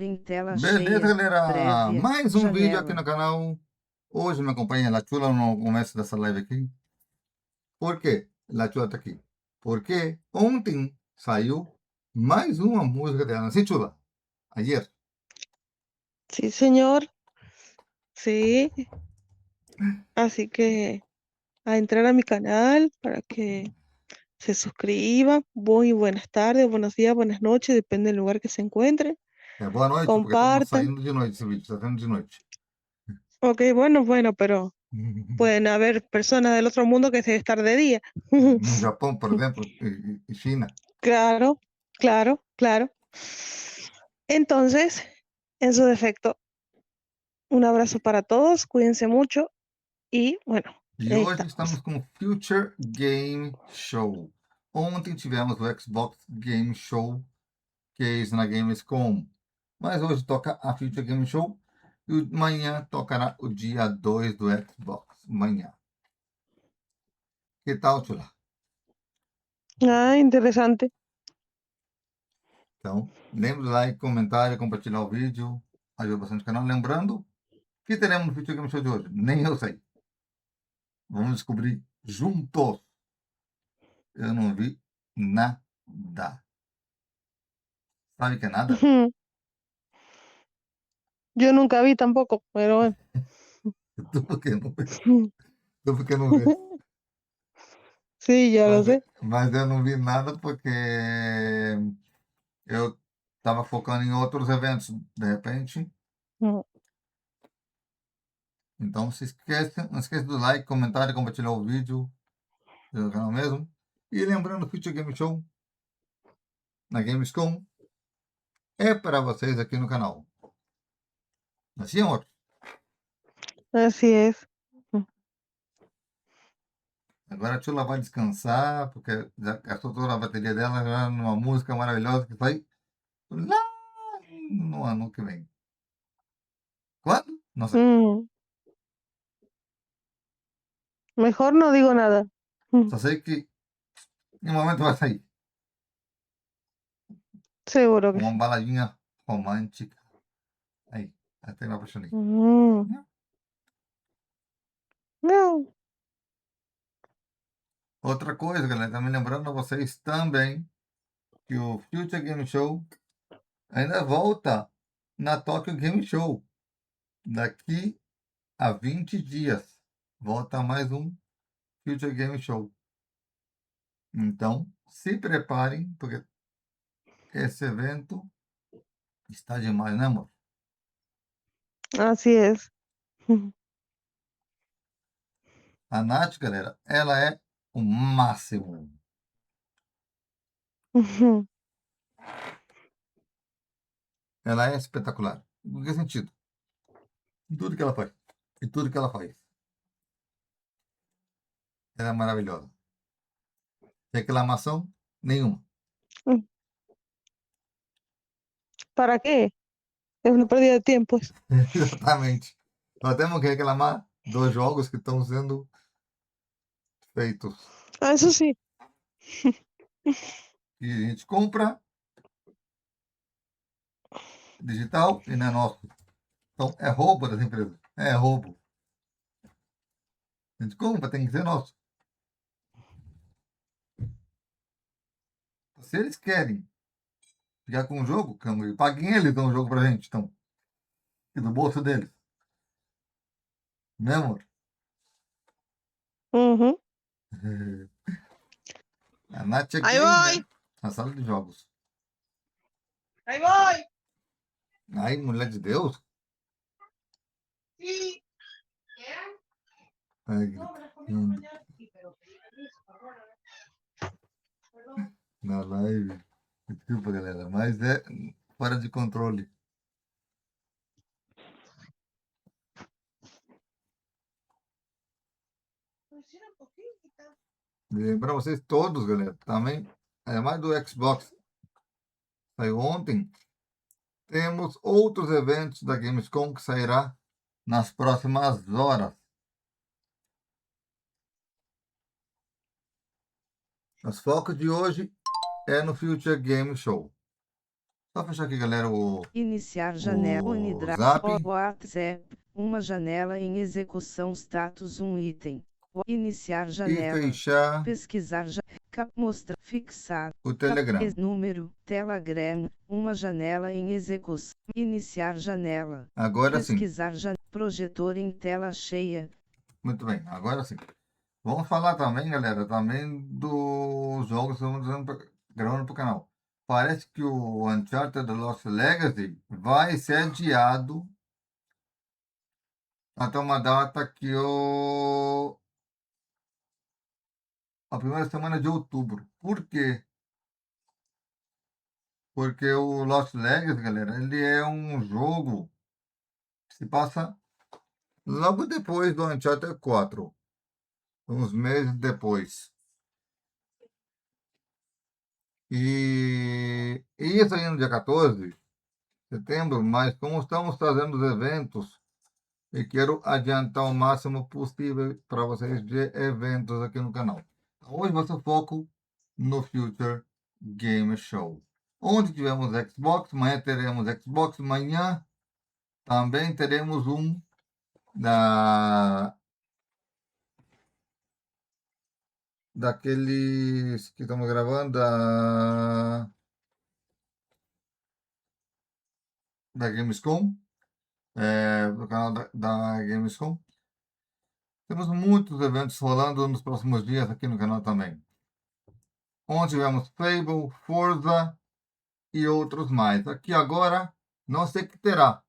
em tela Beleza, cheia, galera? breve, Mais um vídeo aqui janela. no canal. Hoje me acompanha a Chula no começo dessa live aqui. Por quê? A Chula tá aqui. Porque ontem saiu mais uma música dela. Sim, Chula? Ayer. Sí, señor. Sí. Así que a entrar a mi canal para que se suscriba. Muy buenas tardes, buenos días, buenas noches, depende del lugar que se encuentre. É boa noite, porque estamos Compartan. saindo de noite esse vídeo. Está saindo de noite. Ok, bueno, pero pueden haber personas del otro mundo que debe estar de día. No Japão, por exemplo, e China. Claro, claro. Entonces, en su defecto, un abrazo para todos, cuídense mucho y bueno, E ahí hoje estamos. estamos com o Future Game Show. Ontem tivemos o Xbox Game Show, que é isso na Gamescom. Mas hoje toca a Future Game Show e amanhã tocará o dia 2 do Xbox. Amanhã. Que tal, Tchula? Ah, interesante. Então, lembre do like, comentário, compartilhar o vídeo. Ajuda bastante o canal. Lembrando que teremos no Future Game Show de hoje. Nem eu sei. Vamos descobrir juntos. Eu não vi nada. Sabe que é nada? Yo nunca vi tampoco, pero bueno. Tu porque não vês. Tu porque não vês. Sí, ya lo sé. Mas eu não vi nada porque eu estava focando em outros eventos, de repente. Mm. Então, não esqueça do like, comentário, compartilhar o vídeo do canal mesmo. E lembrando, o Future Game Show na Gamescom é para vocês aqui no canal. Assim, amor? Así es. Agora a Tchula vai descansar, porque já gastou toda a bateria dela já numa música maravilhosa que vai lá no ano que vem. Quando? Não sei. Mm. Mejor no digo nada. Só sei que em um momento vai sair. Seguro que Uma sí. baladinha romântica. Aí, até me apaixonei. Mm. No. Outra coisa, galera, também lembrando a vocês também que o Future Game Show ainda volta na Tokyo Game Show. Daqui a 20 dias. Volta mais um Future Game Show. Então, se preparem, porque esse evento está demais, né, amor? Así es. A Nath, galera, ela é o máximo. Ela é espetacular. Em que sentido? Em tudo que ela faz. Em tudo que ela faz. Ela é maravilhosa. Reclamação nenhuma. ¿Para qué? Es una pérdida de tiempo. Exatamente. Nós temos que reclamar dos jogos que estão sendo feitos. Ah, eso sí. E a gente compra digital e não é nosso. Então, é roubo das empresas. É roubo. A gente compra, tem que ser nosso. Se eles querem ficar com o jogo, paguem eles dão o jogo pra gente, então. E do bolso deles. Né, amor? Ujú. A Nath é Ahí gamer voy. na sala de jogos. Ahí voy. Ai, mulher de Deus. Sí. Ai, gritando na live. Desculpa, galera, mas é fora de controle. Lembrar vocês todos, galera, também, mais do Xbox, saiu ontem, temos outros eventos da Gamescom que sairá nas próximas horas. Os focos de hoje é no Future Game Show. Só fechar aqui, galera, Iniciar janela o Unidrive. Zap. WhatsApp. Uma janela em execução. Status. Um item. Iniciar E janela. fechar Pesquisar. Mostrar. Fixar. o Telegram. Número. Telegram. Uma janela em execução. Iniciar janela. Agora sim. Pesquisar janela. Projetor em tela cheia. Muito bem, agora sim. Vamos falar também, galera, também dos jogos que estamos gravando para o canal. Parece que o Uncharted The Lost Legacy vai ser adiado até uma data que a primeira semana de outubro. Por quê? Porque o Lost Legacy, galera, ele é um jogo que se passa logo depois do Uncharted 4, uns meses depois. E isso aí no dia 14 de setembro, mas como estamos fazendo os eventos, e quero adiantar o máximo possível para vocês de eventos aqui no canal. Hoje vai ser foco no Future Game Show. Onde tivemos Xbox, amanhã teremos Xbox, amanhã também teremos um daqueles que estamos gravando da Gamescom, do canal da Gamescom. Temos muitos eventos rolando nos próximos dias aqui no canal também. Onde tivemos Fable, Forza e outros mais. Aqui agora, não sei o que terá.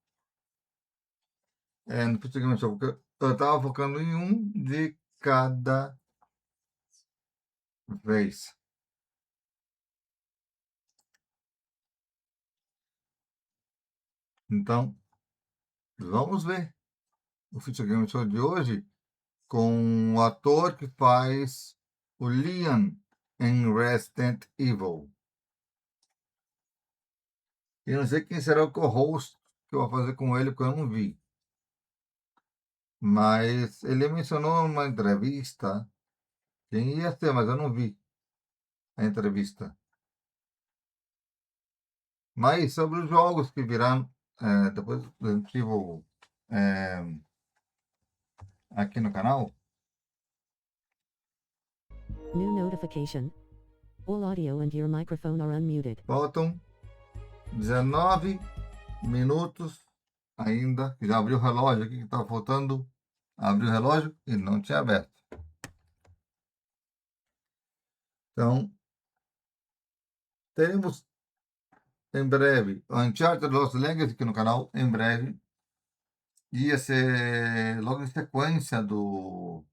No Future Game Show, porque eu estava focando em um de cada vez. Então, vamos ver o Future Game Show de hoje com o ator que faz o Leon em Resident Evil. Eu não sei quem será o co-host que eu vou fazer com ele, porque eu não vi. Mas ele mencionou numa entrevista quem ia ser, mas eu não vi a entrevista. Mas sobre os jogos que virão depois do Resident Evil aqui no canal, New notification. All audio and your microphone are unmuted. faltam 19 minutos ainda, que já abriu o relógio aqui, que estava faltando abrir o relógio e não tinha aberto. Então, teremos em breve o Uncharted Lost Legacy aqui no canal, em breve. Ia ser logo em sequência do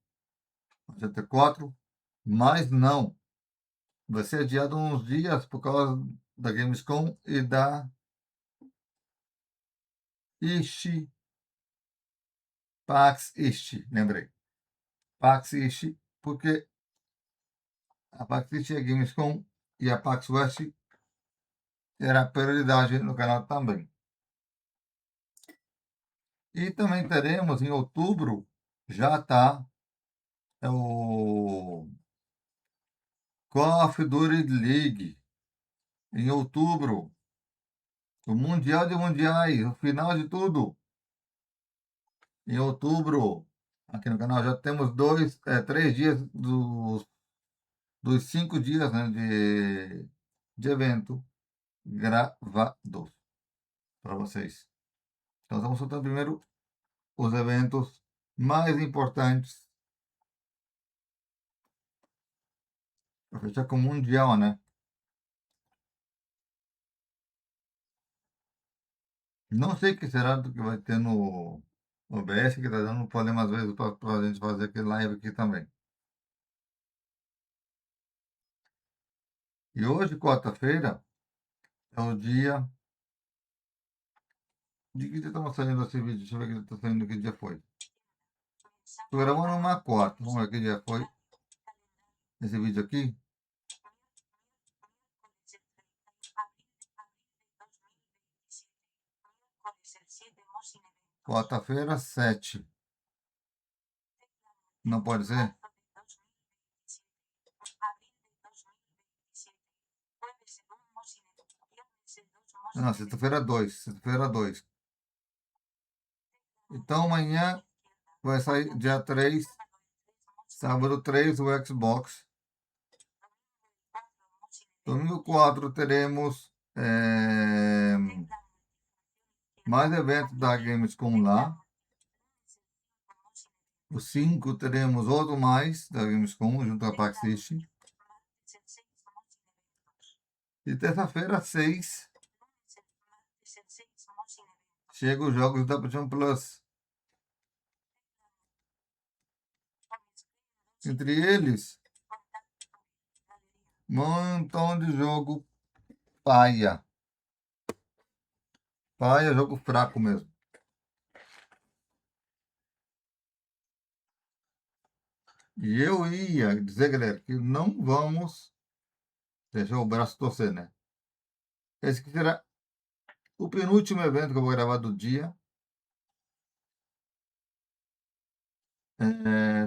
Uncharted 4, mas não. Vai ser adiado uns dias por causa da Gamescom e da PAX East, lembrei. PAX East, porque a PAX East é a Gamescom e a PAX West terá prioridade no canal também. E também teremos em outubro, já está o Call of Duty League. Em outubro, o Mundial de Mundiais, o final de tudo. Em outubro, aqui no canal já temos 3 dias dos 5 dias, né, de evento gravados para vocês. Então, estamos soltando primeiro os eventos mais importantes para fechar com o Mundial, né? Não sei o que será do que vai ter no OBS, que está dando problema às vezes para a gente fazer aquele live aqui também. E hoje, quarta-feira, é o dia. De que dia estamos saindo esse vídeo? Deixa eu ver que está saindo, que dia foi. Estou gravando uma quarta. Vamos ver que dia foi esse vídeo aqui. Quarta-feira, 7. Não pode ser? Não, sexta-feira 2. Sexta-feira 2. Então amanhã vai sair dia 3. Sábado 3 o Xbox. Domingo 4 teremos mais eventos da Gamescom lá. O 5 teremos outro mais da Gamescom junto à Pax System. E terça-feira 6 chega os jogos da PlayStation Plus. Entre eles, um montão de jogo paia. Paia, jogo fraco mesmo. E eu ia dizer, galera, que não vamos deixar o braço torcer, né? Esse que será o penúltimo evento que eu vou gravar do dia.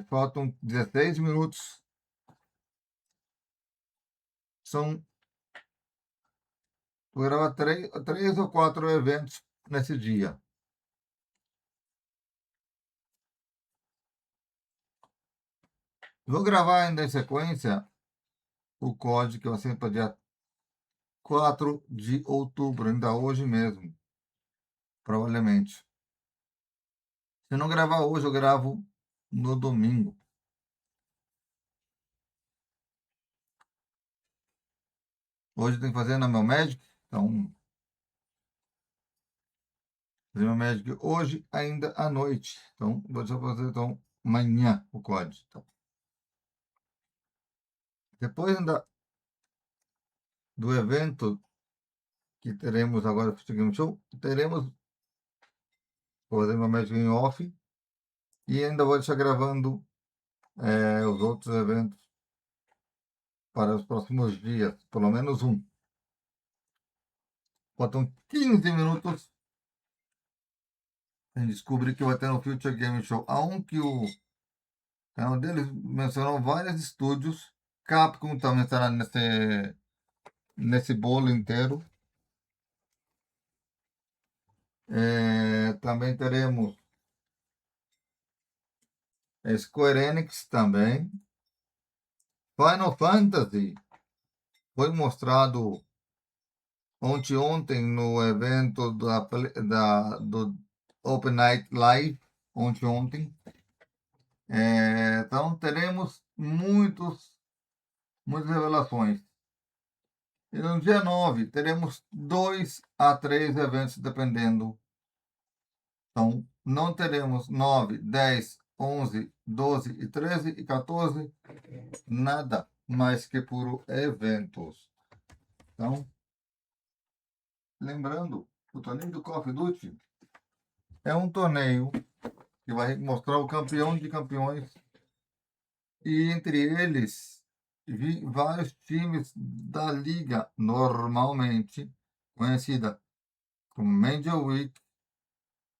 Faltam 16 minutos. Vou gravar três ou 4 eventos nesse dia. Vou gravar ainda em sequência o código que eu assino para dia 4 de outubro, ainda hoje mesmo, provavelmente. Se eu não gravar hoje, eu gravo no domingo. Hoje eu tenho que fazer na meu médico, então fazer meu médico hoje ainda à noite. Então vou deixar fazer então amanhã o código. Então, depois ainda do evento que teremos agora no Game Show, teremos vou fazer meu médico em off e ainda vou deixar gravando os outros eventos para os próximos dias, pelo menos um. Faltam 15 minutos. A gente descobrir que vai ter no Future Game Show. Há um que o canal deles mencionou vários estúdios. Capcom também estará nesse bolo inteiro. Também teremos Square Enix também. Final Fantasy foi mostrado ontem no evento do Open Night Live, ontem. Então teremos muitas revelações. E no dia 9 teremos 2 a 3 eventos, dependendo. Então, não teremos 9, 10, 11, 12 e 13 e 14, nada mais que por eventos. Então, lembrando, o torneio do Call of Duty é um torneio que vai mostrar o campeão de campeões e entre eles vários times da liga normalmente conhecida como Major Week,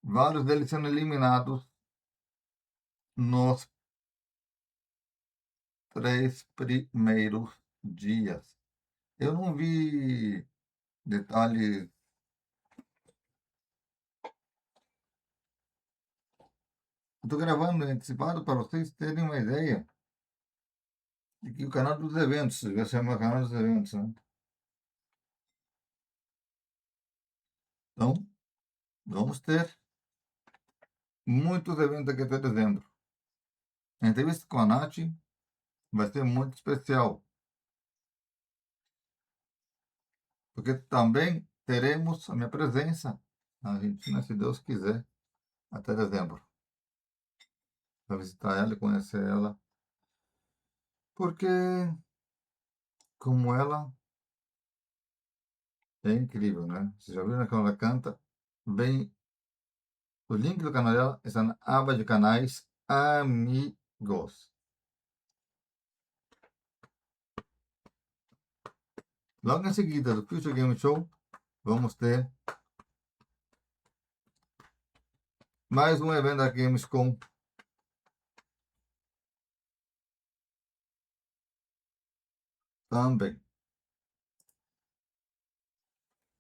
vários deles sendo eliminados nos 3 primeiros dias. Eu não vi detalhes. Estou gravando antecipado para vocês terem uma ideia de que o canal dos eventos, vai ser o meu canal dos eventos, né? Então, vamos ter muitos eventos aqui até dezembro. A entrevista com a Nath vai ser muito especial, porque também teremos a minha presença na Argentina, se Deus quiser, até dezembro. Para visitar ela e conhecer ela. Porque, como ela é incrível, né? Vocês já viram quando ela canta? Bem, o link do canal dela está na aba de canais Amigos. Logo em seguida do Future Game Show, vamos ter mais um evento da Gamescom. Também.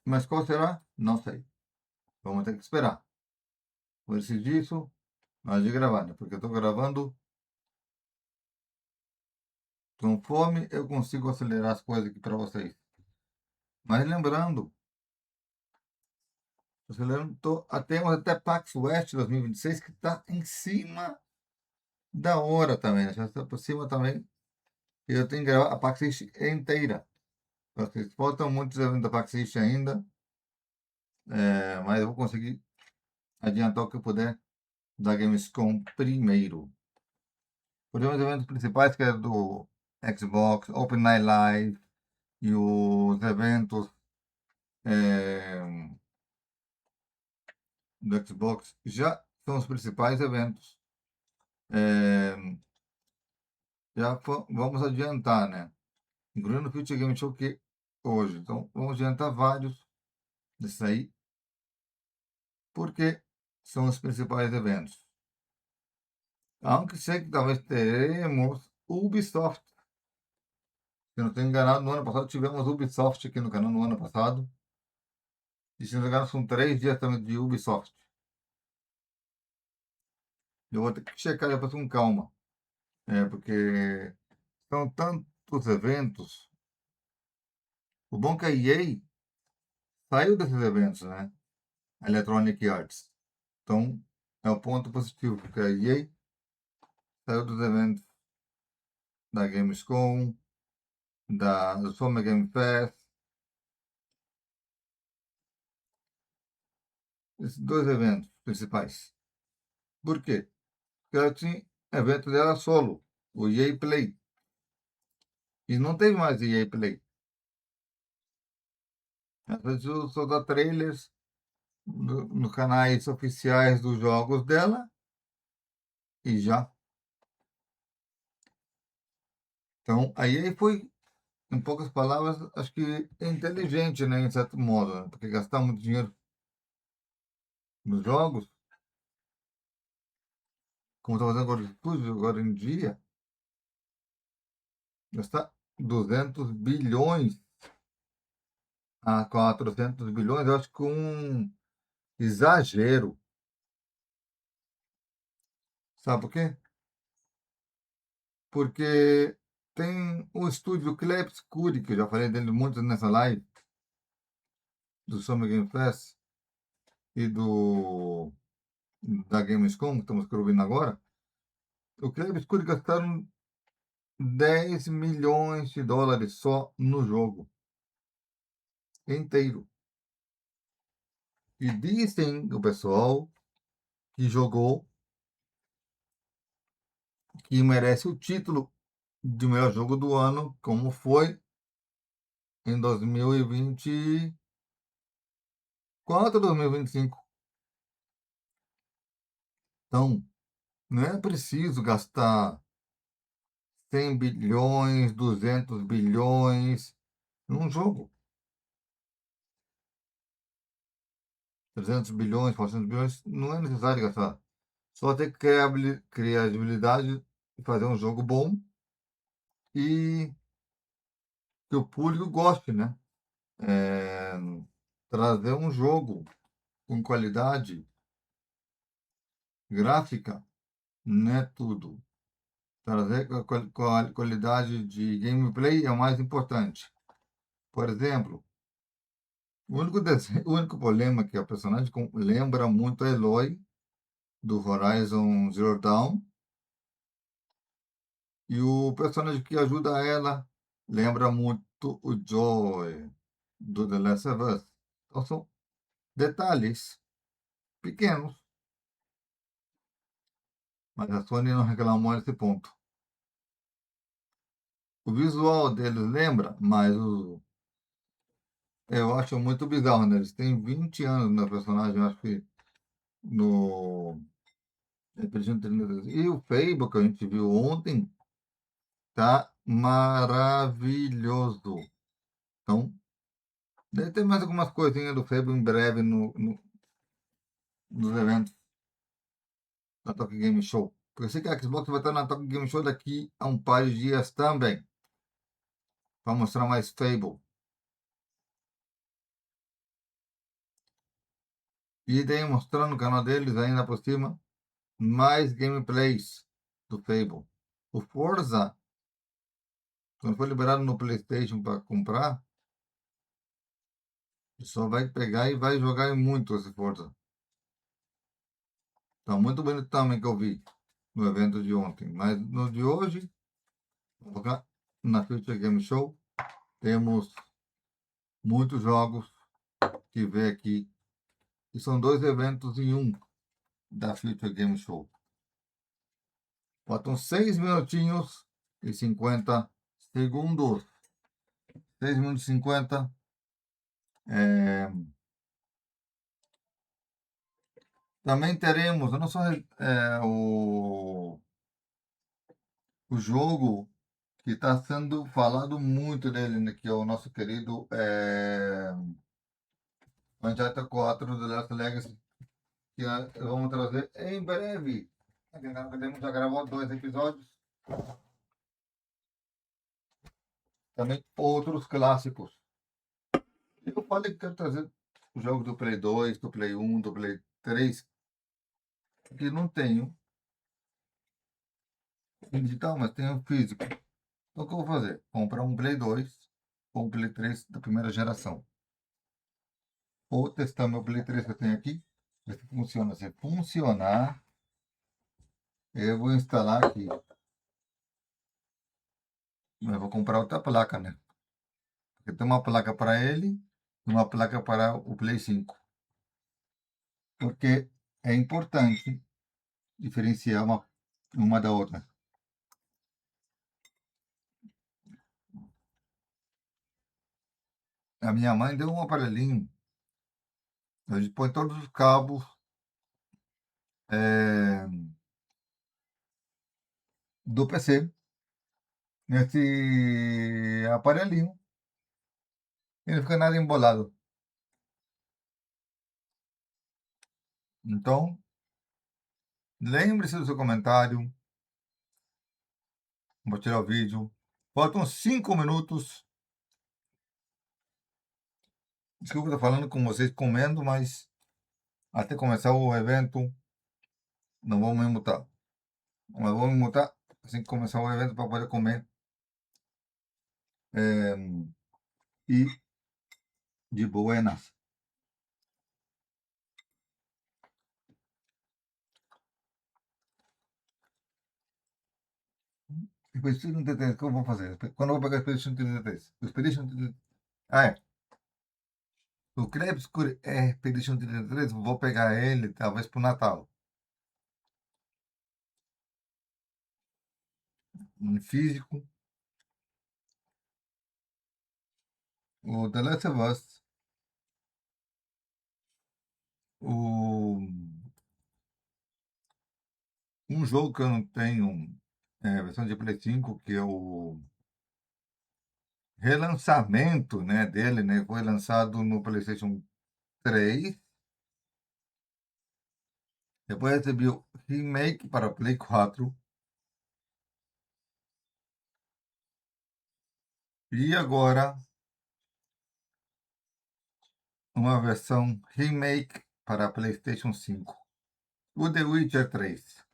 Mas qual será? Não sei. Vamos ter que esperar. Vou decidir isso antes de gravar, né? Porque eu estou gravando conforme eu consigo acelerar as coisas aqui para vocês. Mas lembrando, temos até PAX West 2026 que está em cima da hora também, né? Já está por cima também. E eu tenho que gravar a PAX East inteira. Vocês faltam muitos eventos da PAX East ainda, mas eu vou conseguir adiantar o que eu puder da Gamescom primeiro. Os eventos principais, que é do Xbox, Open Night Live e os eventos do Xbox já são os principais eventos. Vamos adiantar, né? Incluindo o Future Game Show que hoje. Então, vamos adiantar vários desses aí, porque são os principais eventos. Aunque sei que talvez teremos Ubisoft. Se eu não estou enganado, no ano passado tivemos Ubisoft aqui no canal no ano passado. E se não me engano, são 3 dias também de Ubisoft. Eu vou ter que checar depois com calma. Porque são tantos eventos. O bom é que a EA saiu desses eventos, né? A Electronic Arts. Então, é o ponto positivo, porque a EA saiu dos eventos da Gamescom, do Summer Game Fest. Esses 2 eventos principais. Por quê? Porque ela tinha evento dela solo, o EA Play. E não teve mais EA Play. Às vezes só dá trailers nos canais oficiais dos jogos dela e já. Então, a EA foi, em poucas palavras, acho que inteligente, né, em certo modo, né? Porque gastar muito dinheiro nos jogos, como está fazendo agora, agora em dia, gastar 200 bilhões a 400 bilhões, eu acho que um exagero. Sabe por quê? Porque tem o estúdio Cleps Curi, que eu já falei dele muito nessa live, do Summer Game Fest e da Gamescom, que estamos ouvindo agora. O Cleps Curi gastaram 10 milhões de dólares só no jogo inteiro. E dizem o pessoal que jogou que merece o título de melhor jogo do ano, como foi em 2024, 2025. Então, não é preciso gastar 100 bilhões, 200 bilhões num jogo. 300 bilhões, 400 bilhões, não é necessário gastar. Só ter criatividade e fazer um jogo bom e que o público goste, né? É, trazer um jogo com qualidade gráfica não é tudo. Trazer qualidade de gameplay é o mais importante. Por exemplo, o único problema é que a personagem lembra muito a Eloy do Horizon Zero Dawn e o personagem que ajuda ela lembra muito o Joy do The Last of Us. Então são detalhes pequenos, mas a Sony não reclamou nesse ponto. O visual deles lembra, mas eu acho muito bizarro, né? Eles têm 20 anos na personagem, eu acho que no RPG 32. E o Fable que a gente viu ontem tá maravilhoso. Então, deve ter mais algumas coisinhas do Fable em breve nos eventos da Tokyo Game Show. Porque eu sei que a Xbox vai estar na Tokyo Game Show daqui a um par de dias também. Para mostrar mais Fable. E daí mostrando no canal deles ainda por cima mais gameplays do Fable. O Forza, quando foi liberado no PlayStation para comprar, só vai pegar e vai jogar muito esse Forza. Tá muito bonito também que eu vi no evento de ontem. Mas no de hoje, na Future Game Show, temos muitos jogos que vê aqui. E são 2 eventos em um da Future Game Show. Faltam 6 minutinhos e 50 segundos. 6 minutos e 50. Também teremos, não só o jogo que está sendo falado muito dele, né, que é o nosso querido Uncharted 4 The Last Legacy, que vamos trazer em breve. Temos já gravado 2 episódios. Também outros clássicos. Eu falei que quero trazer os jogos do Play 2, do Play 1, do Play 3, que não tenho em digital, mas tenho físico. Então o que eu vou fazer? Comprar um Play 2 ou um Play 3 da primeira geração. Ou testar meu Play 3 que eu tenho aqui, ver se funciona. Se funcionar, eu vou instalar aqui. Eu vou comprar outra placa, né? Porque tem uma placa para ele e uma placa para o Play 5. Porque é importante diferenciar uma da outra. A minha mãe deu um aparelhinho. A gente põe todos os cabos do PC nesse aparelhinho. E não fica nada embolado. Então, lembre-se do seu comentário. Vou tirar o vídeo. Faltam 5 minutos. Desculpa estar falando com vocês comendo, mas até começar o evento, não vou me mutar. Mas vou me mutar assim que começar o evento para poder comer. E de buenas. Expedition 33, o que eu vou fazer? Quando eu vou pegar a Expedition 33? O Expedition 33. Ah, é. O Crepúsculo é Expedition 33, vou pegar ele talvez pro Natal. Em físico. O The Last of Us. Um jogo que eu não tenho versão de Play 5, que é o relançamento, né, dele, né, foi lançado no PlayStation 3. Depois recebeu remake para Play 4. E agora uma versão remake para PlayStation 5. O The Witcher 3.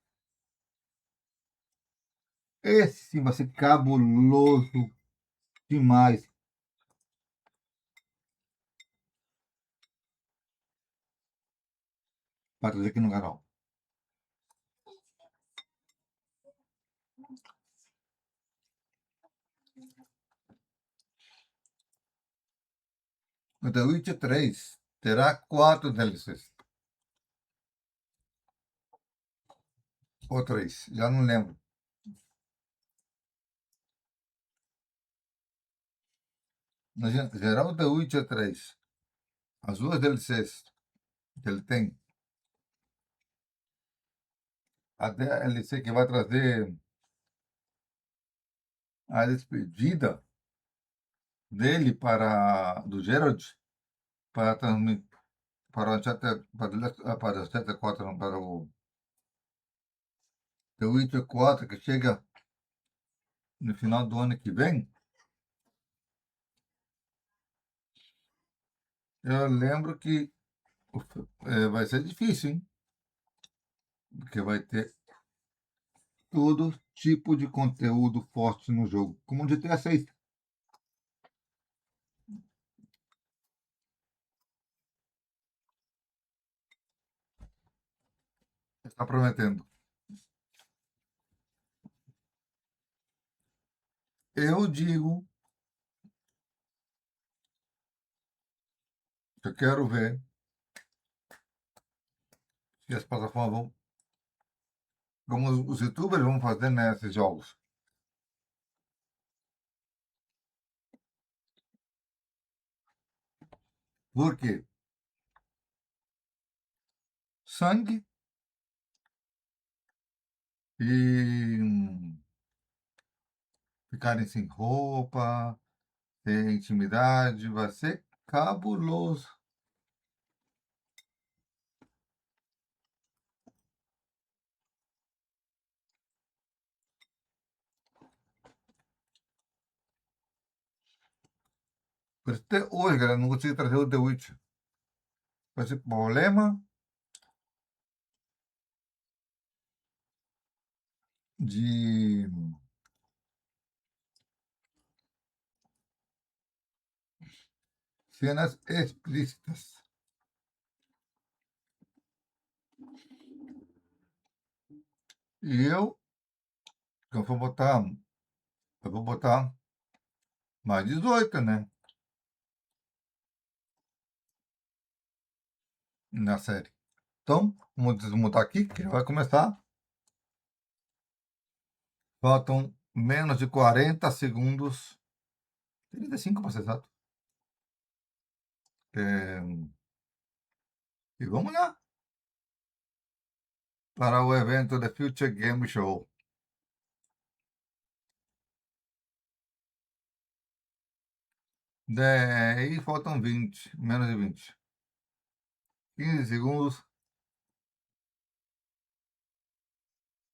Esse sim vai ser cabuloso demais. Para trazer aqui no canal. O The Witcher 3 terá 4 DLCs. Ou 3, já não lembro. No geral, The Witcher 3, as 2 DLCs que ele tem, a DLC que vai trazer a despedida dele do Geralt para para o Uncharted, para o Uncharted 4, não, para o The Witcher 4, que chega no final do ano que vem. Eu lembro que vai ser difícil, hein? Porque vai ter todo tipo de conteúdo forte no jogo, como o GTA 6. Está prometendo. Eu digo que eu quero ver se as plataformas vão, como os youtubers vão fazer nesses jogos. Por quê? Sangue e ficarem sem roupa, sem intimidade, vai ser cabuloso. Por isso, até hoje, galera, não consegui trazer o The Witcher. Vai ser problema de cenas explícitas. E eu vou botar mais 18, né? Na série. Então, vamos desmutar aqui, que já vai começar. Faltam menos de 40 segundos. 35 para ser exato. E vamos lá. Para o evento The Future Game Show. E faltam 20, menos de 20. 15 segundos.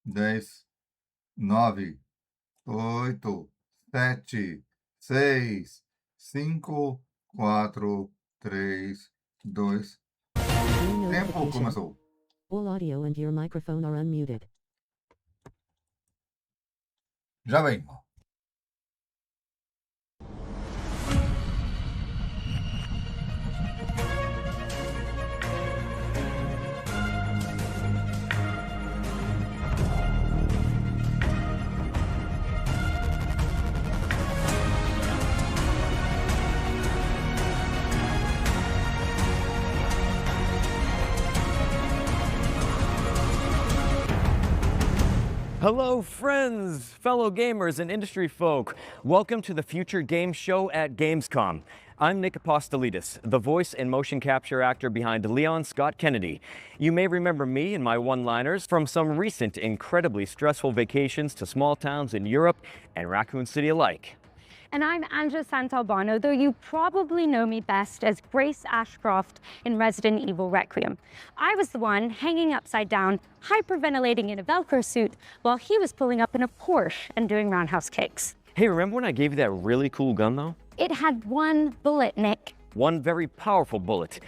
10, 9, 8, 7, 6, 5, 4, 3, 2. New Tempo notification. começou. All audio and your microphone are unmuted. Já vem. Hello, friends, fellow gamers, and industry folk. Welcome to the Future Game Show at Gamescom. I'm Nick Apostolidis, the voice and motion capture actor behind Leon Scott Kennedy. You may remember me and my one-liners from some recent incredibly stressful vacations to small towns in Europe and Raccoon City alike. And I'm Anja Santalbano, though you probably know me best as Grace Ashcroft in Resident Evil Requiem. I was the one hanging upside down, hyperventilating in a Velcro suit, while he was pulling up in a Porsche and doing roundhouse kicks. Hey, remember when I gave you that really cool gun, though? It had one bullet, Nick. One very powerful bullet.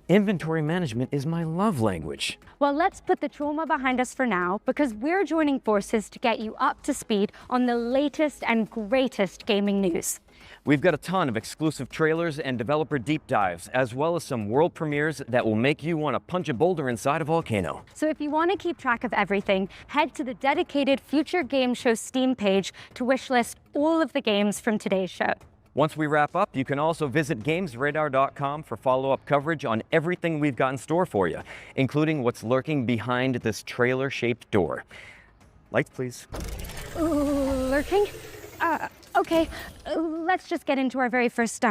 Inventory management is my love language. Well, let's put the trauma behind us for now, because we're joining forces to get you up to speed on the latest and greatest gaming news. We've got a ton of exclusive trailers and developer deep dives, as well as some world premieres that will make you want to punch a boulder inside a volcano. So if you want to keep track of everything, head to the dedicated Future Game Show Steam page to wishlist all of the games from today's show. Once we wrap up, you can also visit GamesRadar.com for follow-up coverage on everything we've got in store for you, including what's lurking behind this trailer-shaped door. Lights, please. Lurking? Okay, let's just get into our very first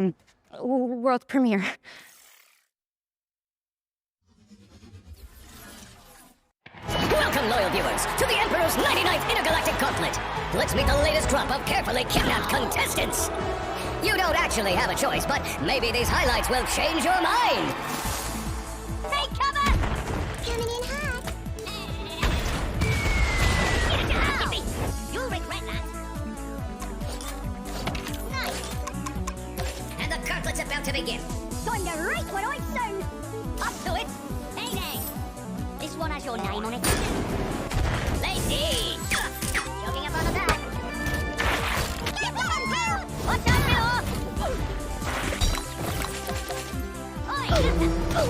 world premiere. Welcome, loyal viewers, to the Emperor's 99th Intergalactic Gauntlet. Let's meet the latest crop of carefully kidnapped contestants. You don't actually have a choice, but maybe these highlights will change your mind. Take cover! Coming in hot. You'll regret that. Nice. And the gauntlet's about to begin. Time to write what I sound. Up to it. Lacey! Jogging up on the back. Watch out, Bill!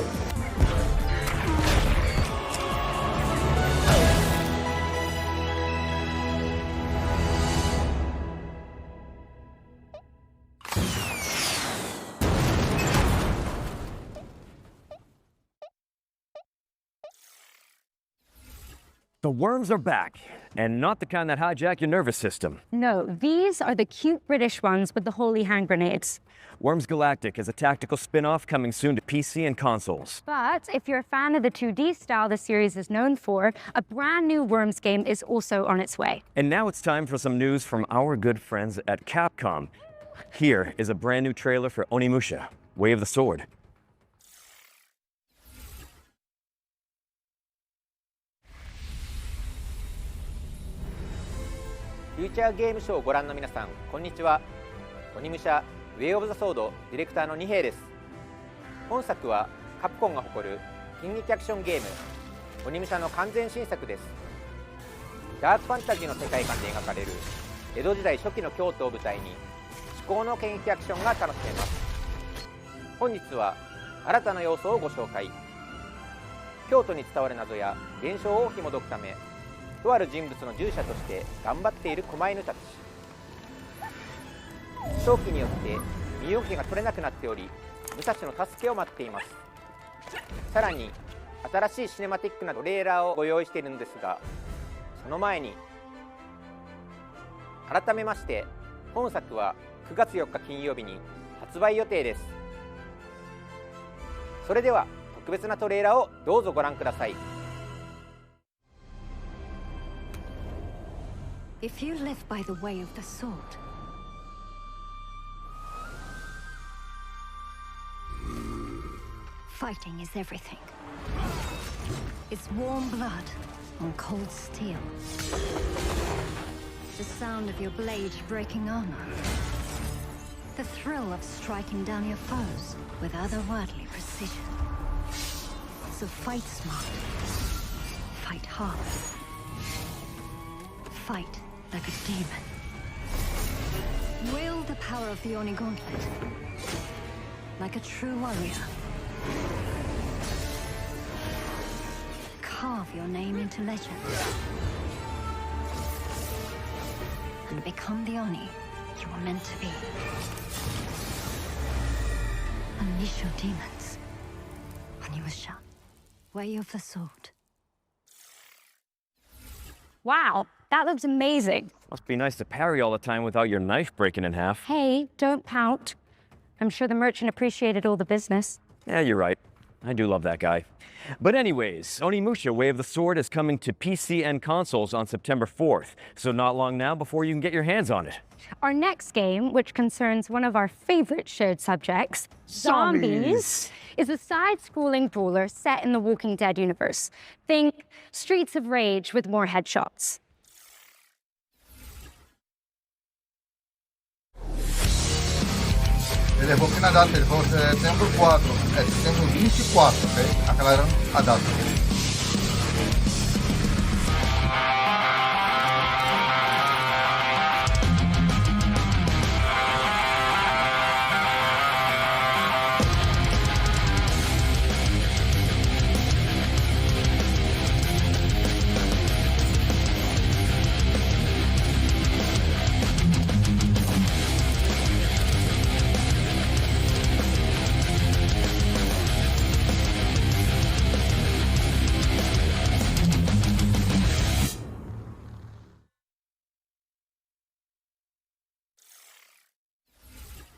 The worms are back, and not the kind that hijack your nervous system. No, these are the cute British ones with the holy hand grenades. Worms Galactic is a tactical spin-off coming soon to PC and consoles. But if you're a fan of the 2D style the series is known for, a brand new Worms game is also on its way. And now it's time for some news from our good friends at Capcom. Here is a brand new trailer for Onimusha, Way of the Sword. フューチャーゲームショーをご覧の皆さん、こんにちは。鬼武者ウェイオブザソードディレクターの二平です。本作はカプコンが誇る近劇アクションゲーム鬼武者の完全新作です。ダークファンタジーの世界観で描かれる江戸時代初期の京都を舞台に至高の剣撃アクションが楽しめます。本日は新たな要素をご紹介。京都に伝わる謎や現象を紐解くため、とある人物の従者として頑張っている狛犬たち。早期によって身動きが取れなくなっており、武蔵の助けを待っています。さらに新しいシネマティックなトレーラーをご用意しているのですが、その前に改めまして本作は9月4日金曜日に発売予定です。それでは特別なトレーラーをどうぞご覧ください。If you live by the way of the sword, fighting is everything. It's warm blood on cold steel. The sound of your blade breaking armor. The thrill of striking down your foes with otherworldly precision. So fight smart. Fight hard. Fight like a demon. Wield the power of the Oni Gauntlet like a true warrior. Carve your name into legend and become the Oni you were meant to be. Unleash your demons. Onimusha, Way of the Sword. Wow, that looks amazing. Must be nice to parry all the time without your knife breaking in half. Hey, don't pout. I'm sure the merchant appreciated all the business. Yeah, you're right. I do love that guy. But anyways, Onimusha Way of the Sword is coming to PC and consoles on September 4th, so not long now before you can get your hands on it. Our next game, which concerns one of our favorite shared subjects, zombies, is a side-scrolling brawler set in the Walking Dead universe. Think Streets of Rage with more headshots. Ele errou aqui na data, ele falou setembro 4. É setembro 24, ok? Aquela era a data.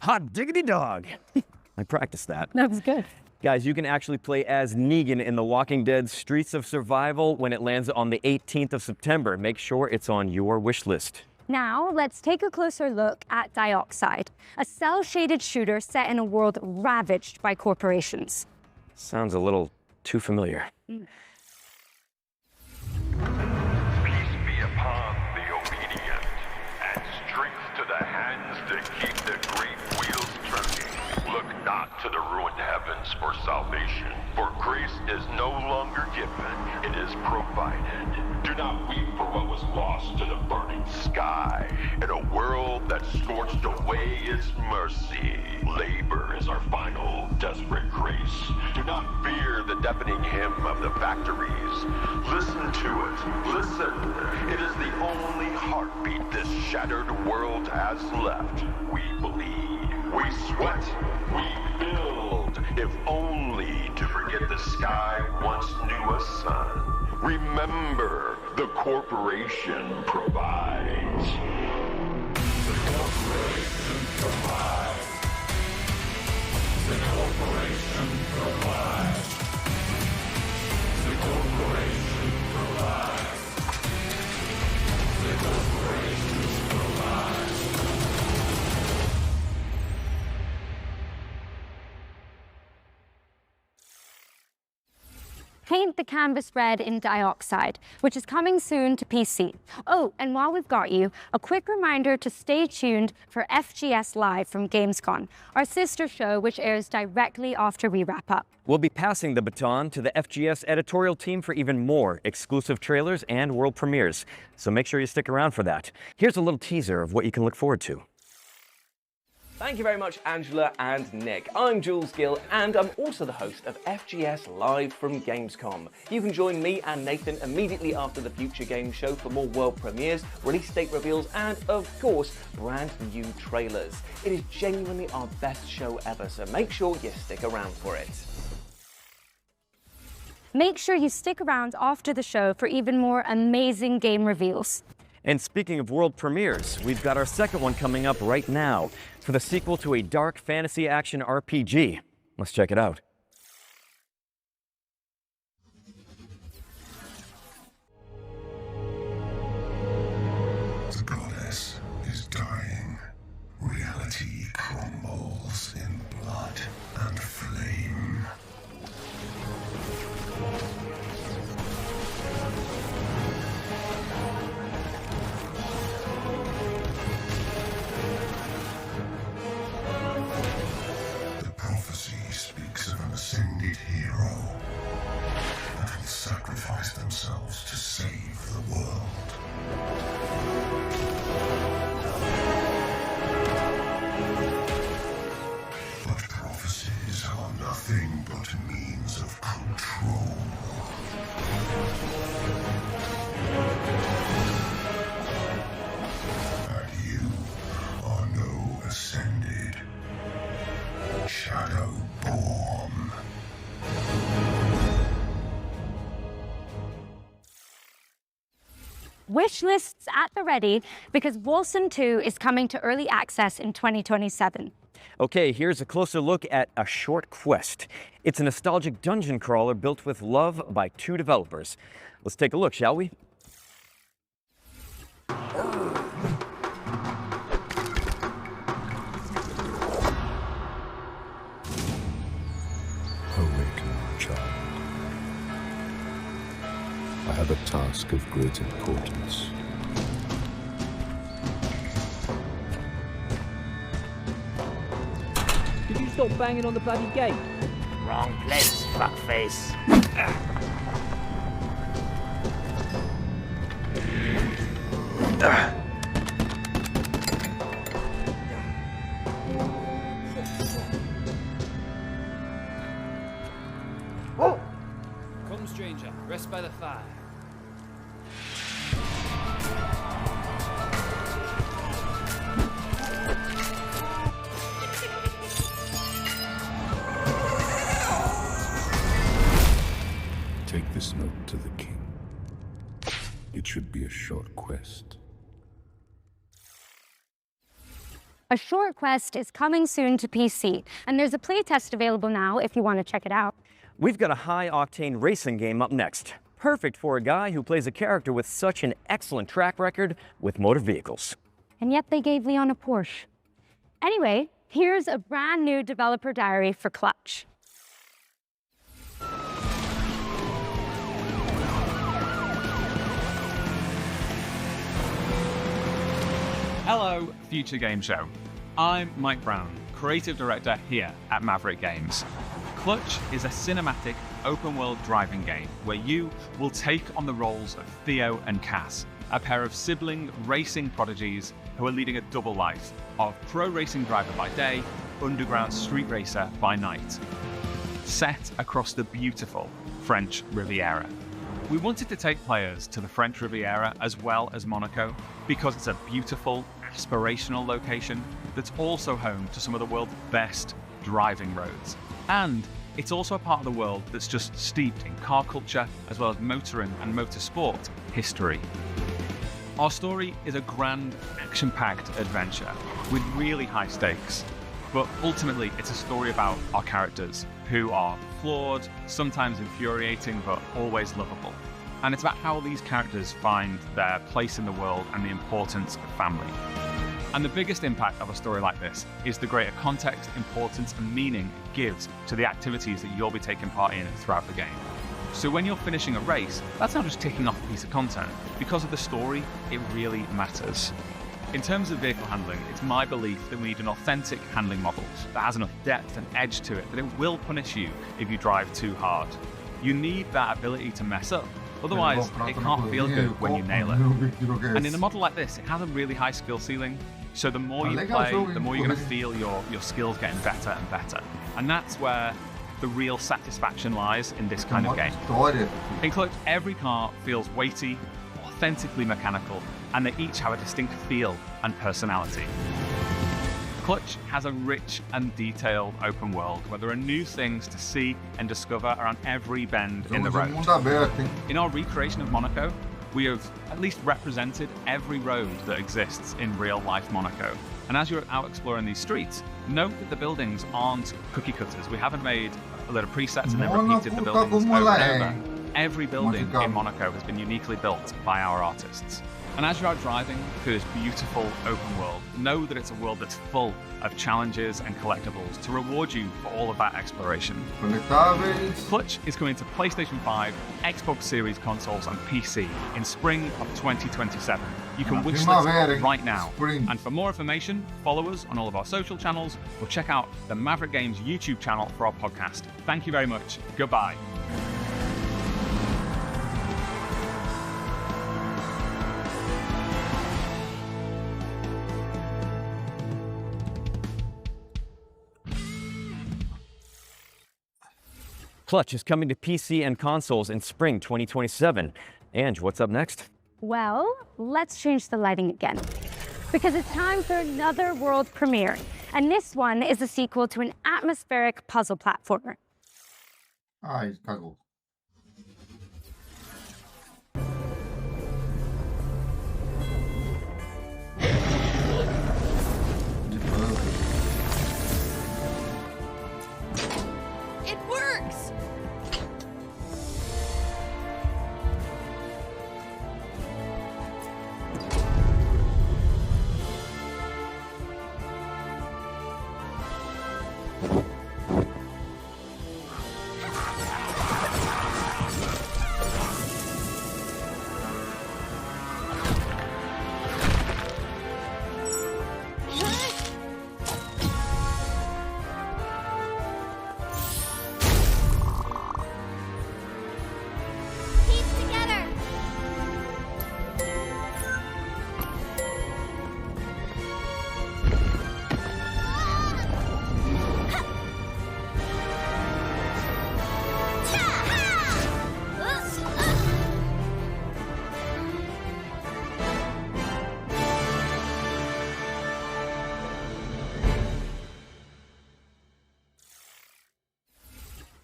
Hot diggity dog. I practiced that. That was good. Guys, you can actually play as Negan in The Walking Dead Streets of Survival when it lands on the 18th of September. Make sure it's on your wish list. Now, let's take a closer look at Dioxide, a cel-shaded shooter set in a world ravaged by corporations. Sounds a little too familiar. Peace be upon the obedient, and strength to the hands that keep the great wheels turning. Look not to the ruined heavens for salvation, for grace is no longer given. It is is provided. Do not weep for what was lost to the burning sky. In a world that scorched away its mercy, labor is our final desperate grace. Do not fear the deafening hymn of the factories. Listen to it. Listen. It is the only heartbeat this shattered world has left. We bleed. We sweat. We build. If only to forget the sky once knew a sun. Remember, the corporation provides. The corporation provides. The corporation provides. The corporation provides. The corporation provides. Paint the canvas red in Dioxide, which is coming soon to PC. Oh, and while we've got you, a quick reminder to stay tuned for FGS Live from Gamescom, our sister show which airs directly after we wrap up. We'll be passing the baton to the FGS editorial team for even more exclusive trailers and world premieres, so make sure you stick around for that. Here's a little teaser of what you can look forward to. Thank you very much, Angela and Nick. I'm Jules Gill, and I'm also the host of FGS Live from Gamescom. You can join me and Nathan immediately after the Future Games Show for more world premieres, release date reveals, and, of course, brand new trailers. It is genuinely our best show ever, so make sure you stick around for it. Make sure you stick around after the show for even more amazing game reveals. And speaking of world premieres, we've got our second one coming up right now for the sequel to a dark fantasy action RPG. Let's check it out. The goddess is dying. Reality crumbles in blood and flame. Speaks of an ascended hero that will sacrifice themselves to save the world. But prophecies are nothing but means of control. And you are no ascended. Shadowborn. Wish lists at the ready because Wolcen 2 is coming to early access in 2027. Okay, here's a closer look at A Short Quest. It's a nostalgic dungeon crawler built with love by 2 developers. Let's take a look, shall we? I have a task of great importance. Could you stop banging on the bloody gate? Wrong place, fuckface. Come, stranger, rest by the fire. Take this note to the king. It should be a short quest. A Short Quest is coming soon to PC, and there's a playtest available now if you want to check it out. We've got a high-octane racing game up next. Perfect for a guy who plays a character with such an excellent track record with motor vehicles. And yet they gave Leon a Porsche. Anyway, here's a brand new developer diary for Clutch. Hello, Future Game Show. I'm Mike Brown, creative director here at Maverick Games. Clutch is a cinematic, open-world driving game where you will take on the roles of Theo and Cass, a pair of sibling racing prodigies who are leading a double life of pro racing driver by day, underground street racer by night. Set across the beautiful French Riviera. We wanted to take players to the French Riviera as well as Monaco because it's a beautiful, aspirational location that's also home to some of the world's best driving roads. And it's also a part of the world that's just steeped in car culture as well as motoring and motorsport history. Our story is a grand, action-packed adventure with really high stakes. But ultimately, it's a story about our characters, who are flawed, sometimes infuriating, but always lovable. And it's about how these characters find their place in the world and the importance of family. And the biggest impact of a story like this is the greater context, importance, and meaning it gives to the activities that you'll be taking part in throughout the game. So when you're finishing a race, that's not just ticking off a piece of content. Because of the story, it really matters. In terms of vehicle handling, it's my belief that we need an authentic handling model that has enough depth and edge to it that it will punish you if you drive too hard. You need that ability to mess up, otherwise it can't feel good when you nail it. And in a model like this, it has a really high skill ceiling, so the more you play, the more you're going to feel your skills getting better and better. And that's where the real satisfaction lies in this kind of game. In Clutch, every car feels weighty, authentically mechanical, and they each have a distinct feel and personality. Clutch has a rich and detailed open world where there are new things to see and discover around every bend in the road. In our recreation of Monaco, we have at least represented every road that exists in real-life Monaco. And as you're out exploring these streets, note that the buildings aren't cookie cutters. We haven't made a lot of presets and then repeated the buildings over and over. Every building in Monaco has been uniquely built by our artists. And as you're out driving through this beautiful open world, know that it's a world that's full of challenges and collectibles to reward you for all of that exploration. Clutch is coming to PlayStation 5, Xbox Series consoles and PC in spring of 2027. You can wishlist it right now. And for more information, follow us on all of our social channels or check out the Maverick Games YouTube channel for our podcast. Thank you very much. Goodbye. Clutch is coming to PC and consoles in spring 2027. Ange, what's up next? Well, let's change the lighting again. Because it's time for another world premiere. And this one is a sequel to an atmospheric puzzle platformer. Ai, cagou. It works!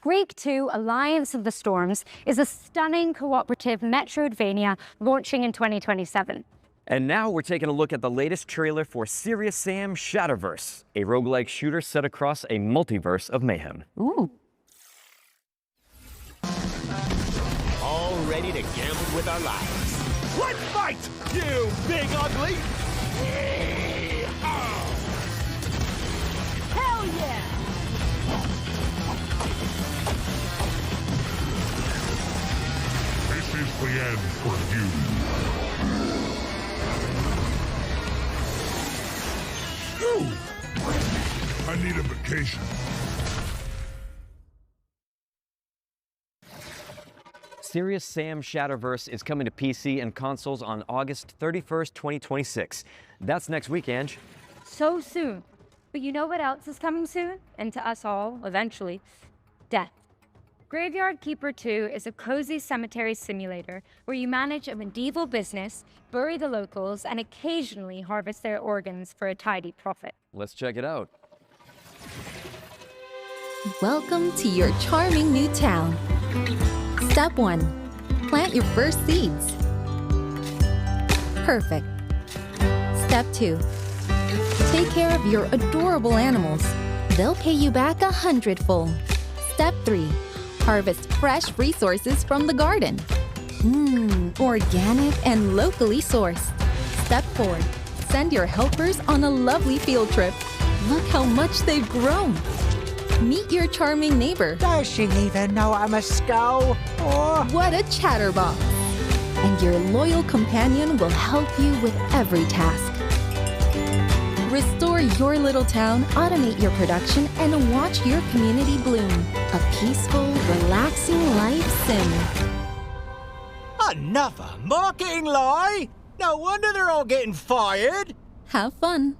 Break 2 Alliance of the Storms is a stunning cooperative Metroidvania launching in 2027. And now we're taking a look at the latest trailer for Serious Sam Shatterverse, a roguelike shooter set across a multiverse of mayhem. Ooh. All ready to gamble with our lives. Let's fight, you big ugly! Hell yeah! This is the end for you. I need a vacation. Serious Sam Shatterverse is coming to PC and consoles on August 31st, 2026. That's next week, Ange. So soon. But you know what else is coming soon? And to us all, eventually? Death. Graveyard Keeper 2 is a cozy cemetery simulator where you manage a medieval business, bury the locals, and occasionally harvest their organs for a tidy profit. Let's check it out. Welcome to your charming new town. Step 1. Plant your first seeds. Perfect. Step 2. Take care of your adorable animals. They'll pay you back 100-fold. Step 3. Harvest fresh resources from the garden. Organic and locally sourced. Step 4. Send your helpers on a lovely field trip. Look how much they've grown. Meet your charming neighbor. Does she even know I'm a skull? What a chatterbox. And your loyal companion will help you with every task. Restore your little town, automate your production, and watch your community bloom. A peaceful, relaxing life sim. Another marketing lie? No wonder they're all getting fired. Have fun.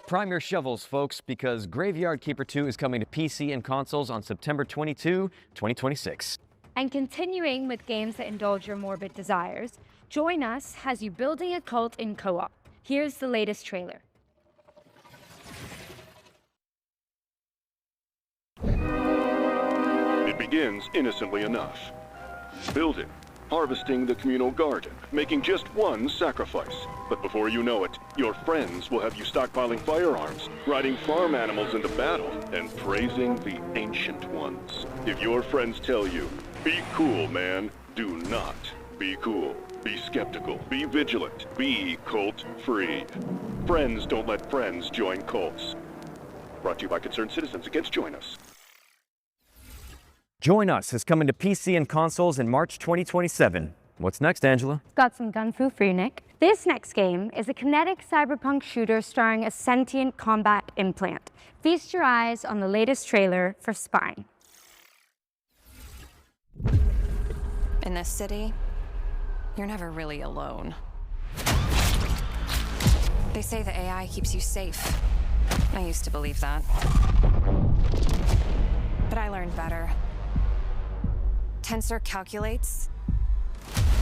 Prime your shovels, folks, because Graveyard Keeper 2 is coming to PC and consoles on September 22, 2026. And continuing with games that indulge your morbid desires, join us as you building a cult in co-op. Here's the latest trailer. It begins innocently enough. Building, harvesting the communal garden, making just one sacrifice. But before you know it, your friends will have you stockpiling firearms, riding farm animals into battle, and praising the ancient ones. If your friends tell you, be cool, man, do not be cool. Be skeptical, be vigilant, be cult-free. Friends don't let friends join cults. Brought to you by Concerned Citizens Against Join Us. Join Us is coming to PC and consoles in March 2027. What's next, Angela? Got some gun fu for you, Nick. This next game is a kinetic cyberpunk shooter starring a sentient combat implant. Feast your eyes on the latest trailer for Spine. In this city, you're never really alone. They say the AI keeps you safe. I used to believe that. But I learned better. Tensor calculates,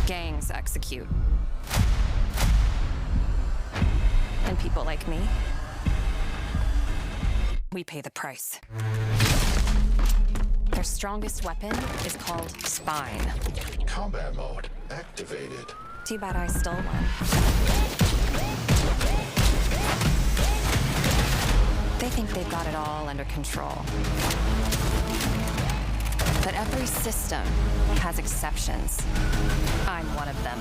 gangs execute. And people like me, we pay the price. Their strongest weapon is called Spine. Combat mode activated. Too bad I stole one. They think they've got it all under control. But every system has exceptions. I'm one of them.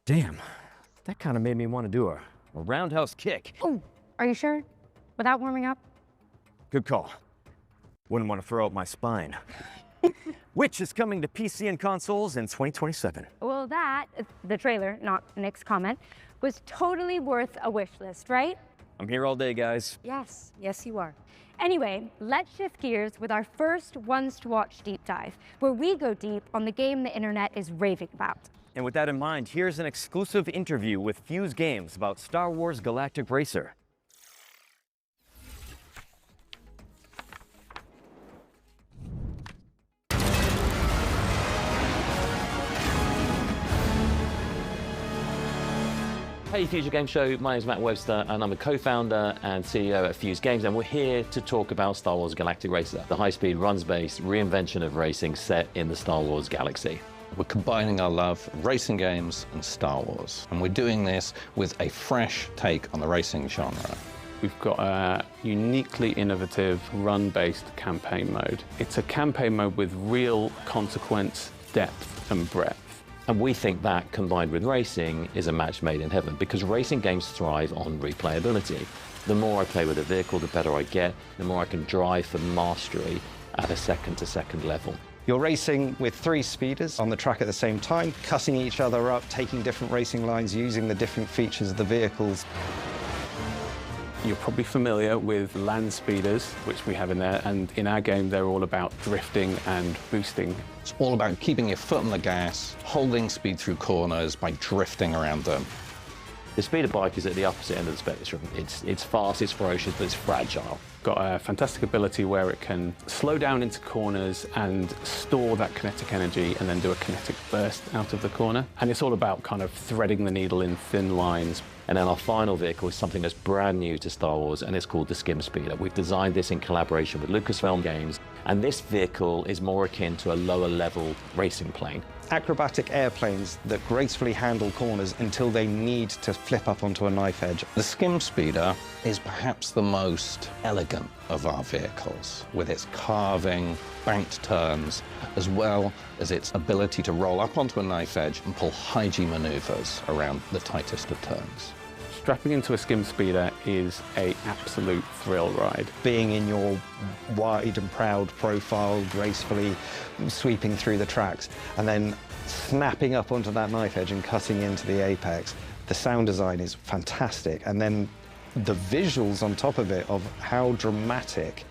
Damn, that kind of made me want to do a roundhouse kick. Oh, are you sure? Without warming up? Good call. Wouldn't want to throw out my spine. Which is coming to PC and consoles in 2027. Well, that, the trailer, not Nick's comment, was totally worth a wish list, right? I'm here all day, guys. Yes, yes you are. Anyway, let's shift gears with our first Ones to Watch deep dive, where we go deep on the game the internet is raving about. And with that in mind, here's an exclusive interview with Fuse Games about Star Wars Galactic Racer. Hey Future Game Show, my name is Matt Webster and I'm a co-founder and CEO at Fuse Games, and we're here to talk about Star Wars Galactic Racer, the high-speed runs-based reinvention of racing set in the Star Wars galaxy. We're combining our love for racing games and Star Wars, and we're doing this with a fresh take on the racing genre. We've got a uniquely innovative run-based campaign mode. It's a campaign mode with real consequence, depth and breadth. And we think that, combined with racing, is a match made in heaven, because racing games thrive on replayability. The more I play with a vehicle, the better I get, the more I can drive for mastery at a second-to-second level. You're racing with 3 speeders on the track at the same time, cutting each other up, taking different racing lines, using the different features of the vehicles. You're probably familiar with land speeders, which we have in there, and in our game they're all about drifting and boosting. It's all about keeping your foot on the gas, holding speed through corners by drifting around them. The speeder bike is at the opposite end of the spectrum. It's fast, it's ferocious, but it's fragile. Got a fantastic ability where it can slow down into corners and store that kinetic energy and then do a kinetic burst out of the corner. And it's all about kind of threading the needle in thin lines. And then our final vehicle is something that's brand new to Star Wars, and it's called the Skim Speeder. We've designed this in collaboration with Lucasfilm Games, and this vehicle is more akin to a lower level racing plane. Acrobatic airplanes that gracefully handle corners until they need to flip up onto a knife edge. The Skim Speeder is perhaps the most elegant of our vehicles, with its carving, banked turns, as well as its ability to roll up onto a knife edge and pull high G maneuvers around the tightest of turns. Strapping into a Skim Speeder is an absolute thrill ride. Being in your wide and proud profile, gracefully sweeping through the tracks, and then snapping up onto that knife edge and cutting into the apex. The sound design is fantastic, and then the visuals on top of it of how dramatic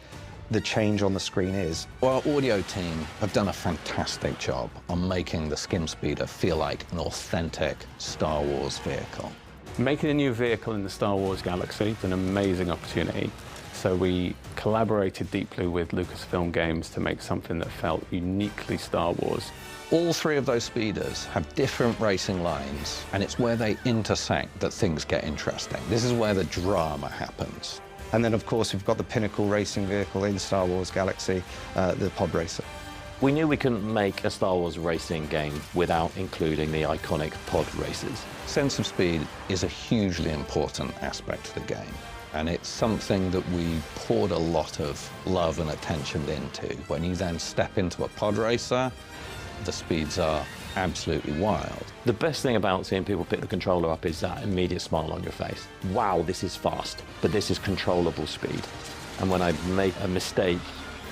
the change on the screen is. Our audio team have done a fantastic job on making the Skim Speeder feel like an authentic Star Wars vehicle. Making a new vehicle in the Star Wars galaxy is an amazing opportunity. So we collaborated deeply with Lucasfilm Games to make something that felt uniquely Star Wars. All 3 of those speeders have different racing lines, and it's where they intersect that things get interesting. This is where the drama happens. And then, of course, we've got the pinnacle racing vehicle in Star Wars Galaxy, the Pod Racer. We knew we couldn't make a Star Wars racing game without including the iconic pod races. Sense of speed is a hugely important aspect to the game, and it's something that we poured a lot of love and attention into. When you then step into a pod racer, the speeds are absolutely wild. The best thing about seeing people pick the controller up is that immediate smile on your face. Wow, this is fast, but this is controllable speed. And when I make a mistake,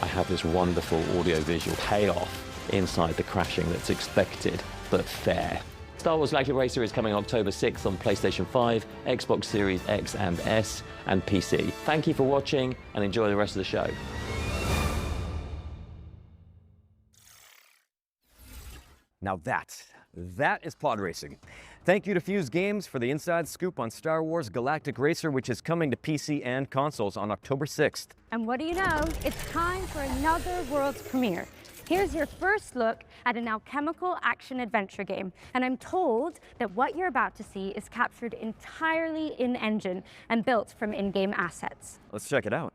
I have this wonderful audio-visual payoff inside the crashing that's expected, but fair. Star Wars Galactic Racer is coming October 6th on PlayStation 5, Xbox Series X and S, and PC. Thank you for watching, and enjoy the rest of the show. Now that is pod racing. Thank you to Fuse Games for the inside scoop on Star Wars Galactic Racer, which is coming to PC and consoles on October 6th. And what do you know? It's time for another world's premiere. Here's your first look at an alchemical action-adventure game, and I'm told that what you're about to see is captured entirely in-engine and built from in-game assets. Let's check it out.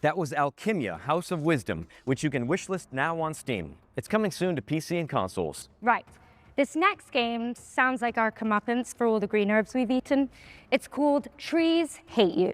That was Alchemia, House of Wisdom, which you can wishlist now on Steam. It's coming soon to PC and consoles. Right. This next game sounds like our comeuppance for all the green herbs we've eaten. It's called Trees Hate You.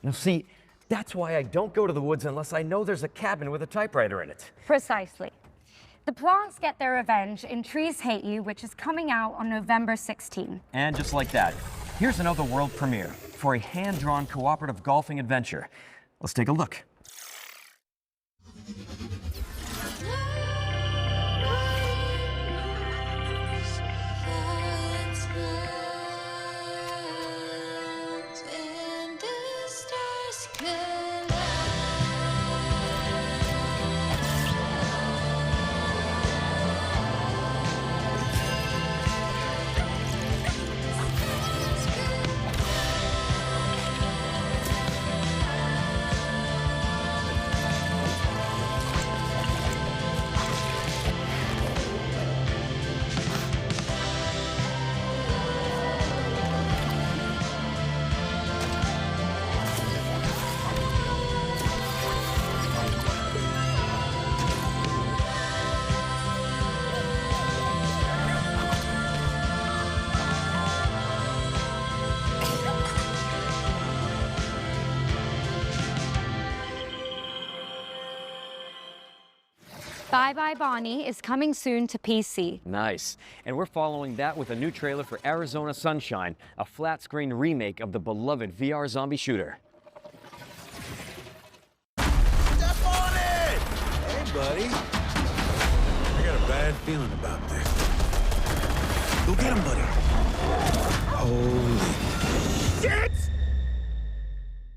Now see, that's why I don't go to the woods unless I know there's a cabin with a typewriter in it. Precisely. The plants get their revenge in Trees Hate You, which is coming out on November 16. And just like that, here's another world premiere for a hand-drawn cooperative golfing adventure. Let's take a look. Bye Bye Bonnie is coming soon to PC. Nice. And we're following that with a new trailer for Arizona Sunshine, a flat-screen remake of the beloved VR zombie shooter. Step on it! Hey, buddy. I got a bad feeling about this. Go get him, buddy. Holy shit!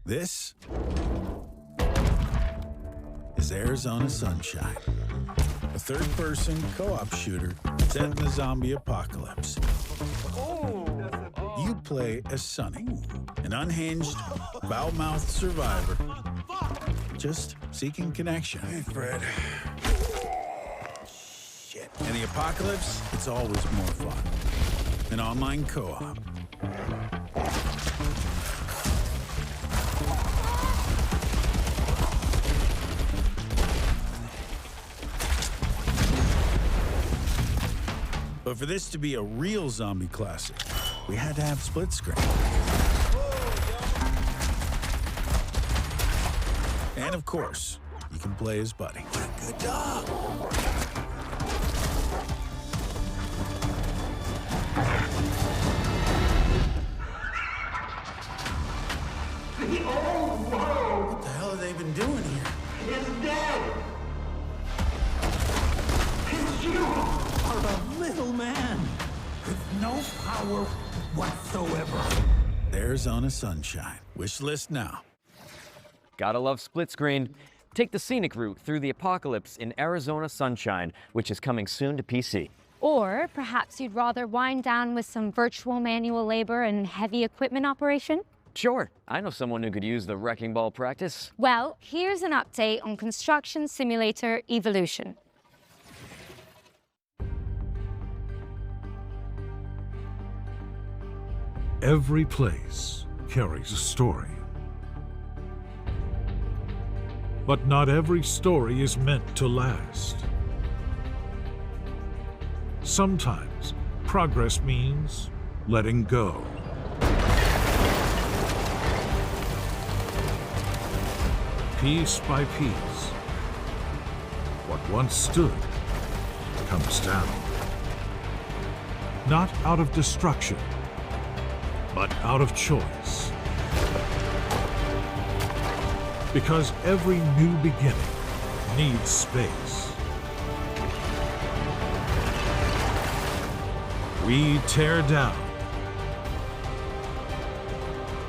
This is Arizona Sunshine, a third-person co-op shooter set in the zombie apocalypse. You play as Sonny, an unhinged, foul-mouthed survivor, just seeking connection. Hey, Fred. Shit. In the apocalypse, it's always more fun. An online co-op. But for this to be a real zombie classic, we had to have split screen. And of course, you can play as Buddy. Good dog. What the hell have they been doing here? It's dead! It's you! Are a little man with no power whatsoever. Arizona Sunshine. Wish list now. Gotta love split screen. Take the scenic route through the apocalypse in Arizona Sunshine, which is coming soon to PC. Or perhaps you'd rather wind down with some virtual manual labor and heavy equipment operation? Sure, I know someone who could use the wrecking ball practice. Well, here's an update on Construction Simulator Evolution. Every place carries a story. But not every story is meant to last. Sometimes progress means letting go. Piece by piece, what once stood comes down. Not out of destruction, but out of choice. Because every new beginning needs space. We tear down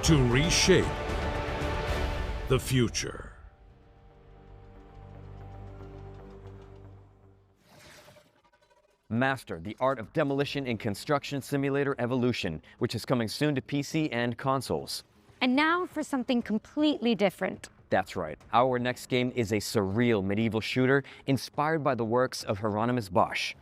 to reshape the future. Master, the Art of Demolition and Construction Simulator Evolution, which is coming soon to PC and consoles. And now for something completely different. That's right. Our next game is a surreal medieval shooter inspired by the works of Hieronymus Bosch.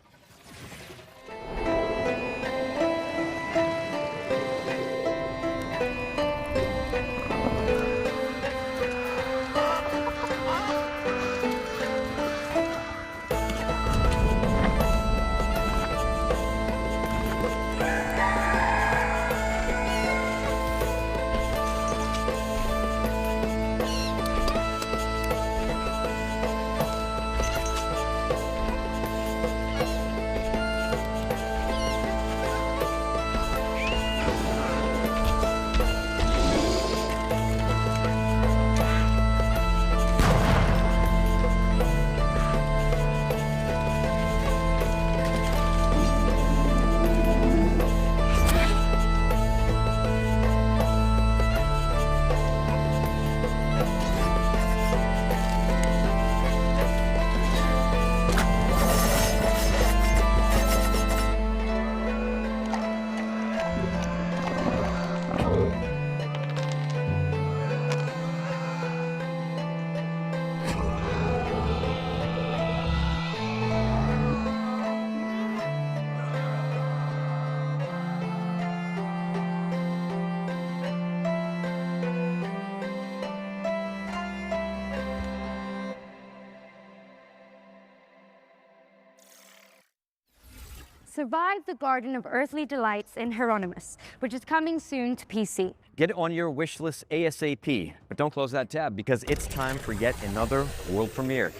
Survive the Garden of Earthly Delights in Hieronymus, which is coming soon to PC. Get it on your wish list ASAP, but don't close that tab because it's time for yet another world premiere.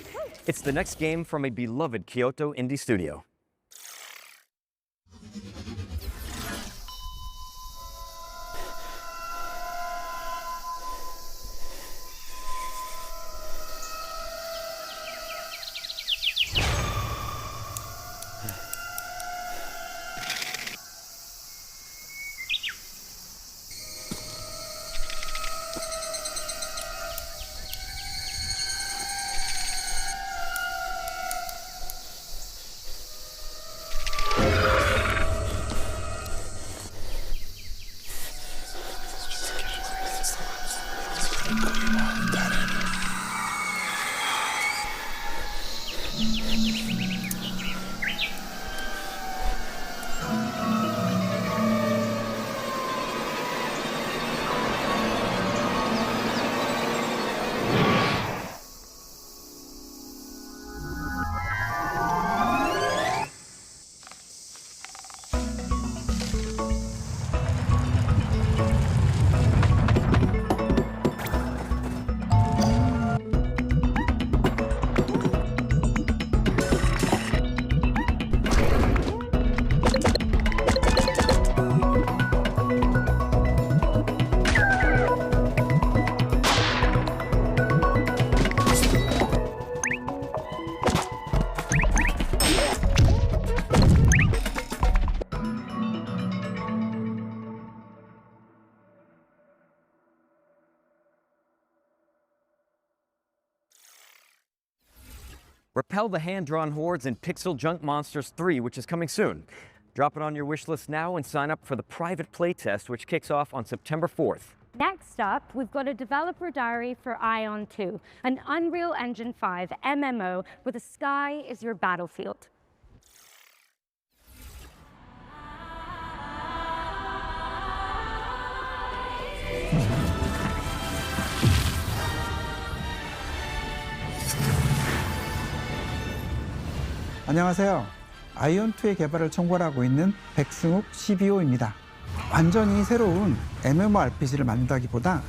It's the next game from a beloved Kyoto indie studio. Repel the hand-drawn hordes in Pixel Junk Monsters 3, which is coming soon. Drop it on your wish list now and sign up for the private playtest, which kicks off on September 4th. Next up, we've got a developer diary for Ion 2, an Unreal Engine 5 MMO where the sky is your battlefield. 안녕하세요. 아이온2의 개발을 총괄하고 있는 백승욱 CBO입니다. 완전히 새로운 MMORPG를 만든다기보다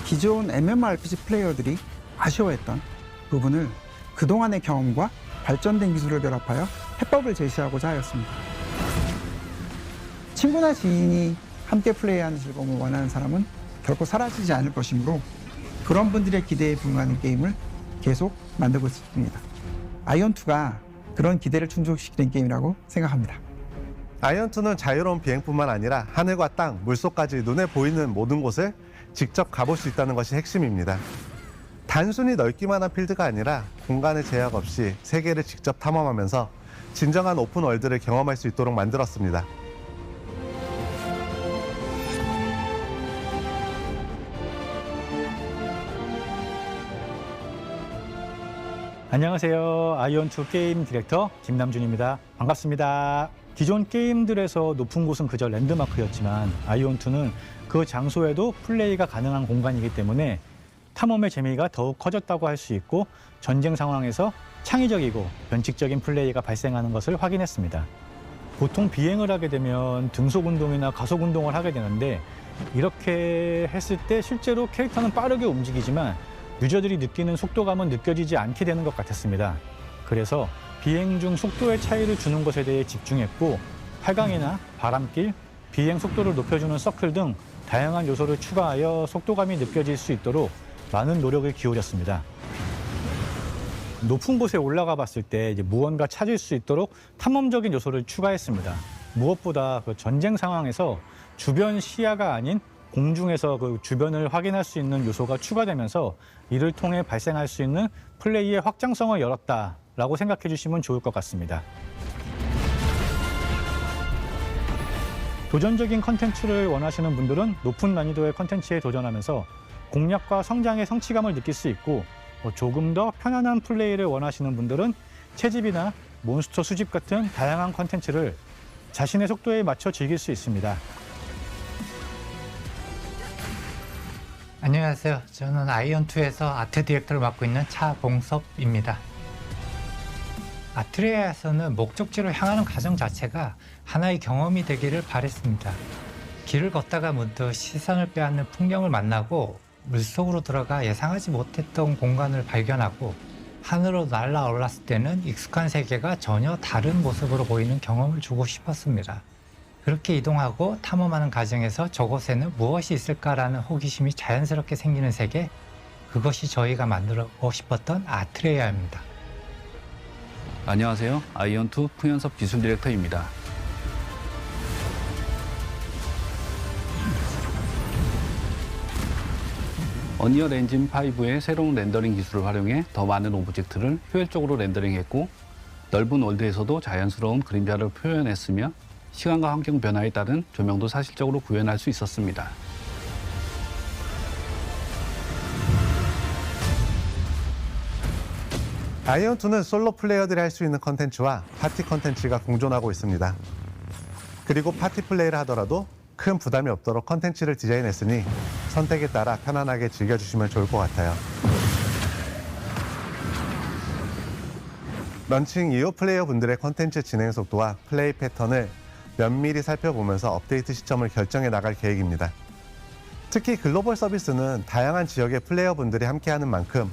기존 MMORPG 플레이어들이 아쉬워했던 부분을 그동안의 경험과 발전된 기술을 결합하여 해법을 제시하고자 하였습니다. 친구나 지인이 함께 플레이하는 즐거움을 원하는 사람은 결코 사라지지 않을 것이므로 그런 분들의 기대에 부응하는 게임을 계속 만들고 있습니다. 아이온2가 그런 기대를 충족시키는 게임이라고 생각합니다. 아이온2는 자유로운 비행뿐만 아니라 하늘과 땅, 물속까지 눈에 보이는 모든 곳을 직접 가볼 수 있다는 것이 핵심입니다. 단순히 넓기만 한 필드가 아니라 공간의 제약 없이 세계를 직접 탐험하면서 진정한 오픈 월드를 경험할 수 있도록 만들었습니다. 안녕하세요. 아이온2 게임 디렉터 김남준입니다. 반갑습니다. 기존 게임들에서 높은 곳은 그저 랜드마크였지만 아이온2는 그 장소에도 플레이가 가능한 공간이기 때문에 탐험의 재미가 더욱 커졌다고 할 수 있고 전쟁 상황에서 창의적이고 변칙적인 플레이가 발생하는 것을 확인했습니다. 보통 비행을 하게 되면 등속 운동이나 가속 운동을 하게 되는데 이렇게 했을 때 실제로 캐릭터는 빠르게 움직이지만 유저들이 느끼는 속도감은 느껴지지 않게 되는 것 같았습니다. 그래서 비행 중 속도의 차이를 주는 것에 대해 집중했고 활강이나 바람길, 비행 속도를 높여주는 서클 등 다양한 요소를 추가하여 속도감이 느껴질 수 있도록 많은 노력을 기울였습니다. 높은 곳에 올라가 봤을 때 무언가 찾을 수 있도록 탐험적인 요소를 추가했습니다. 무엇보다 그 전쟁 상황에서 주변 시야가 아닌 공중에서 그 주변을 확인할 수 있는 요소가 추가되면서 이를 통해 발생할 수 있는 플레이의 확장성을 열었다라고 생각해 주시면 좋을 것 같습니다. 도전적인 컨텐츠를 원하시는 분들은 높은 난이도의 컨텐츠에 도전하면서 공략과 성장의 성취감을 느낄 수 있고 조금 더 편안한 플레이를 원하시는 분들은 채집이나 몬스터 수집 같은 다양한 컨텐츠를 자신의 속도에 맞춰 즐길 수 있습니다. 안녕하세요. 저는 아이온2에서 아트 디렉터를 맡고 있는 차봉섭입니다. 아트리아에서는 목적지로 향하는 과정 자체가 하나의 경험이 되기를 바랬습니다. 길을 걷다가 문득 시선을 빼앗는 풍경을 만나고 물속으로 들어가 예상하지 못했던 공간을 발견하고 하늘로 날아올랐을 때는 익숙한 세계가 전혀 다른 모습으로 보이는 경험을 주고 싶었습니다. 그렇게 이동하고 탐험하는 과정에서 저곳에는 무엇이 있을까라는 호기심이 자연스럽게 생기는 세계, 그것이 저희가 만들고 싶었던 아트레이아입니다. 안녕하세요. 아이온2 풍현섭 기술 디렉터입니다. 언리얼 엔진 5의 새로운 렌더링 기술을 활용해 더 많은 오브젝트를 효율적으로 렌더링했고 넓은 월드에서도 자연스러운 그림자를 표현했으며 시간과 환경 변화에 따른 조명도 사실적으로 구현할 수 있었습니다. 아이온2는 솔로 플레이어들이 할 수 있는 컨텐츠와 파티 컨텐츠가 공존하고 있습니다. 그리고 파티 플레이를 하더라도 큰 부담이 없도록 컨텐츠를 디자인했으니 선택에 따라 편안하게 즐겨주시면 좋을 것 같아요. 런칭 이후 플레이어분들의 컨텐츠 진행 속도와 플레이 패턴을 면밀히 살펴보면서 업데이트 시점을 결정해 나갈 계획입니다. 특히 글로벌 서비스는 다양한 지역의 플레이어분들이 함께하는 만큼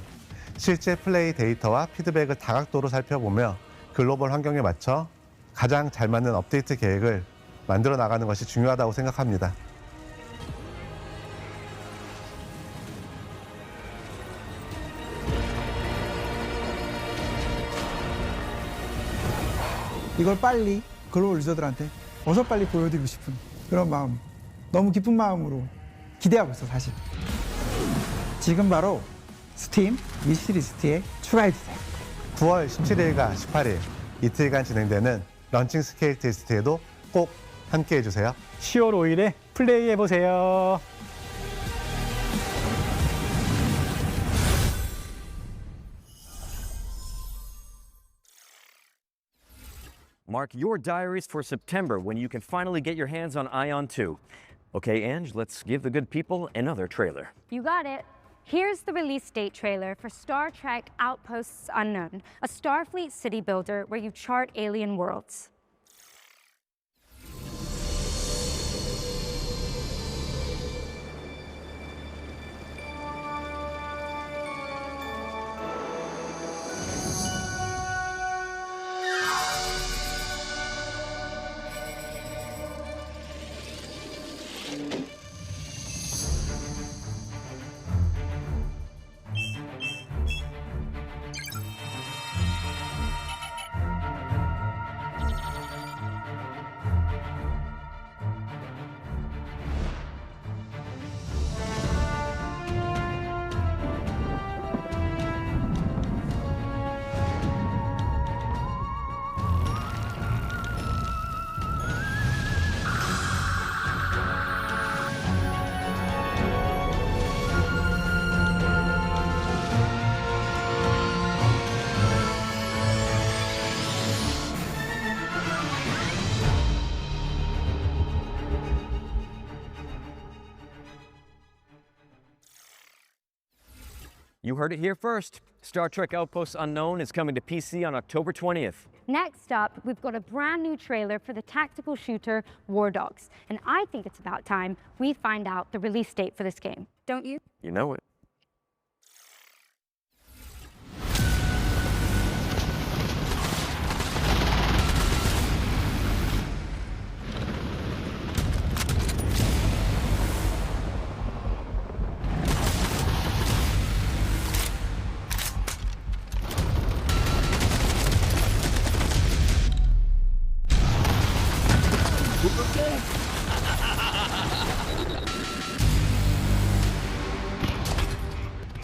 실제 플레이 데이터와 피드백을 다각도로 살펴보며 글로벌 환경에 맞춰 가장 잘 맞는 업데이트 계획을 만들어 나가는 것이 중요하다고 생각합니다. 이걸 빨리 글로벌 유저들한테 어서 빨리 보여드리고 싶은 그런 마음, 너무 기쁜 마음으로 기대하고 있어 사실. 지금 바로 스팀 위시리스트에 추가해주세요. 9월 17일과 18일 이틀간 진행되는 런칭 스케일 테스트에도 꼭 함께 해주세요. 10월 5일에 플레이해보세요. Mark your diaries for September when you can finally get your hands on Ion 2. Okay, Ange, let's give the good people another trailer. You got it. Here's the release date trailer for Star Trek Outposts Unknown, a Starfleet city builder where you chart alien worlds. You heard it here first. Star Trek Outpost Unknown is coming to PC on October 20th. Next up, we've got a brand new trailer for the tactical shooter War Dogs. And I think it's about time we find out the release date for this game. Don't you? You know it.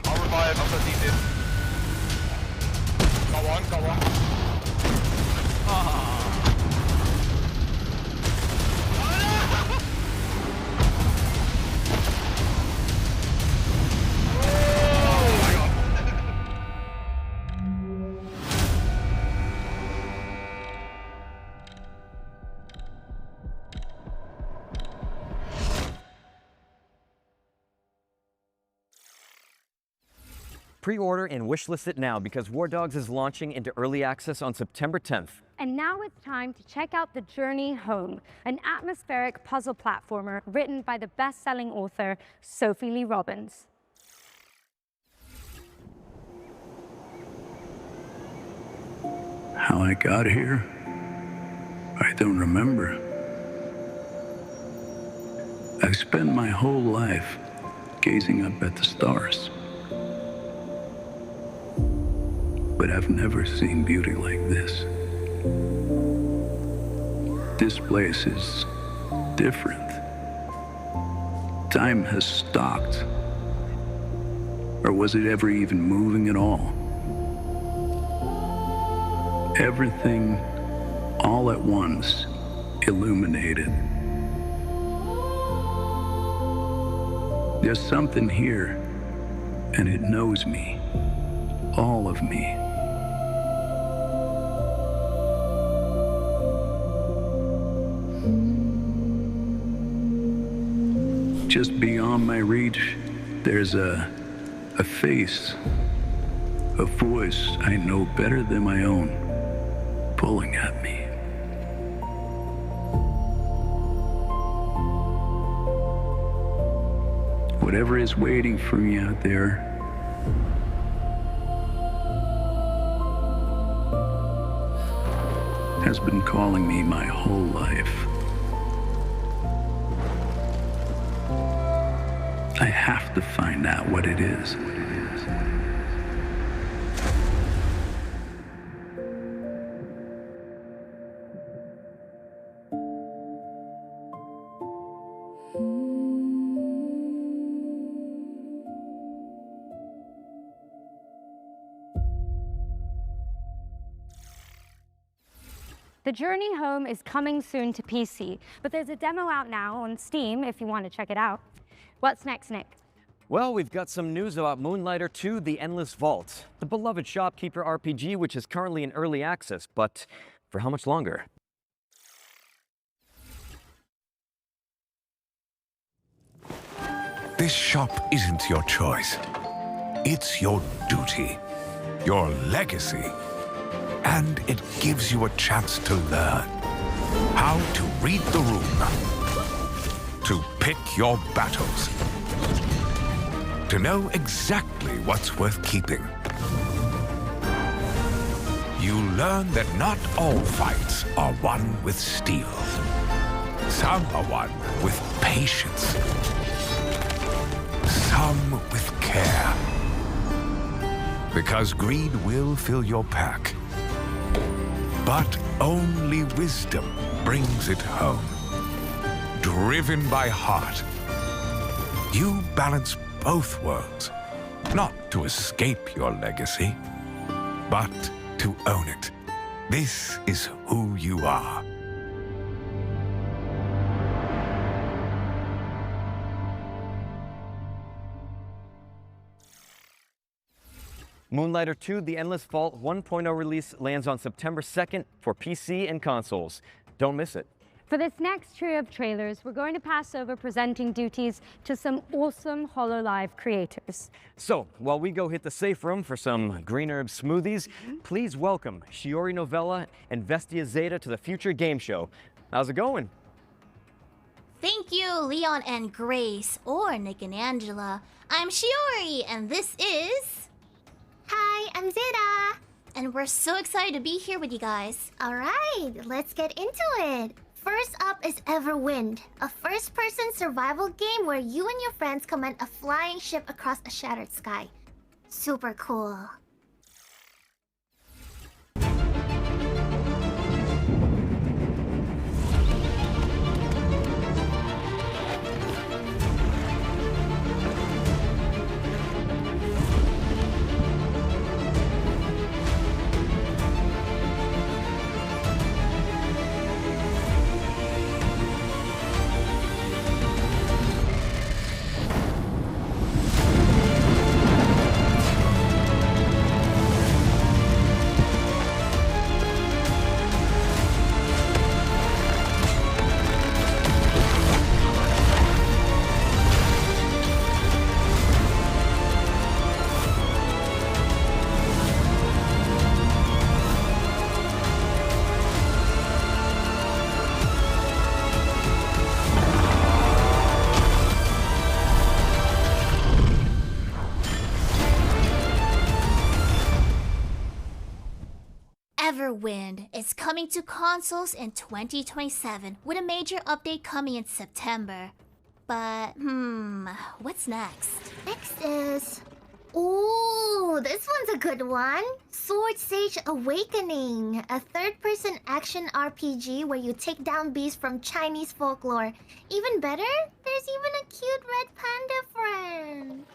I'll revive after these in. Go on, go on. Pre-order and wishlist it now because War Dogs is launching into early access on September 10th. And now it's time to check out The Journey Home, an atmospheric puzzle platformer written by the best-selling author Sophie Lee Robbins. How I got here, I don't remember. I've spent my whole life gazing up at the stars. But I've never seen beauty like this. This place is different. Time has stopped. Or was it ever even moving at all? Everything, all at once, illuminated. There's something here, and it knows me, all of me. Just beyond my reach, there's a face, a voice I know better than my own, pulling at me. Whatever is waiting for me out there, has been calling me my whole life. I have to find out what it is. The Journey Home is coming soon to PC, but there's a demo out now on Steam if you want to check it out. What's next, Nick? Well, we've got some news about Moonlighter 2: The Endless Vault, the beloved shopkeeper RPG which is currently in early access, but for how much longer? This shop isn't your choice. It's your duty, your legacy. And it gives you a chance to learn how to read the room, to pick your battles, to know exactly what's worth keeping. You learn that not all fights are won with steel. Some are won with patience. Some with care. Because greed will fill your pack. But only wisdom brings it home. Driven by heart, you balance both worlds, not to escape your legacy, but to own it. This is who you are. Moonlighter 2: The Endless Vault 1.0 release lands on September 2nd for PC and consoles. Don't miss it. For this next trio of trailers, we're going to pass over presenting duties to some awesome HoloLive creators. So, while we go hit the safe room for some green herb smoothies, please welcome Shiori Novella and Vestia Zeta to the Future Game Show. How's it going? Thank you, Leon and Grace, or Nick and Angela. I'm Shiori, and this is... Hi, I'm Zeta. And we're so excited to be here with you guys. Alright, let's get into it. First up is Everwind, a first-person survival game where you and your friends command a flying ship across a shattered sky. Super cool. Everwind is coming to consoles in 2027 with a major update coming in September. But, what's next? Next is... Ooh, this one's a good one. Sword Sage Awakening, a third-person action RPG where you take down beasts from Chinese folklore. Even better, there's even a cute red panda friend.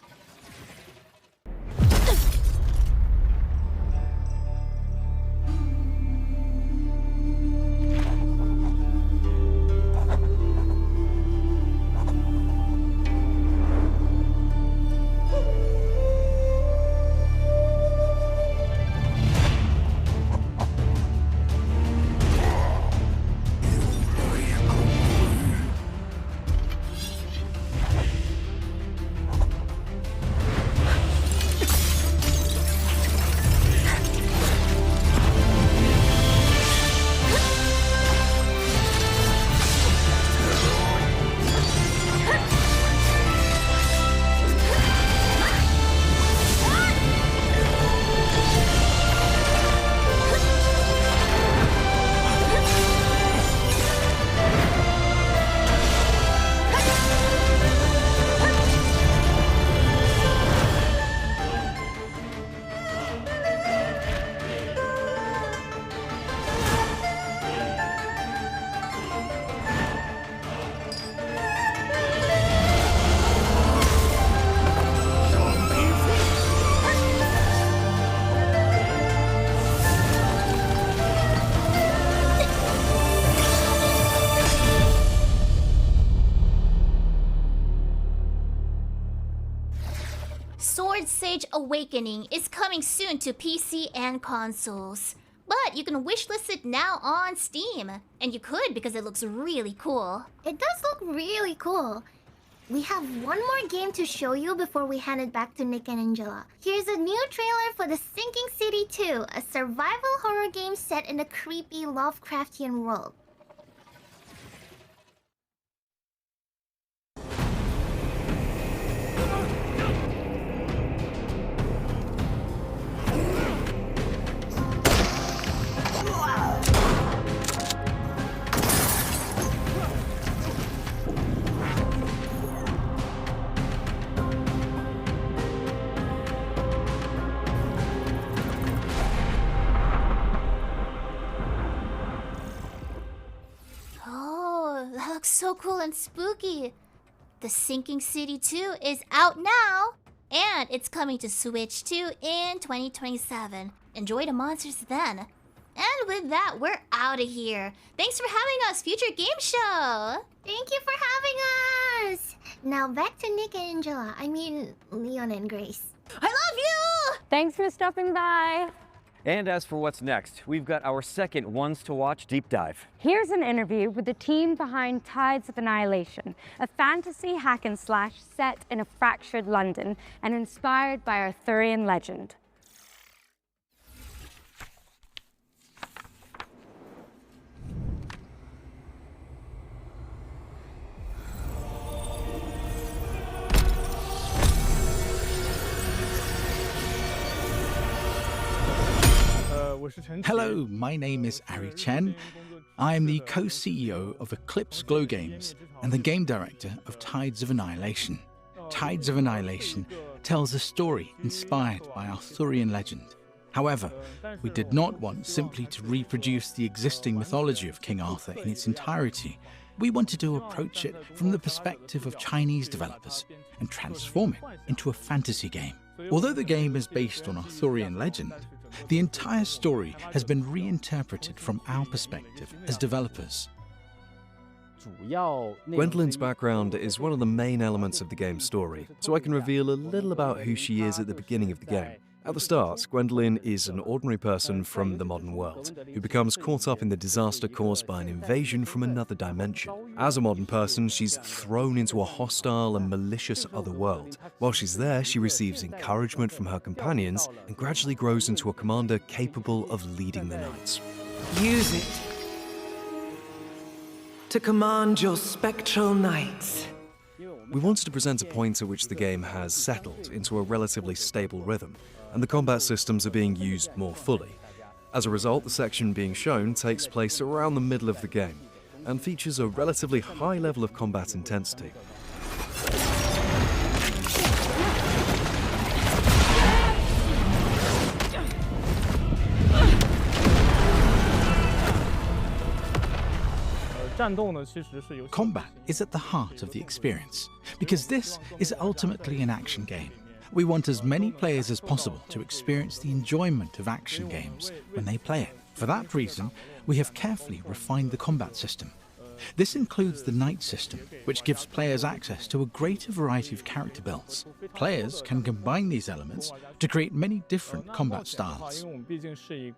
Sword Sage Awakening is coming soon to PC and consoles. But you can wishlist it now on Steam. And you could because it looks really cool. It does look really cool. We have one more game to show you before we hand it back to Nick and Angela. Here's a new trailer for The Sinking City 2, a survival horror game set in a creepy Lovecraftian world. So cool and spooky. The Sinking City 2 is out now, and it's coming to Switch 2 in 2027. Enjoy the monsters then. And with that, we're out of here. Thanks for having us, Future Game Show. Thank you for having us. Now back to Nick and Angela. I mean, Leon and Grace. I love you! Thanks for stopping by. And as for what's next, we've got our second Ones to Watch deep dive. Here's an interview with the team behind Tides of Annihilation, a fantasy hack and slash set in a fractured London and inspired by Arthurian legend. Hello, my name is Ari Chen. I am the co-CEO of Eclipse Glow Games and the game director of Tides of Annihilation. Tides of Annihilation tells a story inspired by Arthurian legend. However, we did not want simply to reproduce the existing mythology of King Arthur in its entirety. We wanted to approach it from the perspective of Chinese developers and transform it into a fantasy game. Although the game is based on Arthurian legend, the entire story has been reinterpreted from our perspective as developers. Gwendolyn's background is one of the main elements of the game's story, so I can reveal a little about who she is at the beginning of the game. At the start, Gwendolyn is an ordinary person from the modern world, who becomes caught up in the disaster caused by an invasion from another dimension. As a modern person, she's thrown into a hostile and malicious other world. While she's there, she receives encouragement from her companions and gradually grows into a commander capable of leading the knights. Use it to command your spectral knights. We wanted to present a point at which the game has settled into a relatively stable rhythm, and the combat systems are being used more fully. As a result, the section being shown takes place around the middle of the game, and features a relatively high level of combat intensity. Combat is at the heart of the experience, because this is ultimately an action game. We want as many players as possible to experience the enjoyment of action games when they play it. For that reason, we have carefully refined the combat system. This includes the Knight system, which gives players access to a greater variety of character builds. Players can combine these elements to create many different combat styles. The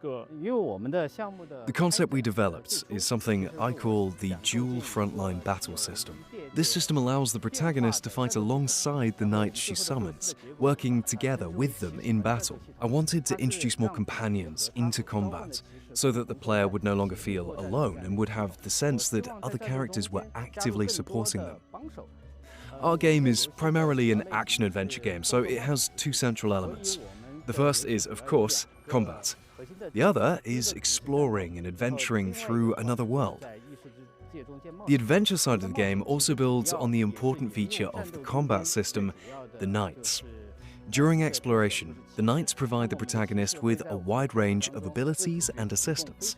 concept we developed is something I call the dual frontline battle system. This system allows the protagonist to fight alongside the knights she summons, working together with them in battle. I wanted to introduce more companions into combat, so that the player would no longer feel alone and would have the sense that other characters were actively supporting them. Our game is primarily an action-adventure game, so it has two central elements. The first is, of course, combat. The other is exploring and adventuring through another world. The adventure side of the game also builds on the important feature of the combat system, the knights. During exploration, the knights provide the protagonist with a wide range of abilities and assistance.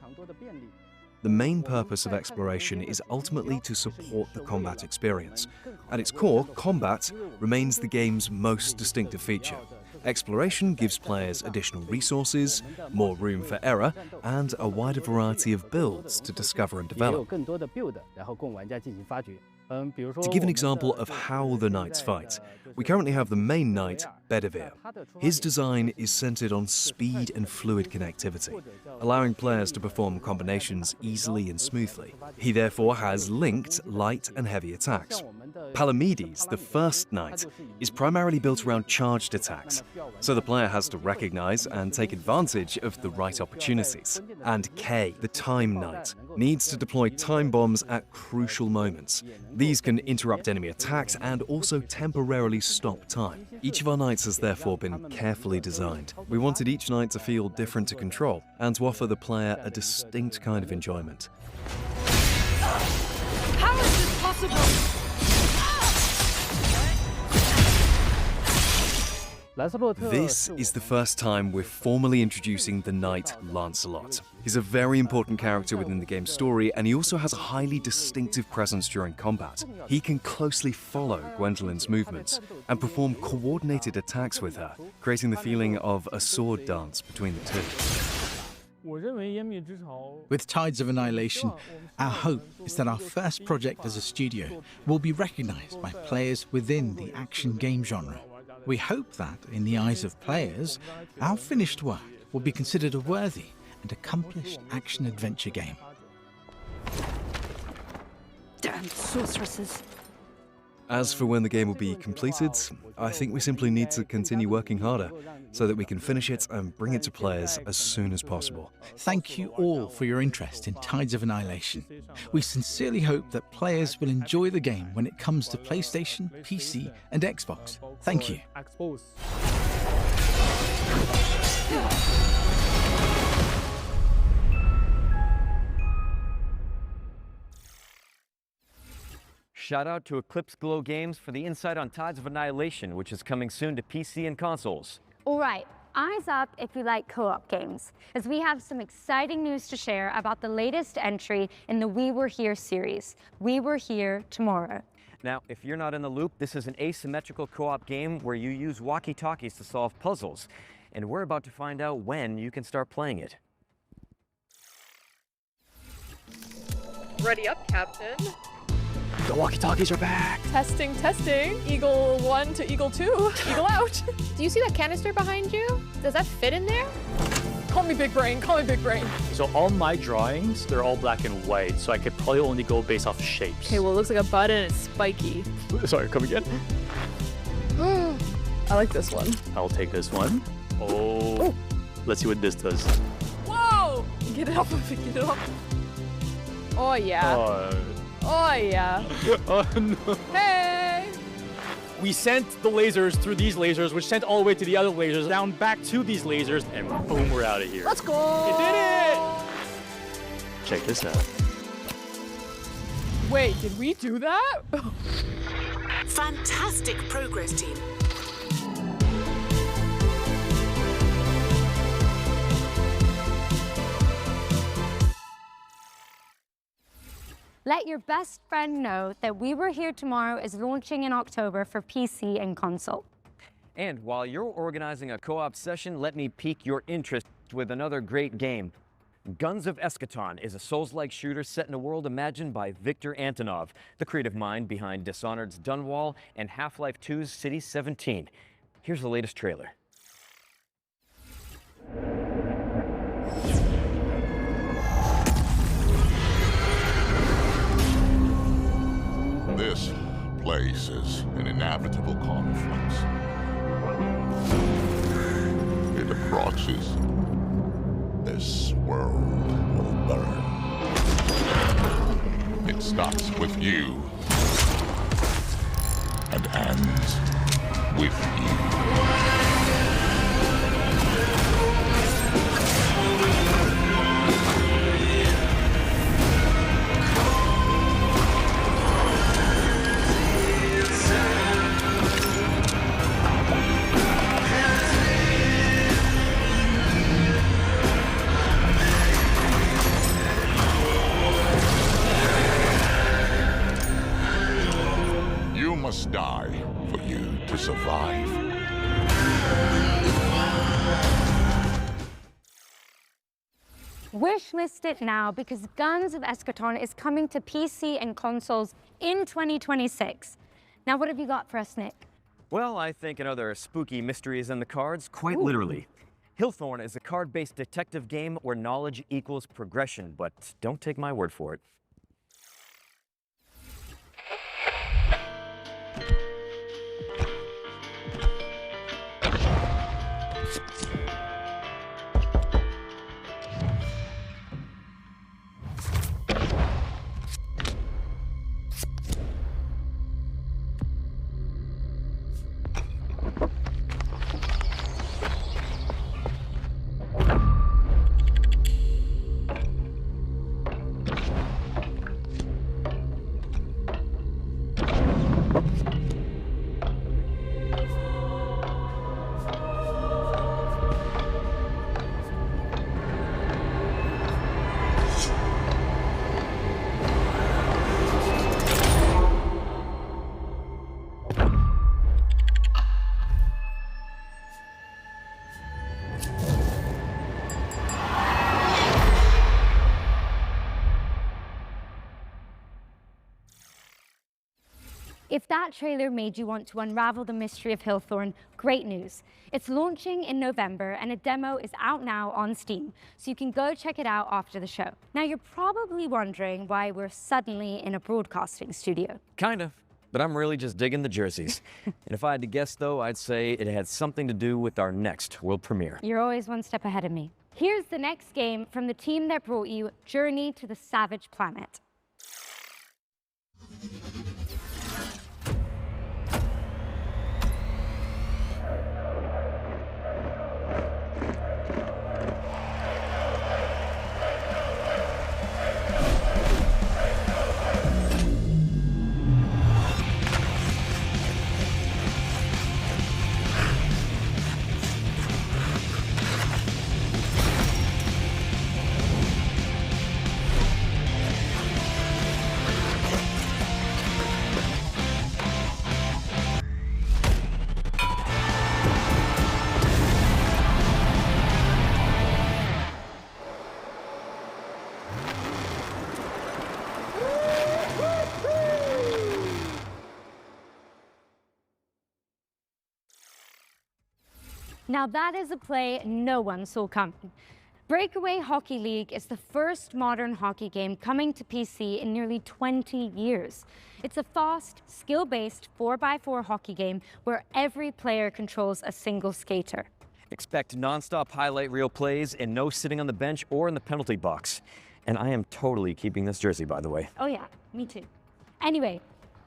The main purpose of exploration is ultimately to support the combat experience. At its core, combat remains the game's most distinctive feature. Exploration gives players additional resources, more room for error, and a wider variety of builds to discover and develop. To give an example of how the knights fight, we currently have the main knight, Bedivere. His design is centered on speed and fluid connectivity, allowing players to perform combinations easily and smoothly. He therefore has linked light and heavy attacks. Palamedes, the first knight, is primarily built around charged attacks, so the player has to recognize and take advantage of the right opportunities. And Kay, the time knight, needs to deploy time bombs at crucial moments. These can interrupt enemy attacks and also temporarily stop time. Each of our knights has therefore been carefully designed. We wanted each knight to feel different to control and to offer the player a distinct kind of enjoyment. How is this possible? This is the first time we're formally introducing the knight Lancelot. He's a very important character within the game's story, and he also has a highly distinctive presence during combat. He can closely follow Gwendolyn's movements and perform coordinated attacks with her, creating the feeling of a sword dance between the two. With Tides of Annihilation, our hope is that our first project as a studio will be recognized by players within the action game genre. We hope that, in the eyes of players, our finished work will be considered a worthy and accomplished action-adventure game. Damn sorceresses. As for when the game will be completed, I think we simply need to continue working harder so that we can finish it and bring it to players as soon as possible. Thank you all for your interest in Tides of Annihilation. We sincerely hope that players will enjoy the game when it comes to PlayStation, PC, and Xbox. Thank you. Shout out to Eclipse Glow Games for the insight on Tides of Annihilation, which is coming soon to PC and consoles. All right, eyes up if you like co-op games, as we have some exciting news to share about the latest entry in the We Were Here series, We Were Here Tomorrow. Now, if you're not in the loop, this is an asymmetrical co-op game where you use walkie-talkies to solve puzzles, and we're about to find out when you can start playing it. Ready up, Captain. The walkie-talkies are back! Testing, testing. Eagle 1 to Eagle 2. Eagle out. Do you see that canister behind you? Does that fit in there? Call me big brain, call me big brain. So all my drawings, they're all black and white, so I could probably only go based off shapes. Okay, well it looks like a bud and it's spiky. Sorry, come again? I like this one. I'll take this one. Oh, let's see what this does. Whoa! Get it off of me, get it off. Oh yeah. Oh yeah. Oh no. Hey! We sent the lasers through these lasers, which sent all the way to the other lasers, down back to these lasers, and boom, we're out of here. Let's go! We did it! Check this out. Wait, did we do that? Fantastic progress, team. Let your best friend know that We Were Here Tomorrow is launching in October for PC and console. And while you're organizing a co-op session, let me pique your interest with another great game. Guns of Eschaton is a Souls-like shooter set in a world imagined by Viktor Antonov, the creative mind behind Dishonored's Dunwall and Half-Life 2's City 17. Here's the latest trailer. This place is an inevitable conflict. It approaches. This world will burn. It starts with you and ends with you. You must die for you to survive. Wishlist it now because Guns of Eschaton is coming to PC and consoles in 2026. Now, what have you got for us, Nick? Well, I think another spooky mystery is in the cards, quite literally. Hillthorn is a card-based detective game where knowledge equals progression, but don't take my word for it. If that trailer made you want to unravel the mystery of Hillthorn, great news. It's launching in November and a demo is out now on Steam, so you can go check it out after the show. Now you're probably wondering why we're suddenly in a broadcasting studio. Kind of, but I'm really just digging the jerseys. And if I had to guess though, I'd say it had something to do with our next world premiere. You're always one step ahead of me. Here's the next game from the team that brought you Journey to the Savage Planet. Now that is a play no one saw coming. Breakaway Hockey League is the first modern hockey game coming to PC in nearly 20 years. It's a fast, skill-based 4x4 hockey game where every player controls a single skater. Expect non-stop highlight reel plays and no sitting on the bench or in the penalty box. And I am totally keeping this jersey, by the way. Oh yeah, me too. Anyway,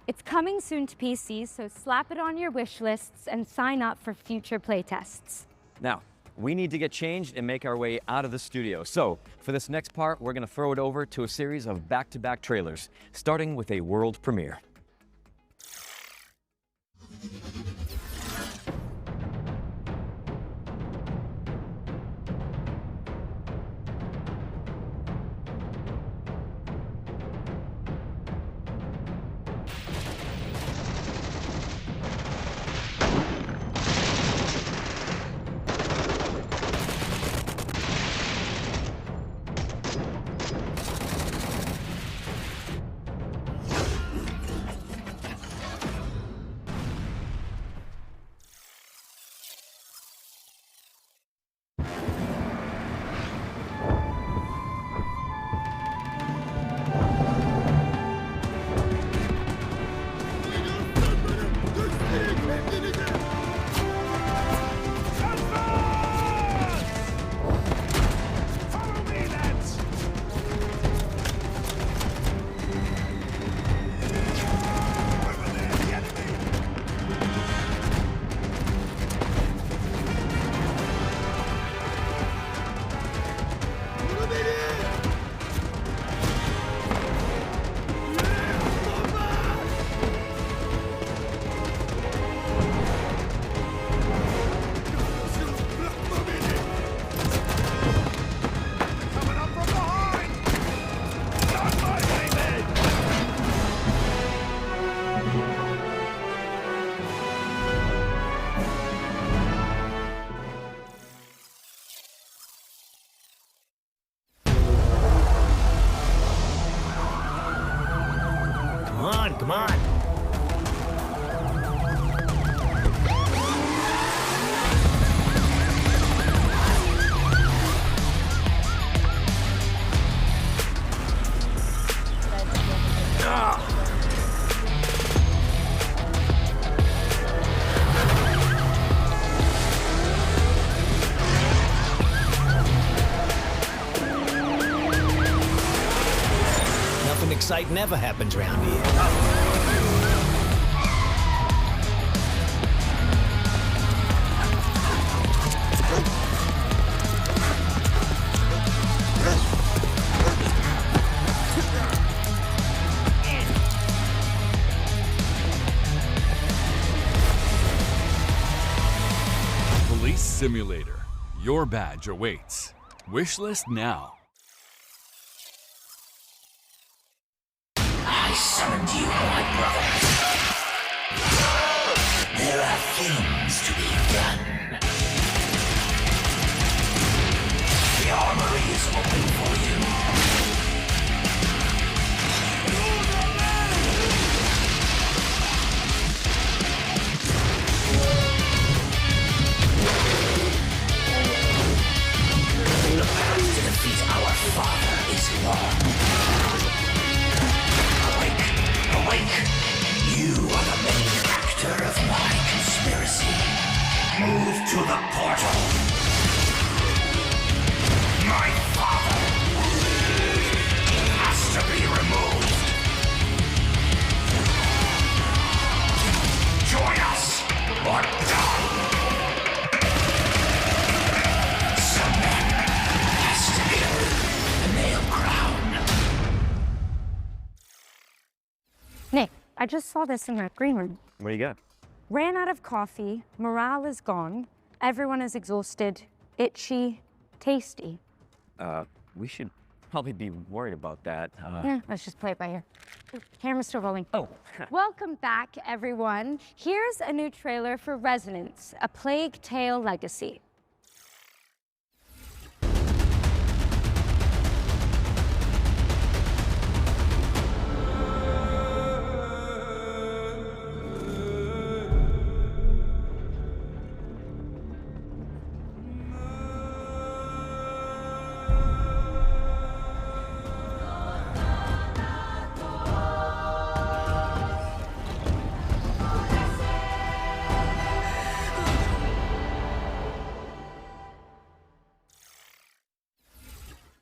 it's coming soon to PC, so slap it on your wish lists and sign up for future playtests. Now, we need to get changed and make our way out of the studio. So, for this next part, we're gonna throw it over to a series of back-to-back trailers, starting with a world premiere. Come on. Nothing exciting ever happens around here. Police Simulator. Your badge awaits. Wishlist now. I summoned you, my brothers. There are things to be done. The armory is open for you. I just saw this in Red Green Room. What do you got? Ran out of coffee, morale is gone, everyone is exhausted, itchy, tasty. We should probably be worried about that. Yeah, let's just play it by ear. Camera's still rolling. Oh. Welcome back, everyone. Here's a new trailer for Resonance, A Plague Tale Legacy.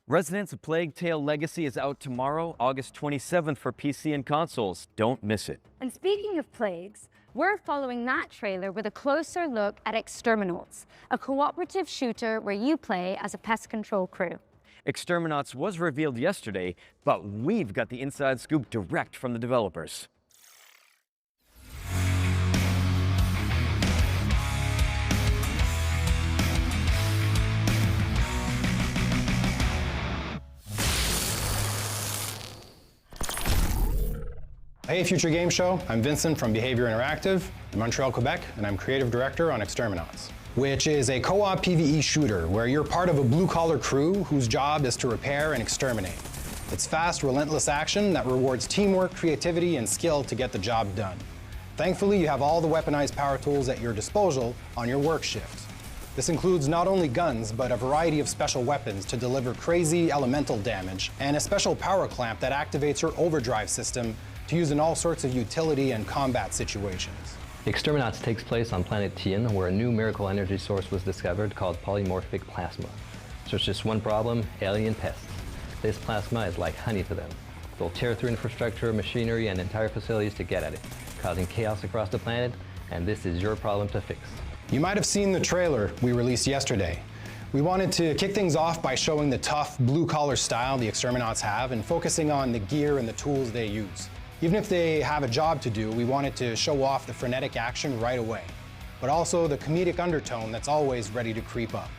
Resonance: A Plague Tale Legacy is out tomorrow, August 27th for PC and consoles. Don't miss it. And speaking of plagues, we're following that trailer with a closer look at Exterminauts, a cooperative shooter where you play as a pest control crew. Exterminauts was revealed yesterday, but we've got the inside scoop direct from the developers. Hey, Future Game Show. I'm Vincent from Behavior Interactive in Montreal, Quebec, and I'm creative director on Exterminauts, which is a co-op PvE shooter where you're part of a blue-collar crew whose job is to repair and exterminate. It's fast, relentless action that rewards teamwork, creativity, and skill to get the job done. Thankfully, you have all the weaponized power tools at your disposal on your work shift. This includes not only guns, but a variety of special weapons to deliver crazy elemental damage, and a special power clamp that activates your overdrive system to use in all sorts of utility and combat situations. Exterminauts takes place on planet Tien, where a new miracle energy source was discovered called polymorphic plasma. So it's just one problem: alien pests. This plasma is like honey to them. They'll tear through infrastructure, machinery, and entire facilities to get at it, causing chaos across the planet, and this is your problem to fix. You might have seen the trailer we released yesterday. We wanted to kick things off by showing the tough, blue-collar style the Exterminauts have and focusing on the gear and the tools they use. Even if they have a job to do, we wanted to show off the frenetic action right away, but also the comedic undertone that's always ready to creep up.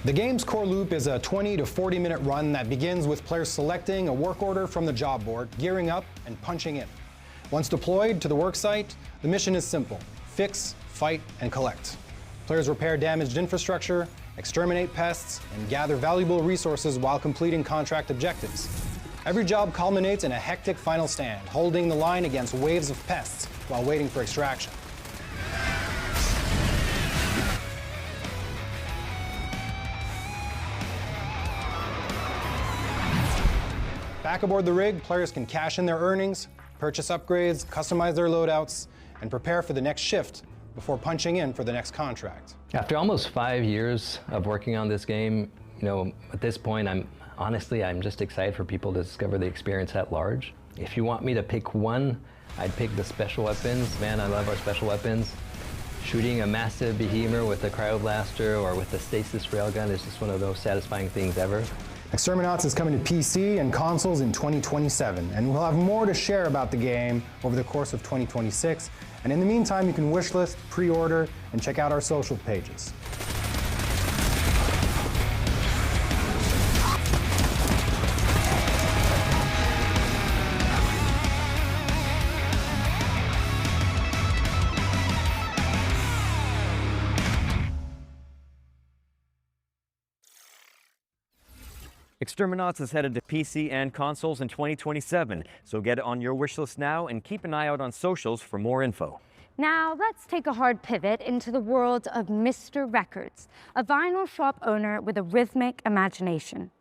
The game's core loop is a 20 to 40-minute run that begins with players selecting a work order from the job board, gearing up, and punching in. Once deployed to the work site, the mission is simple: fix, fight, and collect. Players repair damaged infrastructure, exterminate pests, and gather valuable resources while completing contract objectives. Every job culminates in a hectic final stand, holding the line against waves of pests while waiting for extraction. Back aboard the rig, players can cash in their earnings, purchase upgrades, customize their loadouts, and prepare for the next shift before punching in for the next contract. After almost 5 years of working on this game, at this point, I'm just excited for people to discover the experience at large. If you want me to pick one, I'd pick the special weapons. Man, I love our special weapons. Shooting a massive behemoth with a cryoblaster or with a stasis railgun is just one of those satisfying things ever. Exterminauts is coming to PC and consoles in 2027, and we'll have more to share about the game over the course of 2026. And in the meantime, you can wishlist, pre-order, and check out our social pages. Exterminauts is headed to PC and consoles in 2027, so get it on your wish list now and keep an eye out on socials for more info. Now, let's take a hard pivot into the world of Mr. Records, a vinyl shop owner with a rhythmic imagination.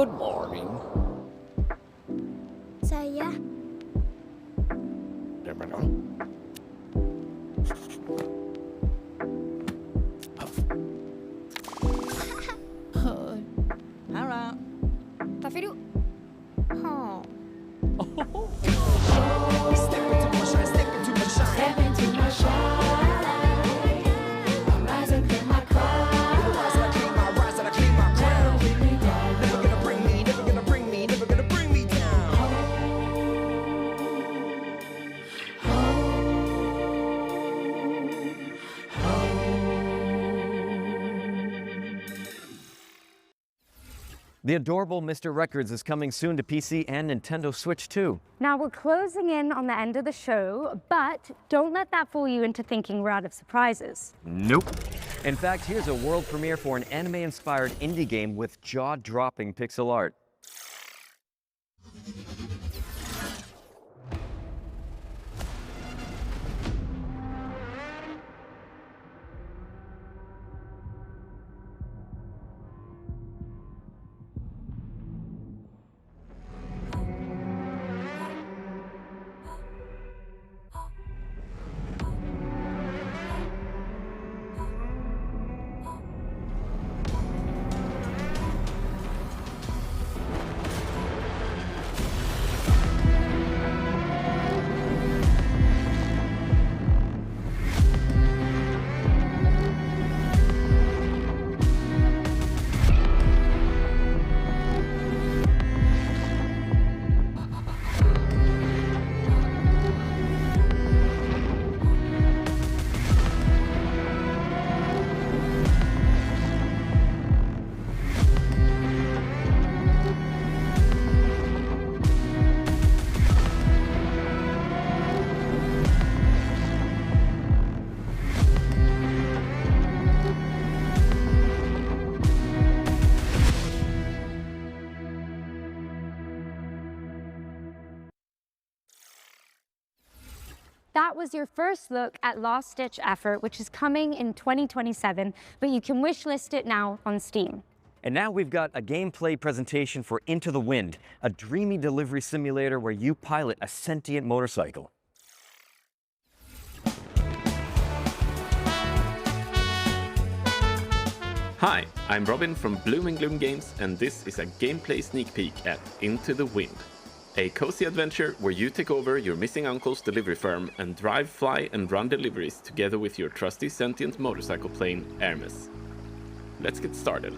Good morning. Saya. Alright. Tapi du. Oh. Step into my shine, step into my shine. Step into my shine. I rise and clear my crown. Rise and I clear my rise and I clear my crown. Never gonna bring me, never gonna bring me, never gonna bring me down. The adorable Mr. Records is coming soon to PC and Nintendo Switch too. Now we're closing in on the end of the show, but don't let that fool you into thinking we're out of surprises. Nope. In fact, here's a world premiere for an anime-inspired indie game with jaw-dropping pixel art. That was your first look at Last Ditch Effort, which is coming in 2027, but you can wishlist it now on Steam. And now we've got a gameplay presentation for Into the Wind, a dreamy delivery simulator where you pilot a sentient motorcycle. Hi, I'm Robin from Bloom & Gloom Games, and this is a gameplay sneak peek at Into the Wind. A cozy adventure where you take over your missing uncle's delivery firm and drive, fly and run deliveries together with your trusty sentient motorcycle plane, Hermes. Let's get started.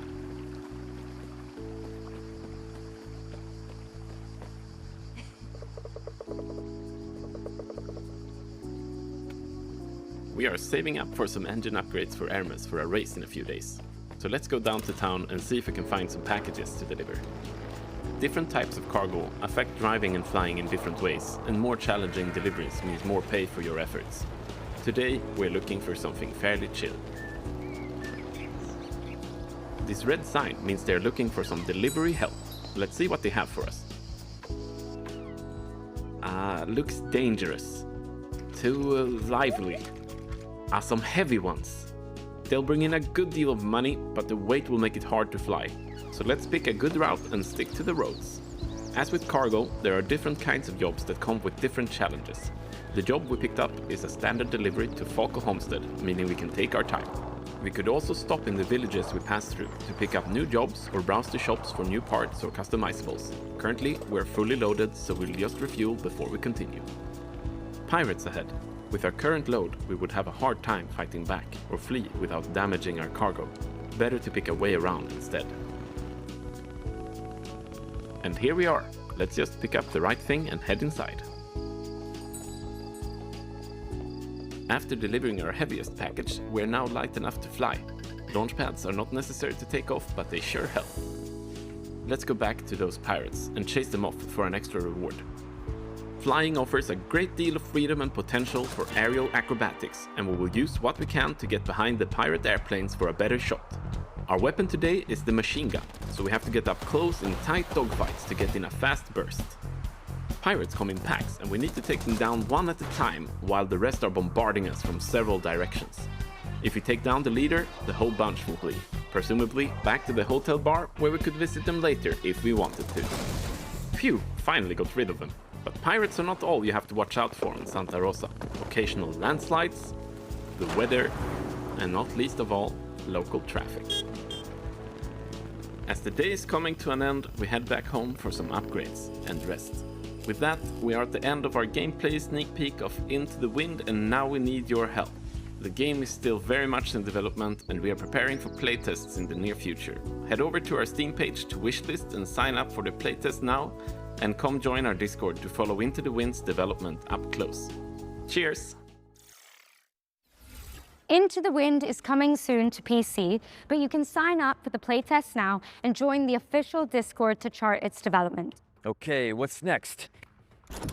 We are saving up for some engine upgrades for Hermes for a race in a few days. So let's go down to town and see if we can find some packages to deliver. Different types of cargo affect driving and flying in different ways, and more challenging deliveries means more pay for your efforts. Today, we're looking for something fairly chill. This red sign means they're looking for some delivery help. Let's see what they have for us. Looks dangerous. Too lively. Some heavy ones. They'll bring in a good deal of money, but the weight will make it hard to fly. So let's pick a good route and stick to the roads. As with cargo, there are different kinds of jobs that come with different challenges. The job we picked up is a standard delivery to Falco Homestead, meaning we can take our time. We could also stop in the villages we pass through to pick up new jobs or browse the shops for new parts or customizables. Currently, we're fully loaded, so we'll just refuel before we continue. Pirates ahead. With our current load, we would have a hard time fighting back or flee without damaging our cargo. Better to pick a way around instead. And here we are. Let's just pick up the right thing and head inside. After delivering our heaviest package, we're now light enough to fly. Launch pads are not necessary to take off, but they sure help. Let's go back to those pirates and chase them off for an extra reward. Flying offers a great deal of freedom and potential for aerial acrobatics, and we will use what we can to get behind the pirate airplanes for a better shot. Our weapon today is the machine gun, so we have to get up close in tight dogfights to get in a fast burst. Pirates come in packs, and we need to take them down one at a time while the rest are bombarding us from several directions. If you take down the leader, the whole bunch will flee, presumably back to the hotel bar where we could visit them later if we wanted to. Phew, finally got rid of them. But pirates are not all you have to watch out for in Santa Rosa. Occasional landslides, the weather, and not least of all, local traffic. As the day is coming to an end, we head back home for some upgrades and rest. With that, we are at the end of our gameplay sneak peek of Into the Wind, and now we need your help. The game is still very much in development and we are preparing for playtests in the near future. Head over to our Steam page to wishlist and sign up for the playtest now, and come join our Discord to follow Into the Wind's development up close. Cheers! Into the Wind is coming soon to PC, but you can sign up for the playtest now and join the official Discord to chart its development. Okay, what's next?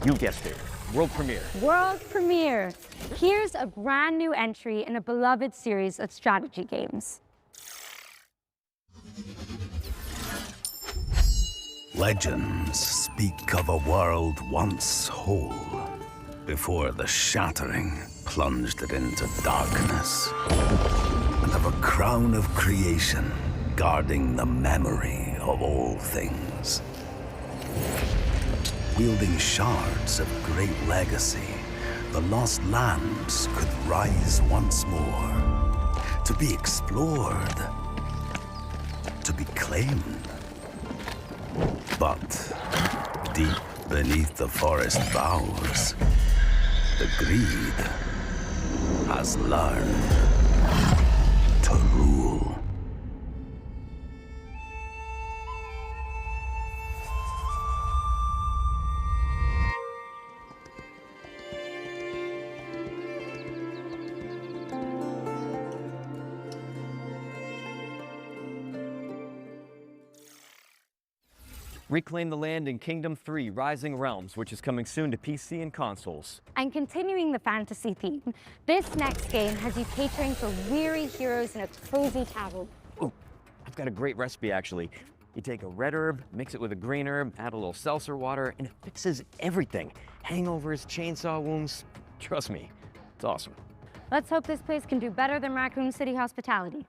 You guessed it. World premiere. World premiere. Here's a brand new entry in a beloved series of strategy games. Legends speak of a world once whole, before the shattering plunged it into darkness, and of a crown of creation guarding the memory of all things. Wielding shards of great legacy, the lost lands could rise once more, to be explored, to be claimed. But deep beneath the forest boughs, the greed has learned to rule. Reclaim the Land in Kingdom 3 Rising Realms, which is coming soon to PC and consoles. And continuing the fantasy theme, this next game has you catering for weary heroes in a cozy tavern. Oh, I've got a great recipe actually. You take a red herb, mix it with a green herb, add a little seltzer water, and it fixes everything. Hangovers, chainsaw wounds, trust me, it's awesome. Let's hope this place can do better than Raccoon City hospitality.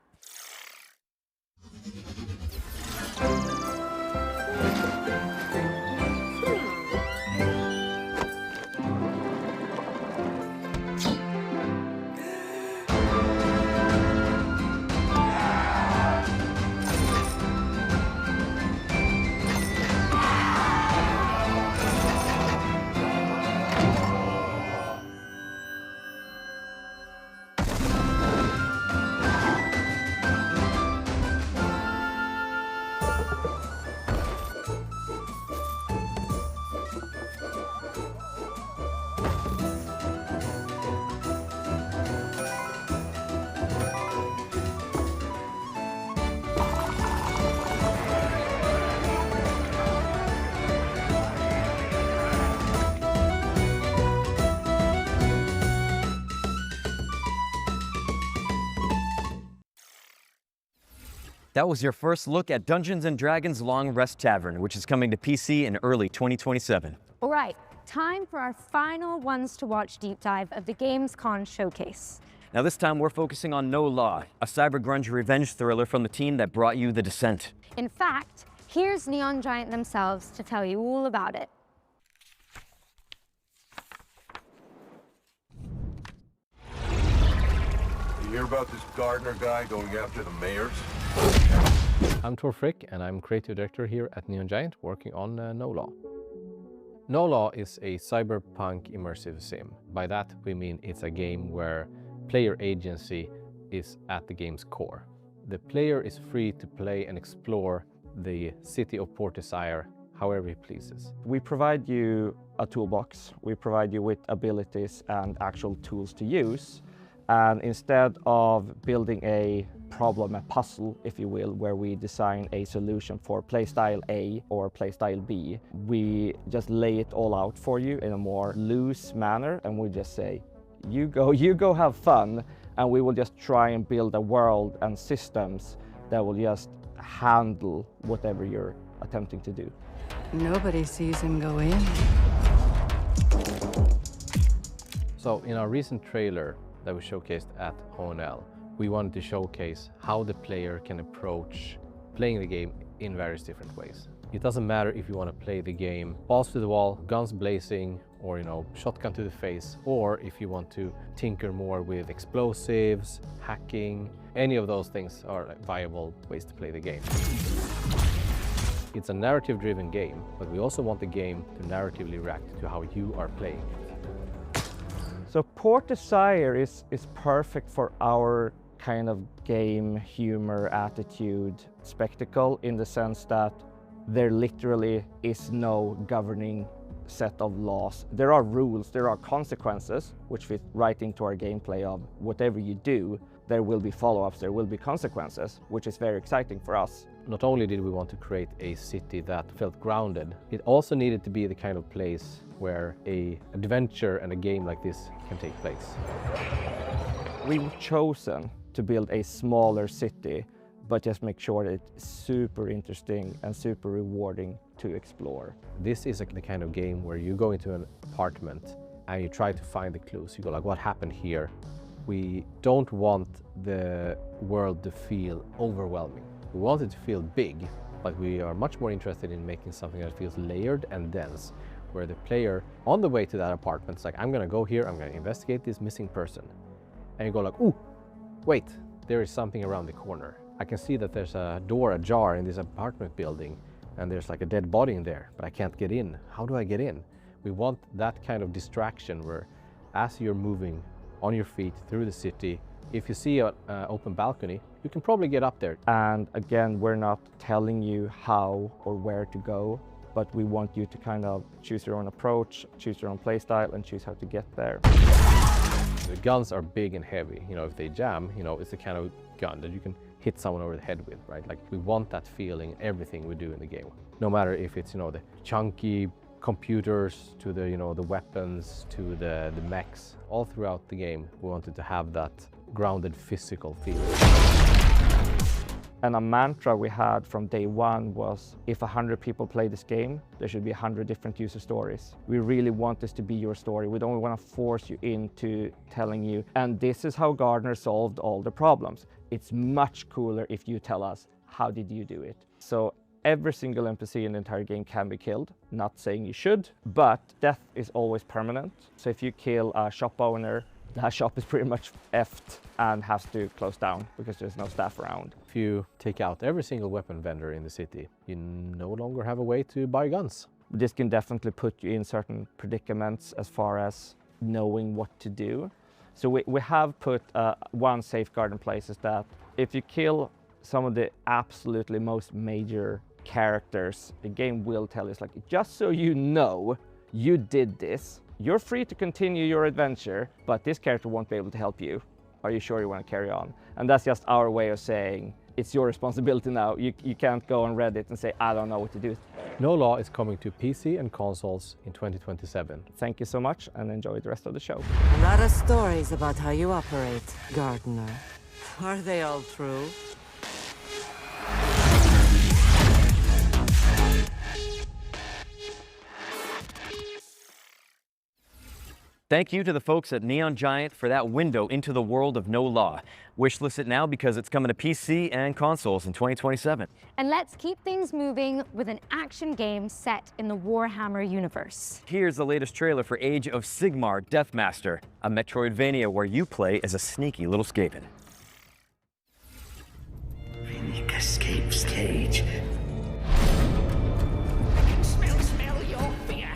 That was your first look at Dungeons & Dragons Long Rest Tavern, which is coming to PC in early 2027. All right, time for our final ones to watch deep dive of the Gamescom showcase. Now this time we're focusing on No Law, a cyber grunge revenge thriller from the team that brought you The Descent. In fact, here's Neon Giant themselves to tell you all about it. You hear about this Gardner guy going after the mayors? I'm Tor Frick, and I'm creative director here at Neon Giant, working on No Law. No Law is a cyberpunk immersive sim. By that, we mean it's a game where player agency is at the game's core. The player is free to play and explore the city of Port Desire however he pleases. We provide you a toolbox. We provide you with abilities and actual tools to use. And instead of building a problem, a puzzle, if you will, where we design a solution for playstyle A or playstyle B, we just lay it all out for you in a more loose manner, and we just say, you go have fun, and we will just try and build a world and systems that will just handle whatever you're attempting to do. Nobody sees him go in. So in our recent trailer that we showcased at ONL, We wanted to showcase how the player can approach playing the game in various different ways. It doesn't matter if you want to play the game balls to the wall, guns blazing, or shotgun to the face, or if you want to tinker more with explosives, hacking. Any of those things are viable ways to play the game. It's a narrative-driven game, but we also want the game to narratively react to how you are playing it. So Port Desire is perfect for our kind of game, humor, attitude, spectacle, in the sense that there literally is no governing set of laws. There are rules, there are consequences, which fit right into our gameplay of whatever you do, there will be follow-ups, there will be consequences, which is very exciting for us. Not only did we want to create a city that felt grounded, it also needed to be the kind of place where an adventure and a game like this can take place. We've chosen to build a smaller city, but just make sure that it's super interesting and super rewarding to explore. This is the kind of game where you go into an apartment and you try to find the clues. You go like, what happened here? We don't want the world to feel overwhelming. We want it to feel big, but we are much more interested in making something that feels layered and dense, where the player on the way to that apartment is like, I'm gonna go here, I'm gonna investigate this missing person. And you go like, ooh, wait, there is something around the corner. I can see that there's a door ajar in this apartment building and there's like a dead body in there, but I can't get in. How do I get in? We want that kind of distraction where as you're moving on your feet through the city, if you see an open balcony, you can probably get up there. And again, we're not telling you how or where to go, but we want you to kind of choose your own approach, choose your own playstyle, and choose how to get there. The guns are big and heavy. If they jam, it's the kind of gun that you can hit someone over the head with, right? Like, we want that feeling in everything we do in the game. No matter if it's, the chunky computers to the, the weapons to the mechs. All throughout the game, we wanted to have that grounded physical feeling. And a mantra we had from day one was, if 100 people play this game, there should be 100 different user stories. We really want this to be your story. We don't want to force you into telling you, and this is how Gardner solved all the problems. It's much cooler if you tell us, how did you do it? So every single NPC in the entire game can be killed. Not saying you should, but death is always permanent. So if you kill a shop owner, that shop is pretty much effed and has to close down because there's no staff around. If you take out every single weapon vendor in the city, you no longer have a way to buy guns. This can definitely put you in certain predicaments as far as knowing what to do. So we have put one safeguard in place, is that if you kill some of the absolutely most major characters, the game will tell you, it's like, just so you know, you did this. You're free to continue your adventure, but this character won't be able to help you. Are you sure you want to carry on? And that's just our way of saying, it's your responsibility now. You can't go on Reddit and say, I don't know what to do. No Law is coming to PC and consoles in 2027. Thank you so much, and enjoy the rest of the show. A lot of stories about how you operate, Gardner. Are they all true? Thank you to the folks at Neon Giant for that window into the world of No Law. Wishlist it now because it's coming to PC and consoles in 2027. And let's keep things moving with an action game set in the Warhammer universe. Here's the latest trailer for Age of Sigmar Deathmaster, a Metroidvania where you play as a sneaky little Skaven. Rinnik escapes cage. I can smell your fear.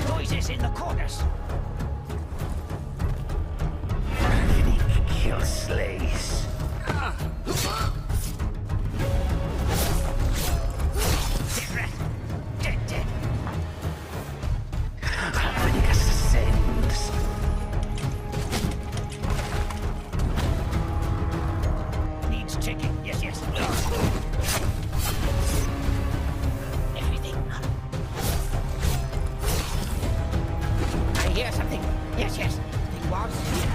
Noises in the corners. Rinnik kills slays. Dead. Rinnik ascends. Needs checking. Yes. Everything. I hear something. Yes. It was here.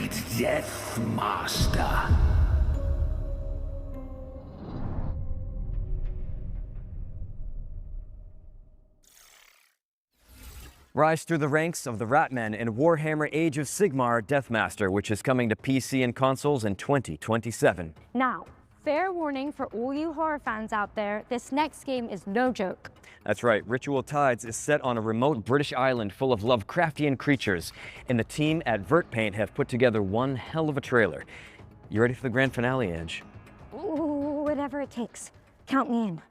It's Death Master. Rise through the ranks of the Ratmen in Warhammer Age of Sigmar Deathmaster, which is coming to PC and consoles in 2027. Now, fair warning for all you horror fans out there, this next game is no joke. That's right, Ritual Tides is set on a remote British island full of Lovecraftian creatures, and the team at Vertpaint have put together one hell of a trailer. You ready for the grand finale, Edge? Ooh, whatever it takes. Count me in.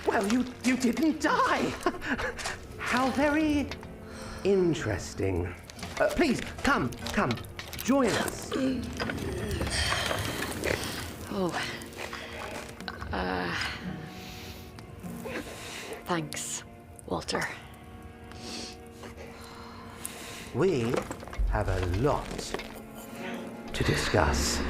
Well, you didn't die. How very interesting. Please, come, join us. Oh. Thanks, Walter. We have a lot to discuss.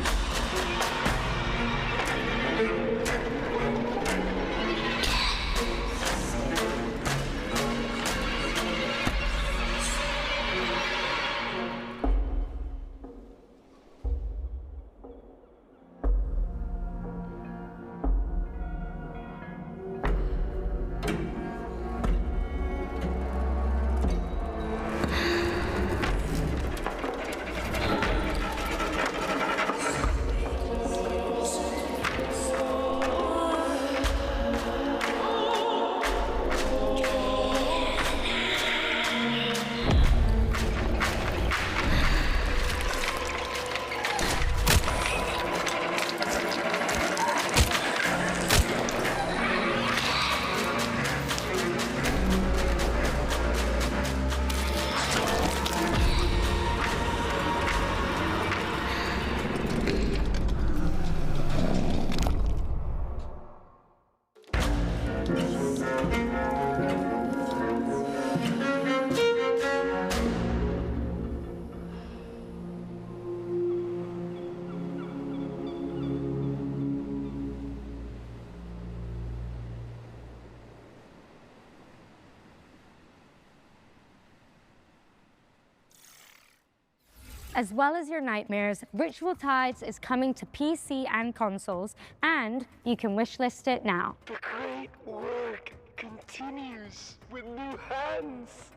As well as your nightmares, Ritual Tides is coming to PC and consoles, and you can wishlist it now. The great work continues with new hands.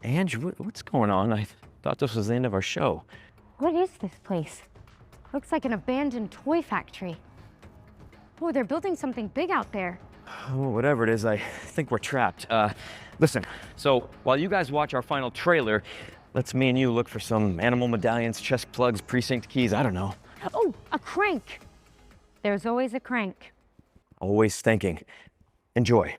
Ange, what's going on? I thought this was the end of our show. What is this place? Looks like an abandoned toy factory. Oh, they're building something big out there. Oh, whatever it is, I think we're trapped. Listen, so while you guys watch our final trailer, let's me and you look for some animal medallions, chest plugs, precinct keys, I don't know. Oh, a crank. There's always a crank. Always thinking. Enjoy.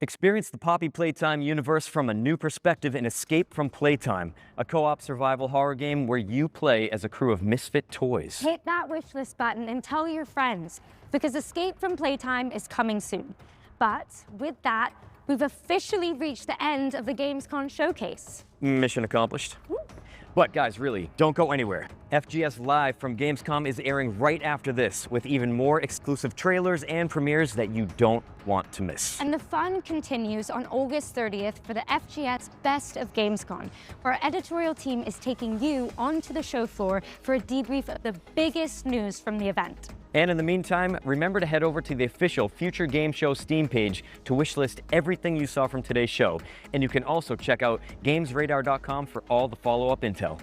Experience the Poppy Playtime universe from a new perspective in Escape from Playtime, a co-op survival horror game where you play as a crew of misfit toys. Hit that wishlist button and tell your friends, because Escape from Playtime is coming soon. But with that, we've officially reached the end of the Gamescom showcase. Mission accomplished. But guys, really, don't go anywhere. FGS Live from Gamescom is airing right after this, with even more exclusive trailers and premieres that you don't want to miss. And the fun continues on August 30th for the FGS Best of Gamescom, where our editorial team is taking you onto the show floor for a debrief of the biggest news from the event. And in the meantime, remember to head over to the official Future Game Show Steam page to wishlist everything you saw from today's show. And you can also check out GamesRadar.com for all the follow-up intel.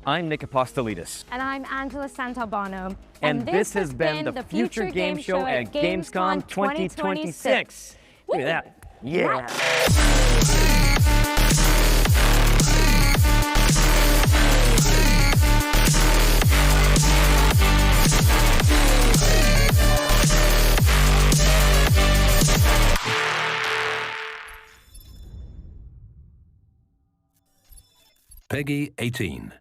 I'm Nick Apostolidis. And I'm Angela Santalbano. And this has been the Future Game Show at Gamescom 2026. Look at that. Yeah. Peggy 18.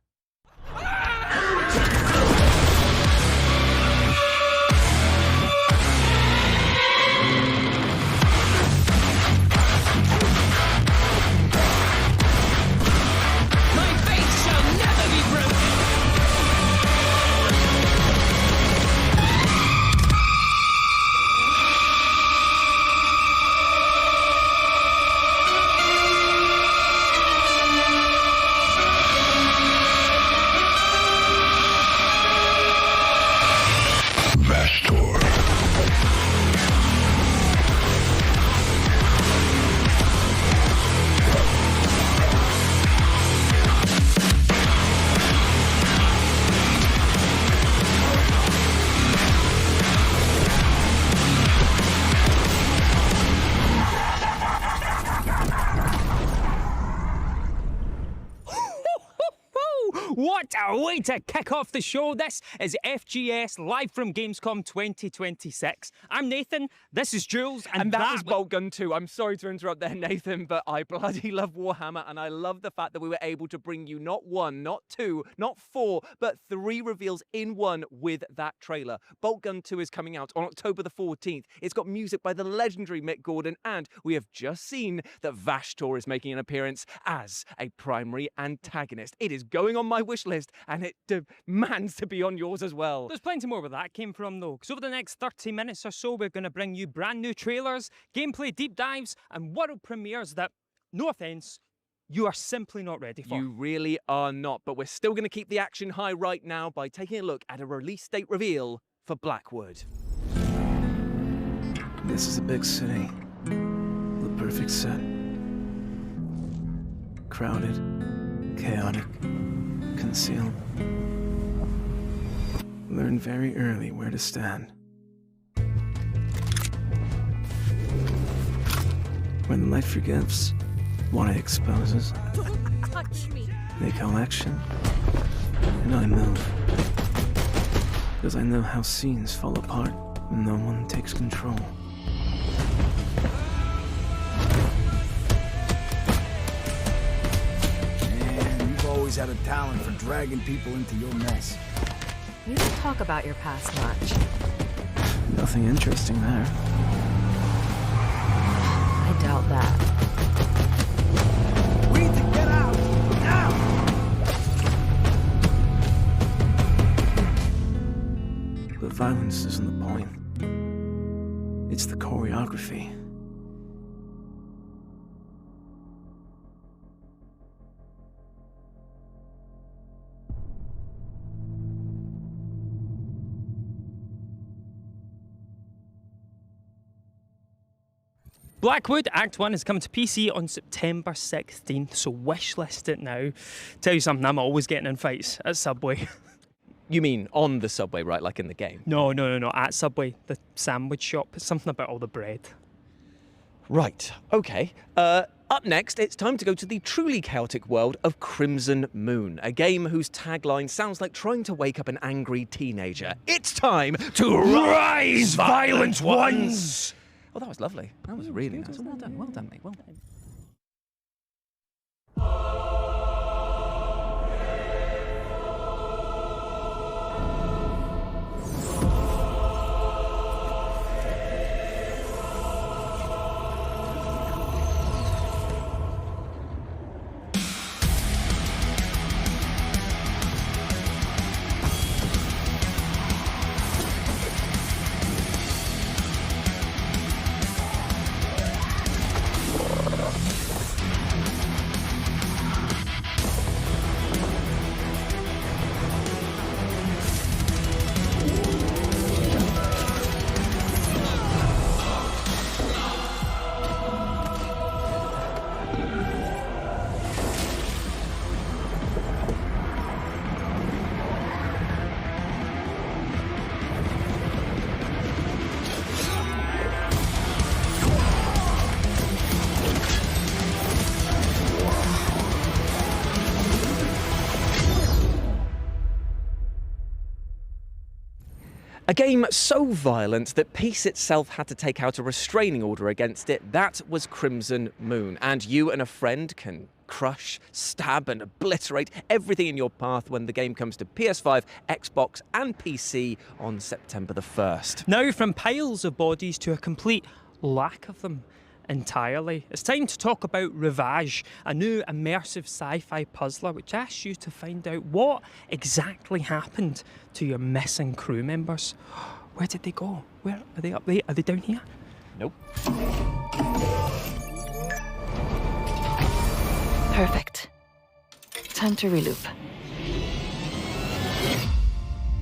What a way to kick off the show. This is FGS live from Gamescom 2026. I'm Nathan, this is Jules, and that was Boltgun 2. I'm sorry to interrupt there, Nathan, but I bloody love Warhammer, and I love the fact that we were able to bring you not one, not two, not four, but 3 reveals in one with that trailer. Boltgun 2 is coming out on October the 14th. It's got music by the legendary Mick Gordon, and we have just seen that Vashtor is making an appearance as a primary antagonist. It is going on my wish list, and it demands to be on yours as well. There's plenty more where that came from though, because over the next 30 minutes or so we're going to bring you brand new trailers, gameplay deep dives, and world premieres that, no offence, you are simply not ready for. You really are not, but we're still going to keep the action high right now by taking a look at a release date reveal for Blackwood. This is a big city. The perfect set. Crowded, chaotic, concealed. Learn very early where to stand. When life forgives, what it exposes. Don't touch me. They call action, and I move. Because I know how scenes fall apart when no one takes control. Man, you've always had a talent for dragging people into your mess. You don't talk about your past much. Nothing interesting there. I doubt that. We need to get out! Now! But violence isn't the point. It's the choreography. Blackwood Act 1 is coming to PC on September 16th, so wishlist it now. Tell you something, I'm always getting in fights at Subway. You mean on the Subway, right? Like in the game? No, at Subway, the sandwich shop. It's something about all the bread. Right, okay. Up next, it's time to go to the truly chaotic world of Crimson Moon, a game whose tagline sounds like trying to wake up an angry teenager. It's time to rise, violent ones! Oh, that was lovely. That was really nice. Well done, mate. Well done. A game so violent that peace itself had to take out a restraining order against it. That was Crimson Moon. And you and a friend can crush, stab and obliterate everything in your path when the game comes to PS5, Xbox and PC on September the 1st. Now from piles of bodies to a complete lack of them entirely. It's time to talk about Rivage, a new immersive sci-fi puzzler which asks you to find out what exactly happened to your missing crew members. Where did they go? Where are they? Up there? Are they down here? Nope. Perfect. Time to reloop.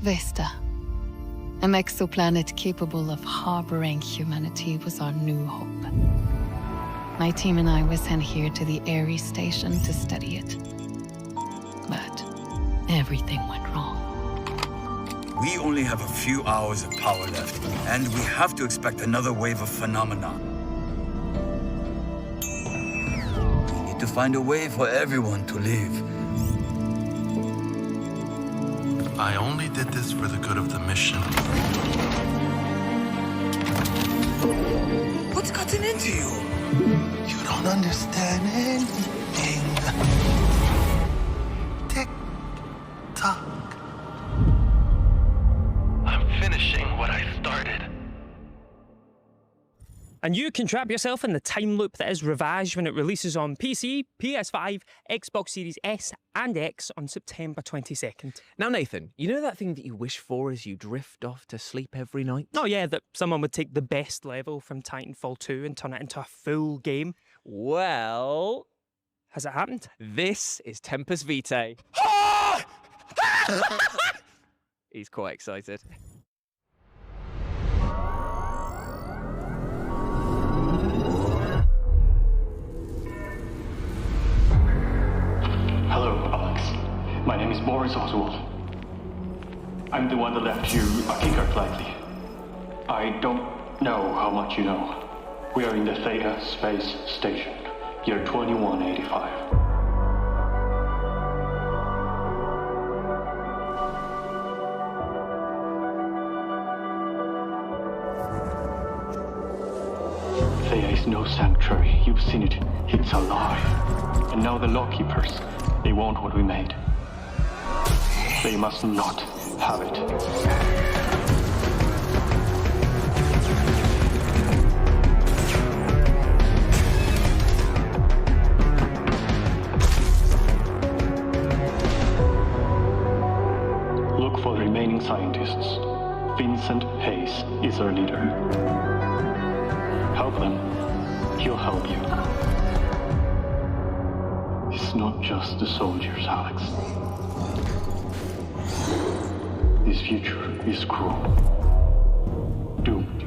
Vesta. An exoplanet capable of harboring humanity was our new hope. My team and I were sent here to the Ares station to study it. But everything went wrong. We only have a few hours of power left, and we have to expect another wave of phenomena. We need to find a way for everyone to live. I only did this for the good of the mission. What's gotten into you? You don't understand anything. Tick tock. I'm finishing what I started. And you can trap yourself in the time loop that is Rivage when it releases on PC, PS5, Xbox Series S and X on September 22nd. Now, Nathan, you know that thing that you wish for as you drift off to sleep every night? Oh yeah, that someone would take the best level from Titanfall 2 and turn it into a full game. Well... has it happened? This is Tempest Vitae. He's quite excited. Hello, Alex. My name is Boris Oswald. I'm the one that left you a kicker lightly. I don't know how much you know. We are in the Theta Space Station, year 2185. Thea is no sanctuary. You've seen it. It's alive. And now the lawkeepers, they want what we made. They must not have it. Look for the remaining scientists. Vincent Hayes is our leader. Help them. He'll help you. It's not just the soldiers, Alex. This future is cruel. Doomed.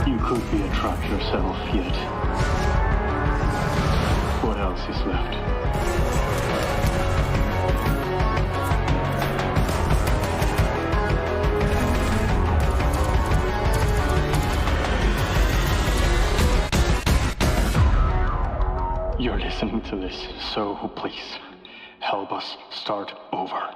You could be a trap yourself yet. What else is left? You're listening to this, so please, help us start over.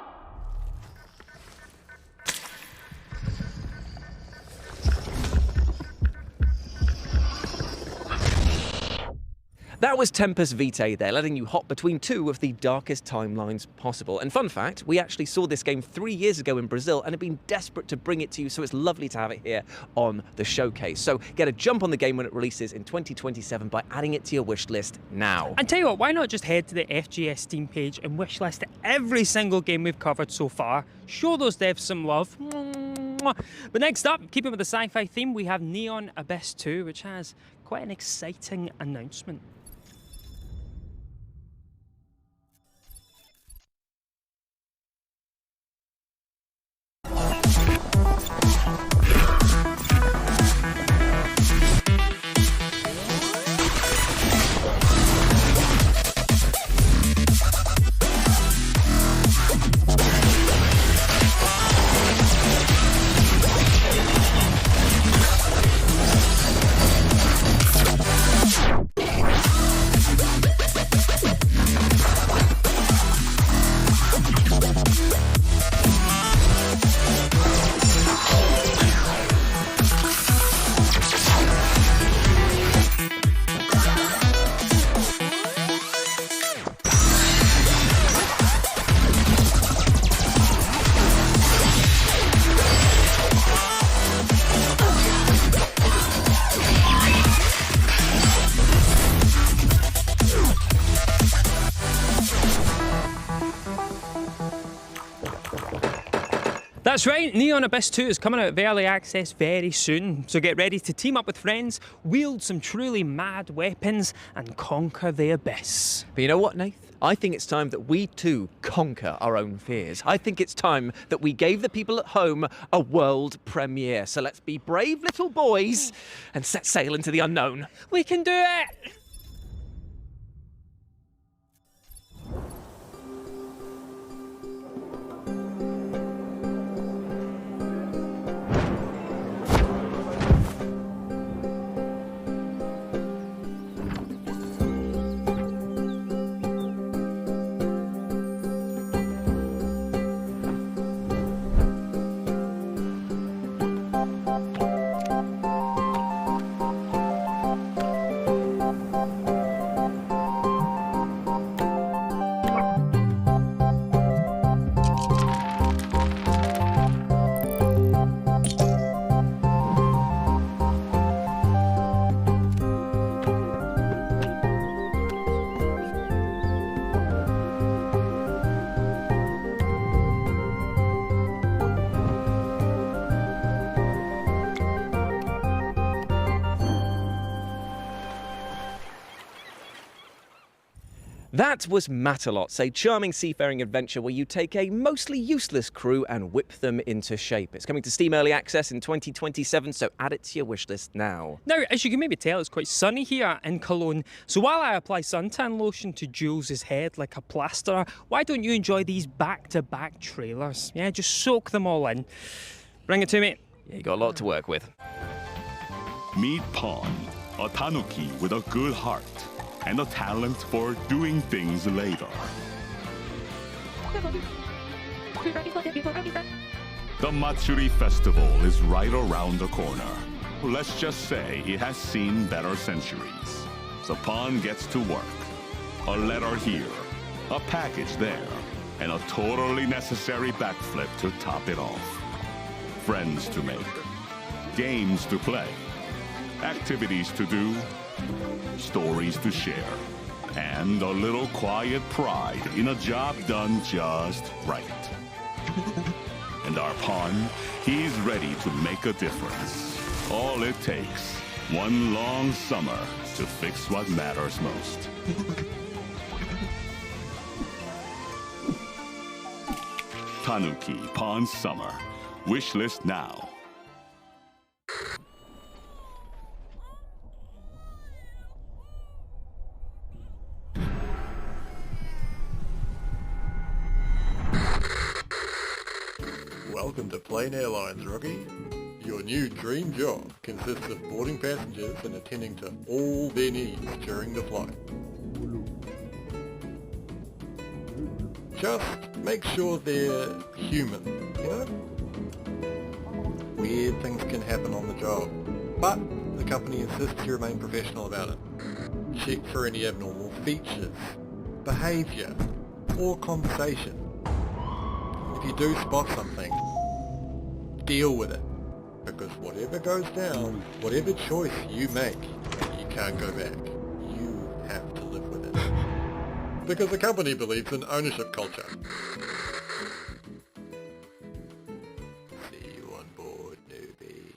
That was Tempest Vitae there, letting you hop between two of the darkest timelines possible. And fun fact, we actually saw this game 3 years ago in Brazil and have been desperate to bring it to you, so it's lovely to have it here on the showcase. So get a jump on the game when it releases in 2027 by adding it to your wish list now. And tell you what, why not just head to the FGS Steam page and wishlist every single game we've covered so far. Show those devs some love. But next up, keeping with the sci-fi theme, we have Neon Abyss 2, which has quite an exciting announcement. That's right, Neon Abyss 2 is coming out of early access very soon, so get ready to team up with friends, wield some truly mad weapons, and conquer the abyss. But you know what, Nath? I think it's time that we too conquer our own fears. I think it's time that we gave the people at home a world premiere. So let's be brave little boys and set sail into the unknown. We can do it! That was Matterlots, a charming seafaring adventure where you take a mostly useless crew and whip them into shape. It's coming to Steam Early Access in 2027, so add it to your wishlist now. Now, as you can maybe tell, it's quite sunny here in Cologne, so while I apply suntan lotion to Jules' head like a plasterer, why don't you enjoy these back-to-back trailers? Yeah, just soak them all in. Bring it to me. Yeah, you got a lot to work with. Meet Pawn, a tanuki with a good heart and a talent for doing things later. The Matsuri Festival is right around the corner. Let's just say it has seen better centuries. So Pawn gets to work. A letter here, a package there, and a totally necessary backflip to top it off. Friends to make, games to play, activities to do, stories to share, and a little quiet pride in a job done just right. And our Pawn, he's ready to make a difference. All it takes, one long summer to fix what matters most. Tanuki Pawn Summer. Wishlist now. Welcome to Plane Airlines, rookie. Your new dream job consists of boarding passengers and attending to all their needs during the flight. Just make sure they're human, you know? Weird things can happen on the job, but the company insists you remain professional about it. Check for any abnormal features, behaviour, or conversation. If you do spot something, deal with it, because whatever goes down, whatever choice you make, you can't go back. You have to live with it. Because the company believes in ownership culture. See you on board, newbie.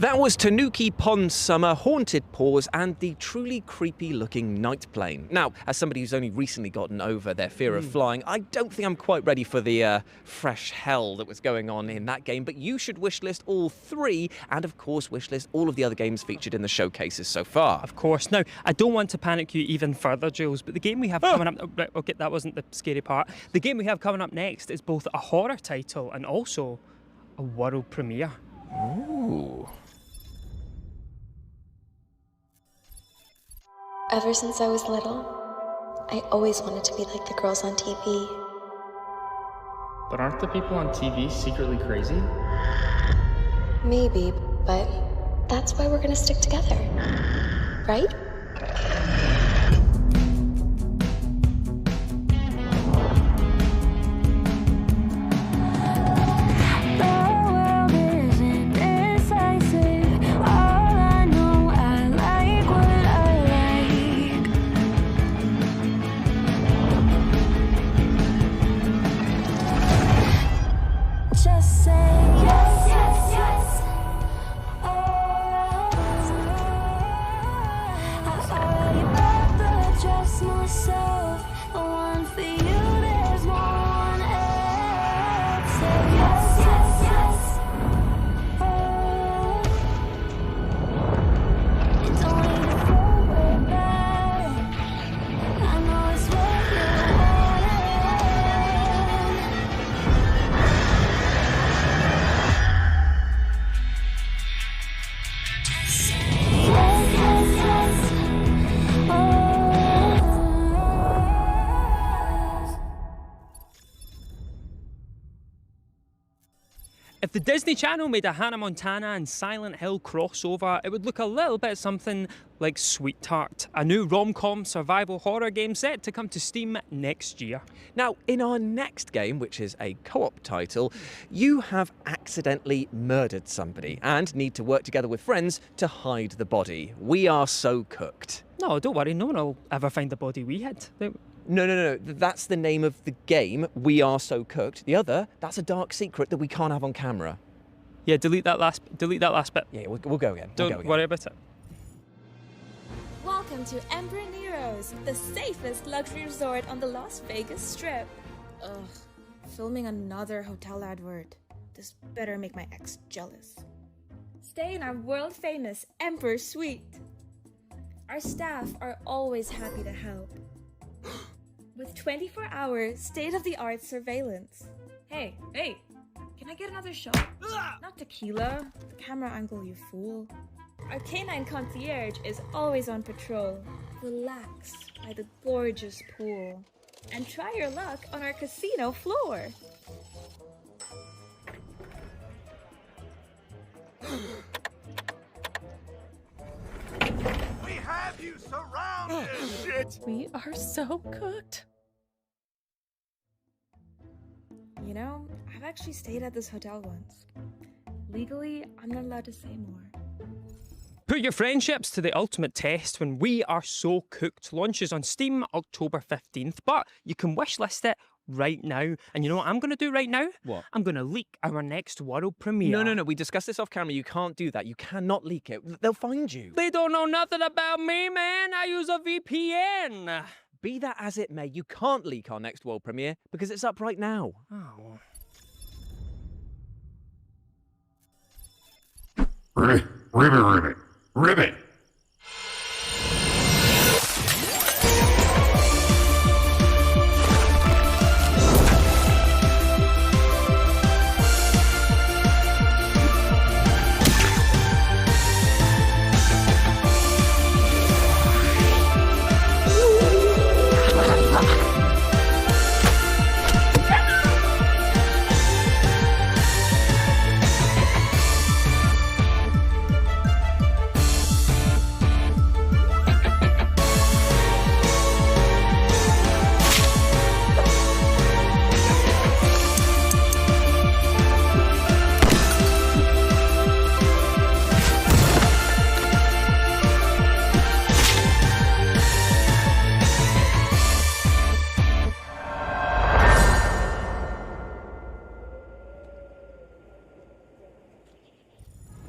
That was Tanuki Pond Summer, Haunted Paws, and the truly creepy looking night plane. Now, as somebody who's only recently gotten over their fear of flying, I don't think I'm quite ready for the fresh hell that was going on in that game, but you should wishlist all 3, and of course wishlist all of the other games featured in the showcases so far. Of course. Now, I don't want to panic you even further, Jules, but the game we have coming up... Right, okay, that wasn't the scary part. The game we have coming up next is both a horror title and also a world premiere. Ooh. Ever since I was little, I always wanted to be like the girls on TV. But aren't the people on TV secretly crazy? Maybe, but that's why we're gonna stick together, right? Just say yes, yes, yes. I've already bought the dress myself. The one for you, there's no one else. Say yes, yes, yes. You don't need to throw it back. I know it's what you wanted. If the Disney Channel made a Hannah Montana and Silent Hill crossover, it would look a little bit something like Sweetheart, a new rom-com survival horror game set to come to Steam next year. Now, in our next game, which is a co-op title, you have accidentally murdered somebody and need to work together with friends to hide the body. We are so cooked. No, don't worry, no one will ever find the body we hid. No. That's the name of the game, We Are So Cooked. The other, that's a dark secret that we can't have on camera. Yeah, delete that last bit. Yeah, we'll go again. Don't worry about it. Welcome to Emperor Nero's, the safest luxury resort on the Las Vegas Strip. Ugh, filming another hotel advert. This better make my ex jealous. Stay in our world-famous Emperor Suite. Our staff are always happy to help. With 24-hour, state-of-the-art surveillance. Hey, can I get another shot? Not tequila. The camera angle, you fool. Our canine concierge is always on patrol. Relax by the gorgeous pool. And try your luck on our casino floor. We have you surrounded! Shit! We are so cooked. You know, I've actually stayed at this hotel once. Legally, I'm not allowed to say more. Put your friendships to the ultimate test when We Are So Cooked launches on Steam October 15th, but you can wishlist it right now. And you know what I'm going to do right now? What? I'm going to leak our next world premiere. No. We discussed this off camera. You can't do that. You cannot leak it. They'll find you. They don't know nothing about me, man. I use a VPN. Be that as it may, you can't leak our next world premiere because it's up right now. Oh. Ribbit.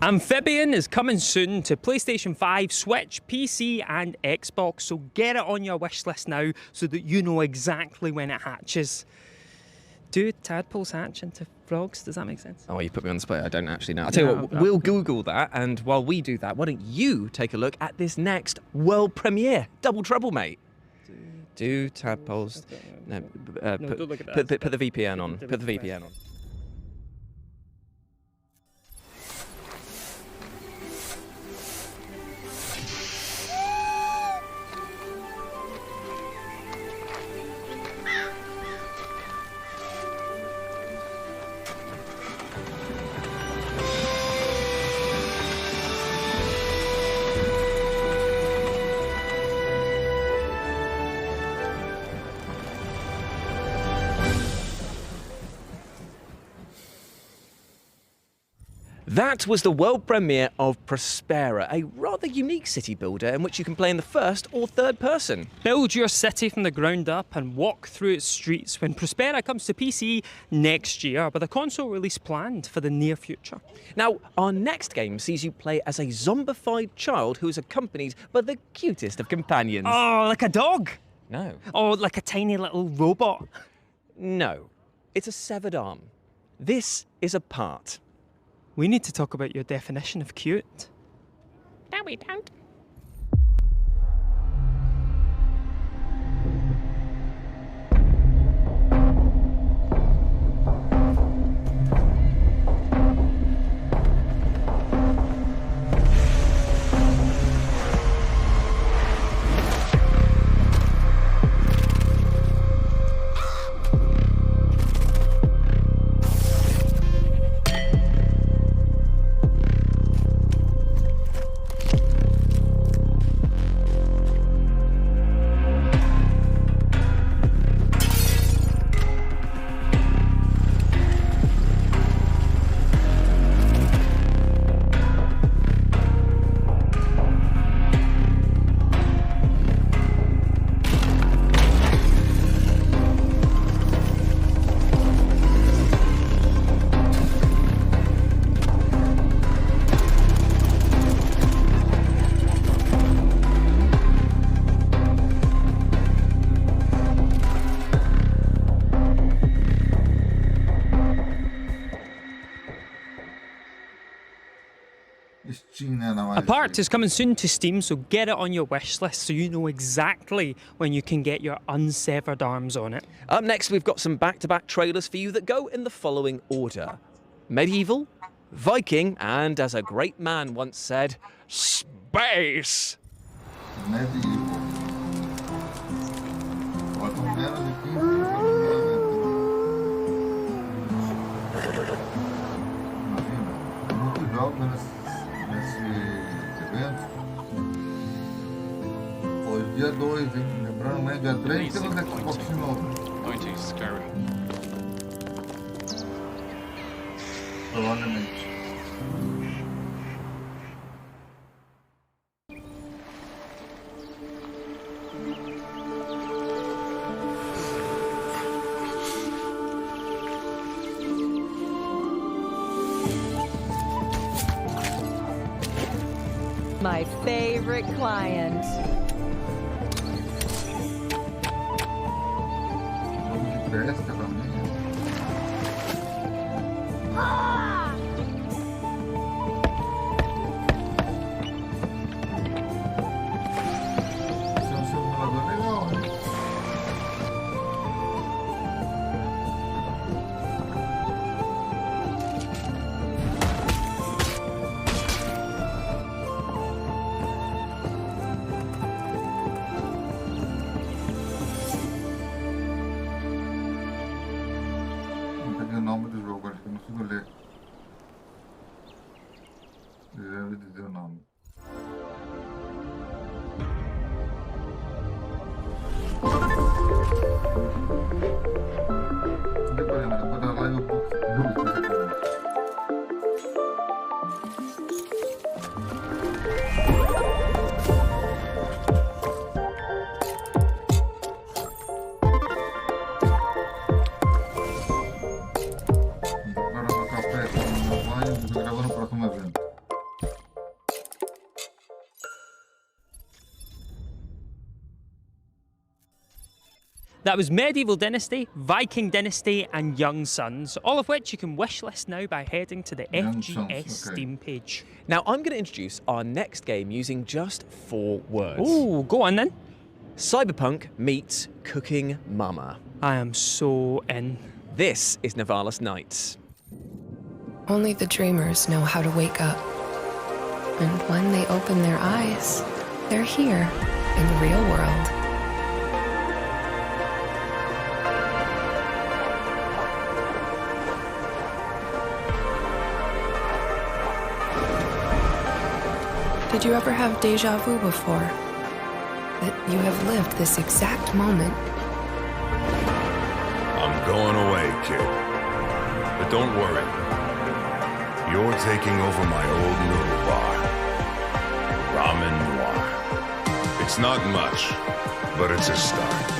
Amphibian is coming soon to PlayStation 5, Switch, PC and Xbox, so get it on your wish list now so that you know exactly when it hatches. Do tadpoles hatch into frogs? Does that make sense? Oh, you put me on the spot. I don't actually know. I'll tell you what, we'll Google that, and while we do that, why don't you take a look at this next world premiere? Double trouble, mate. Do tadpoles... No, don't look at that. Put the VPN on. Put the VPN on. That was the world premiere of Prospera, a rather unique city builder in which you can play in the first or third person. Build your city from the ground up and walk through its streets when Prospera comes to PC next year, with a console release planned for the near future. Now, our next game sees you play as a zombified child who is accompanied by the cutest of companions. Oh, like a dog? No. Oh, like a tiny little robot? No. It's a severed arm. This is a part. We need to talk about your definition of cute. No, we don't. Apart is coming soon to Steam, so get it on your wish list so you know exactly when you can get your unsevered arms on it. Up next, we've got some back-to-back trailers for you that go in the following order: Medieval, Viking, and as a great man once said, space! Hoje dia 2, hein? Lembrando, né? Dia 3 temos Xbox novo. Going to scary. Provavelmente. My favorite client. Presta pra mim. Esse é um simulador legal, né? O nome do jogo, acho que eu não consigo ler. Deve dizer o nome. Depois da live eu posso. Agora no café com o meu pai, eu vou gravar no próximo evento. That was Medieval Dynasty, Viking Dynasty, and Young Sons, all of which you can wishlist now by heading to the FGS Steam page. Now, I'm going to introduce our next game using just 4 words. Ooh, go on then. Cyberpunk meets Cooking Mama. I am so in. This is Nivalis Nights. Only the dreamers know how to wake up. And when they open their eyes, they're here in the real world. Did you ever have deja vu before? That you have lived this exact moment? I'm going away, kid. But don't worry. You're taking over my old little bar. Ramen Noir. It's not much, but it's a start.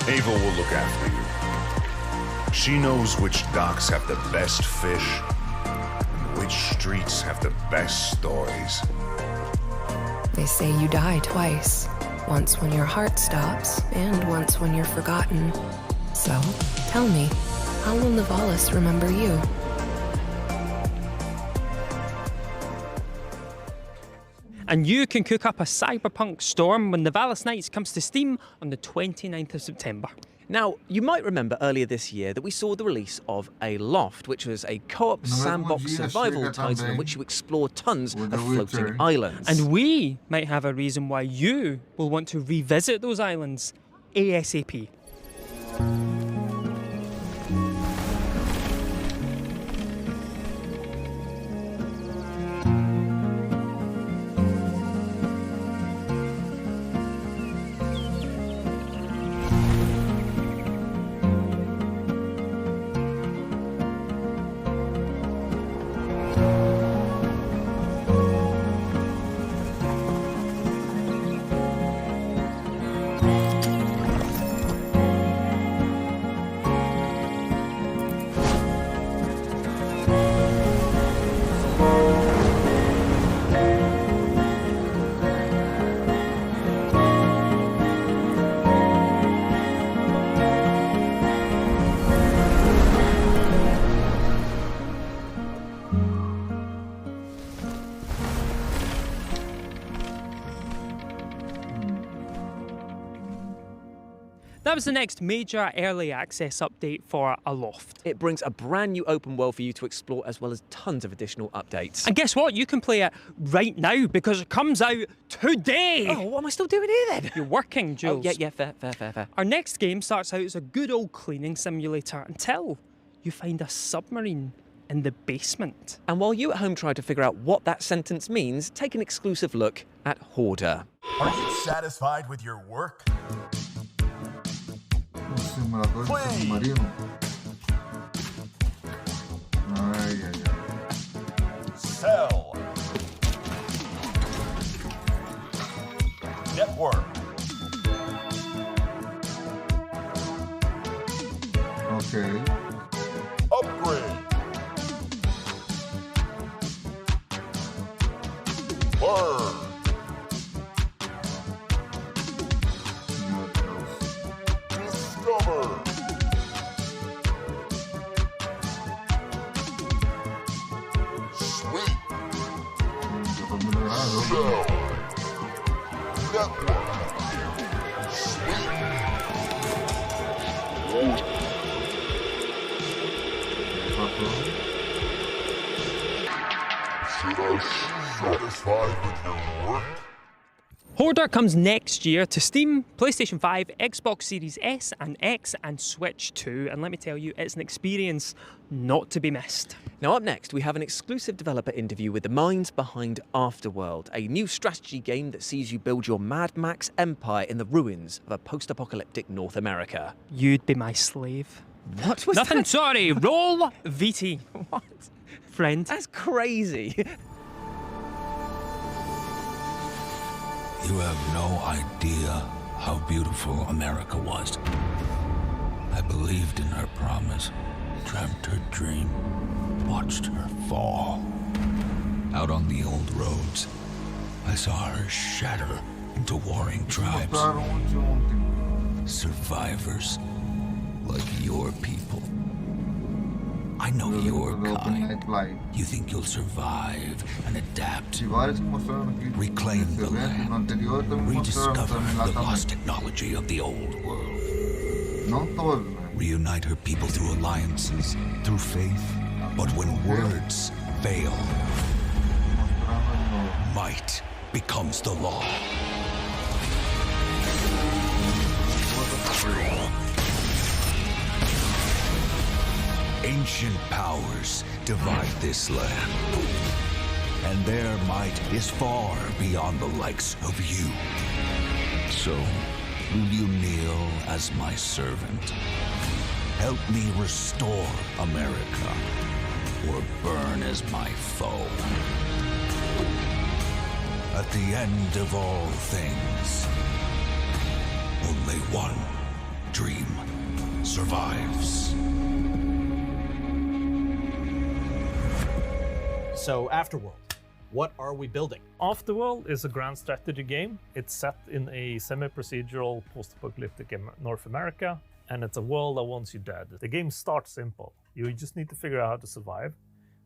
Ava will look after you. She knows which docks have the best fish, and which streets have the best stories. They say you die twice. Once when your heart stops, and once when you're forgotten. So, tell me, how will Nivalis remember you? And you can cook up a cyberpunk storm when Nivalis Nights comes to Steam on the 29th of September. Now, you might remember earlier this year that we saw the release of Aloft, which was a co-op sandbox survival title in which you explore tons of floating islands. And we might have a reason why you will want to revisit those islands ASAP. That was the next major early access update for Aloft. It brings a brand new open world for you to explore, as well as tons of additional updates. And guess what? You can play it right now because it comes out today. Oh, what am I still doing here then? You're working, Jules. Oh, yeah, fair. Our next game starts out as a good old cleaning simulator until you find a submarine in the basement. And while you at home try to figure out what that sentence means, take an exclusive look at Hoarder. Are you satisfied with your work? Simulador de submarino. Ay, ay, ay. Sell. Network. Okay. Upgrade. Burn. Discover. Sweet. Sell. Network. Sweet. Should I be satisfied with your work? Hoarder comes next year to Steam, PlayStation 5, Xbox Series S and X, and Switch 2. And let me tell you, it's an experience not to be missed. Now up next, we have an exclusive developer interview with the minds behind Afterworld, a new strategy game that sees you build your Mad Max empire in the ruins of a post-apocalyptic North America. You'd be my slave. What was Nothing, that? sorry. Roll VT. What? Friend. That's crazy. You have no idea how beautiful America was. I believed in her promise, dreamt her dream, watched her fall. Out on the old roads, I saw her shatter into warring tribes. Survivors. Like your people. I know your kind. You think you'll survive and adapt. Reclaim the land. Rediscover the lost technology of the old world. Reunite her people through alliances, through faith. But when words fail, might becomes the law. Ancient powers divide this land, and their might is far beyond the likes of you. So, will you kneel as my servant? Help me restore America, or burn as my foe? At the end of all things, only one dream survives. So, Afterworld, what are we building? Afterworld is a grand strategy game. It's set in a semi-procedural post-apocalyptic North America, and it's a world that wants you dead. The game starts simple. You just need to figure out how to survive,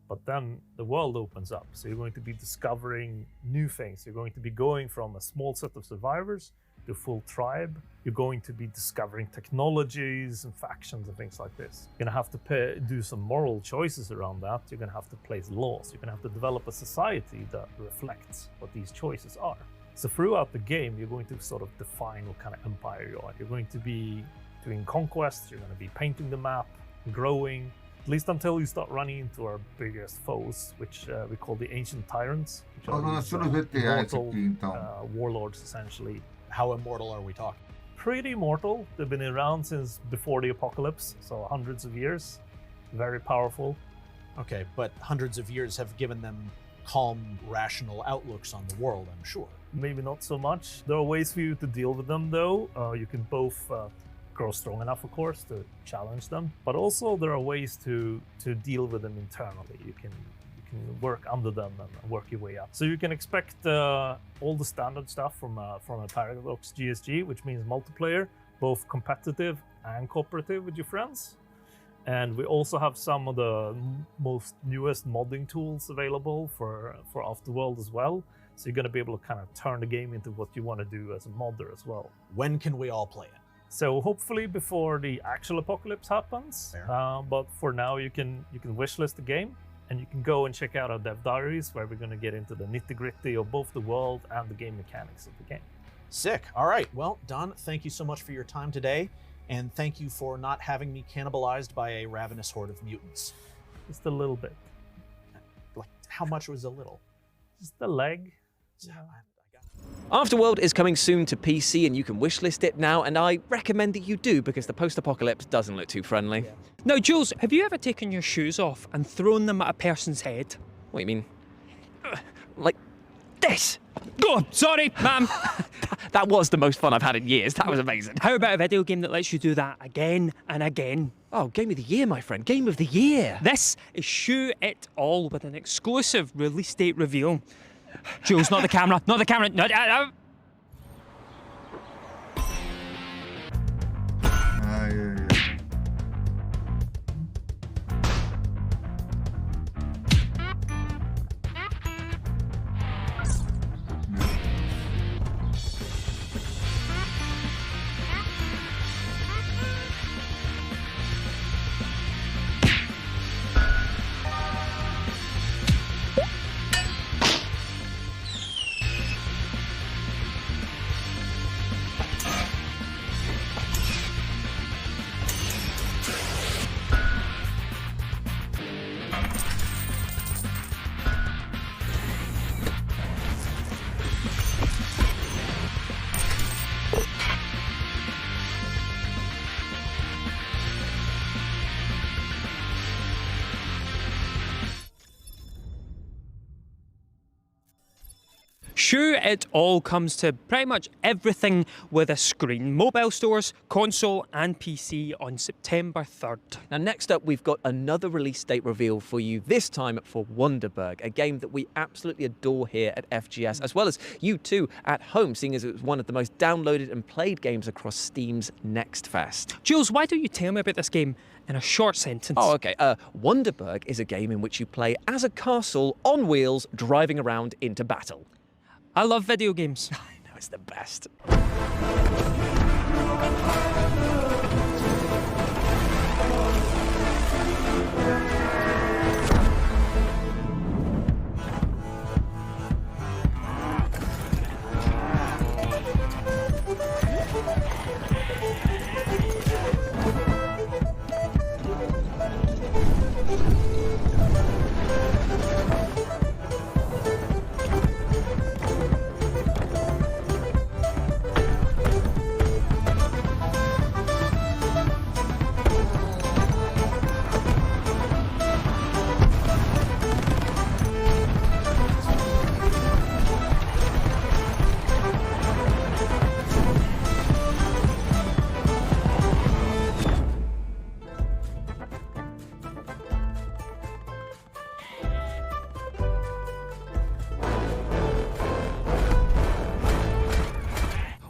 but then the world opens up. So you're going to be discovering new things. You're going to be going from a small set of survivors to a full tribe. You're going to be discovering technologies and factions and things like this. You're gonna have to do some moral choices around that. You're gonna have to place laws. You're gonna have to develop a society that reflects what these choices are. So throughout the game, you're going to sort of define what kind of empire you are. You're going to be doing conquests. You're gonna be painting the map, growing, at least until you start running into our biggest foes, which we call the Ancient Tyrants, which are these, immortal warlords, essentially. How immortal are we talking? Pretty immortal. They've been around since before the apocalypse, so hundreds of years. Very powerful. Okay, but hundreds of years have given them calm, rational outlooks on the world, I'm sure. Maybe not so much. There are ways for you to deal with them, though. You can both grow strong enough, of course, to challenge them, but also there are ways to deal with them internally. You can work under them and work your way up. So you can expect all the standard stuff from a Paradox GSG, which means multiplayer, both competitive and cooperative with your friends. And we also have some of the most newest modding tools available for Afterworld as well. So you're going to be able to kind of turn the game into what you want to do as a modder as well. When can we all play it? So hopefully before the actual apocalypse happens. But for now, you can wishlist the game. And you can go and check out our dev diaries, where we're going to get into the nitty-gritty of both the world and the game mechanics of the game. Sick. All right. Well, Don, thank you so much for your time today. And thank you for not having me cannibalized by a ravenous horde of mutants. Just a little bit. Like, how much was a little? Just a leg. Yeah. Afterworld is coming soon to PC, and you can wishlist it now, and I recommend that you do, because the post-apocalypse doesn't look too friendly. Now, Jules, have you ever taken your shoes off and thrown them at a person's head? What do you mean? Like this? Oh, sorry, ma'am. That was the most fun I've had in years. That was amazing. How about a video game that lets you do that again and again? Oh, Game of the Year, my friend. Game of the Year. This is Shoot It All with an exclusive release date reveal. Jules, not the camera, not the camera, no. Sure, it all comes to pretty much everything with a screen. Mobile stores, console and PC on September 3rd. Now, next up, we've got another release date reveal for you, this time for Wonderberg, a game that we absolutely adore here at FGS, as well as you too at home, seeing as it was one of the most downloaded and played games across Steam's Next Fest. Jules, why don't you tell me about this game in a short sentence? Oh, okay. Wonderberg is a game in which you play as a castle on wheels driving around into battle. I love video games. I know, it's the best.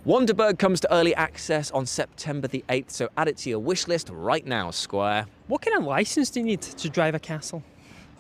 Wonderberg comes to early access on September the 8th, so add it to your wish list right now, Squire. What kind of license do you need to drive a castle?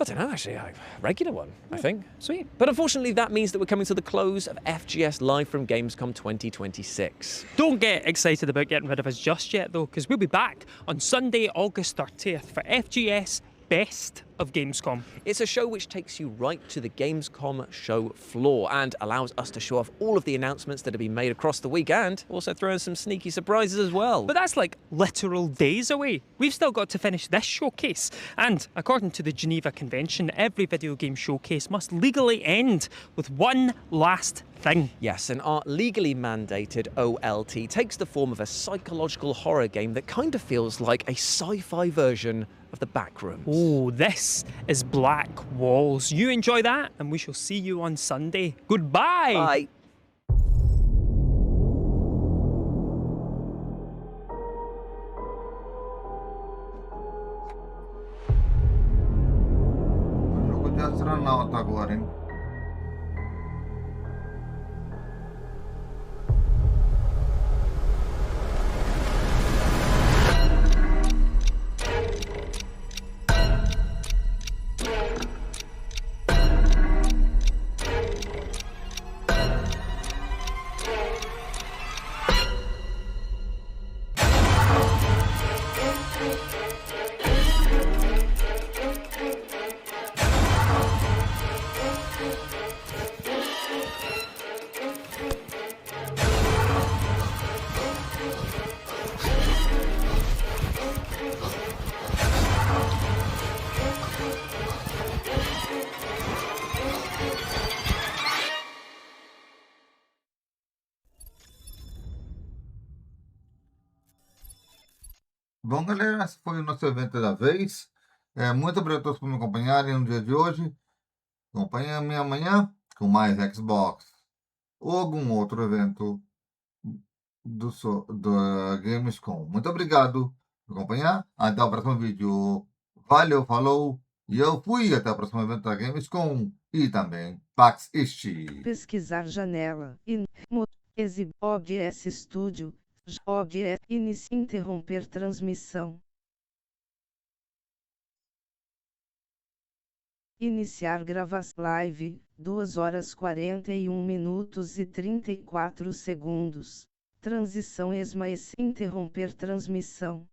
I don't know, actually. A regular one, I think. Sweet. But unfortunately, that means that we're coming to the close of FGS Live from Gamescom 2026. Don't get excited about getting rid of us just yet, though, because we'll be back on Sunday, August 30th for FGS Best of Gamescom. It's a show which takes you right to the Gamescom show floor and allows us to show off all of the announcements that have been made across the week and also throw in some sneaky surprises as well. But that's like literal days away. We've still got to finish this showcase. And according to the Geneva Convention, every video game showcase must legally end with one last thing. Yes, and our legally mandated OLT takes the form of a psychological horror game that kind of feels like a sci-fi version of the Backrooms. Oh, this is Black Walls. You enjoy that, and we shall see you on Sunday. Goodbye! Bye! Jogo de astronauta agora, hein? Bom, galera, esse foi o nosso evento da vez. Muito obrigado a todos por me acompanharem no dia de hoje. Acompanhe-me amanhã com mais Xbox ou algum outro evento do Gamescom. Muito obrigado por acompanhar. Até o próximo vídeo. Valeu, falou. E eu fui até o próximo evento da Gamescom e também PAX East. Pesquisar janela. OBS Studio. OBS. Inicie. Interromper transmissão. Iniciar gravação. Live. 2 horas 41 minutos e 34 segundos. Transição ESMA. Interromper transmissão.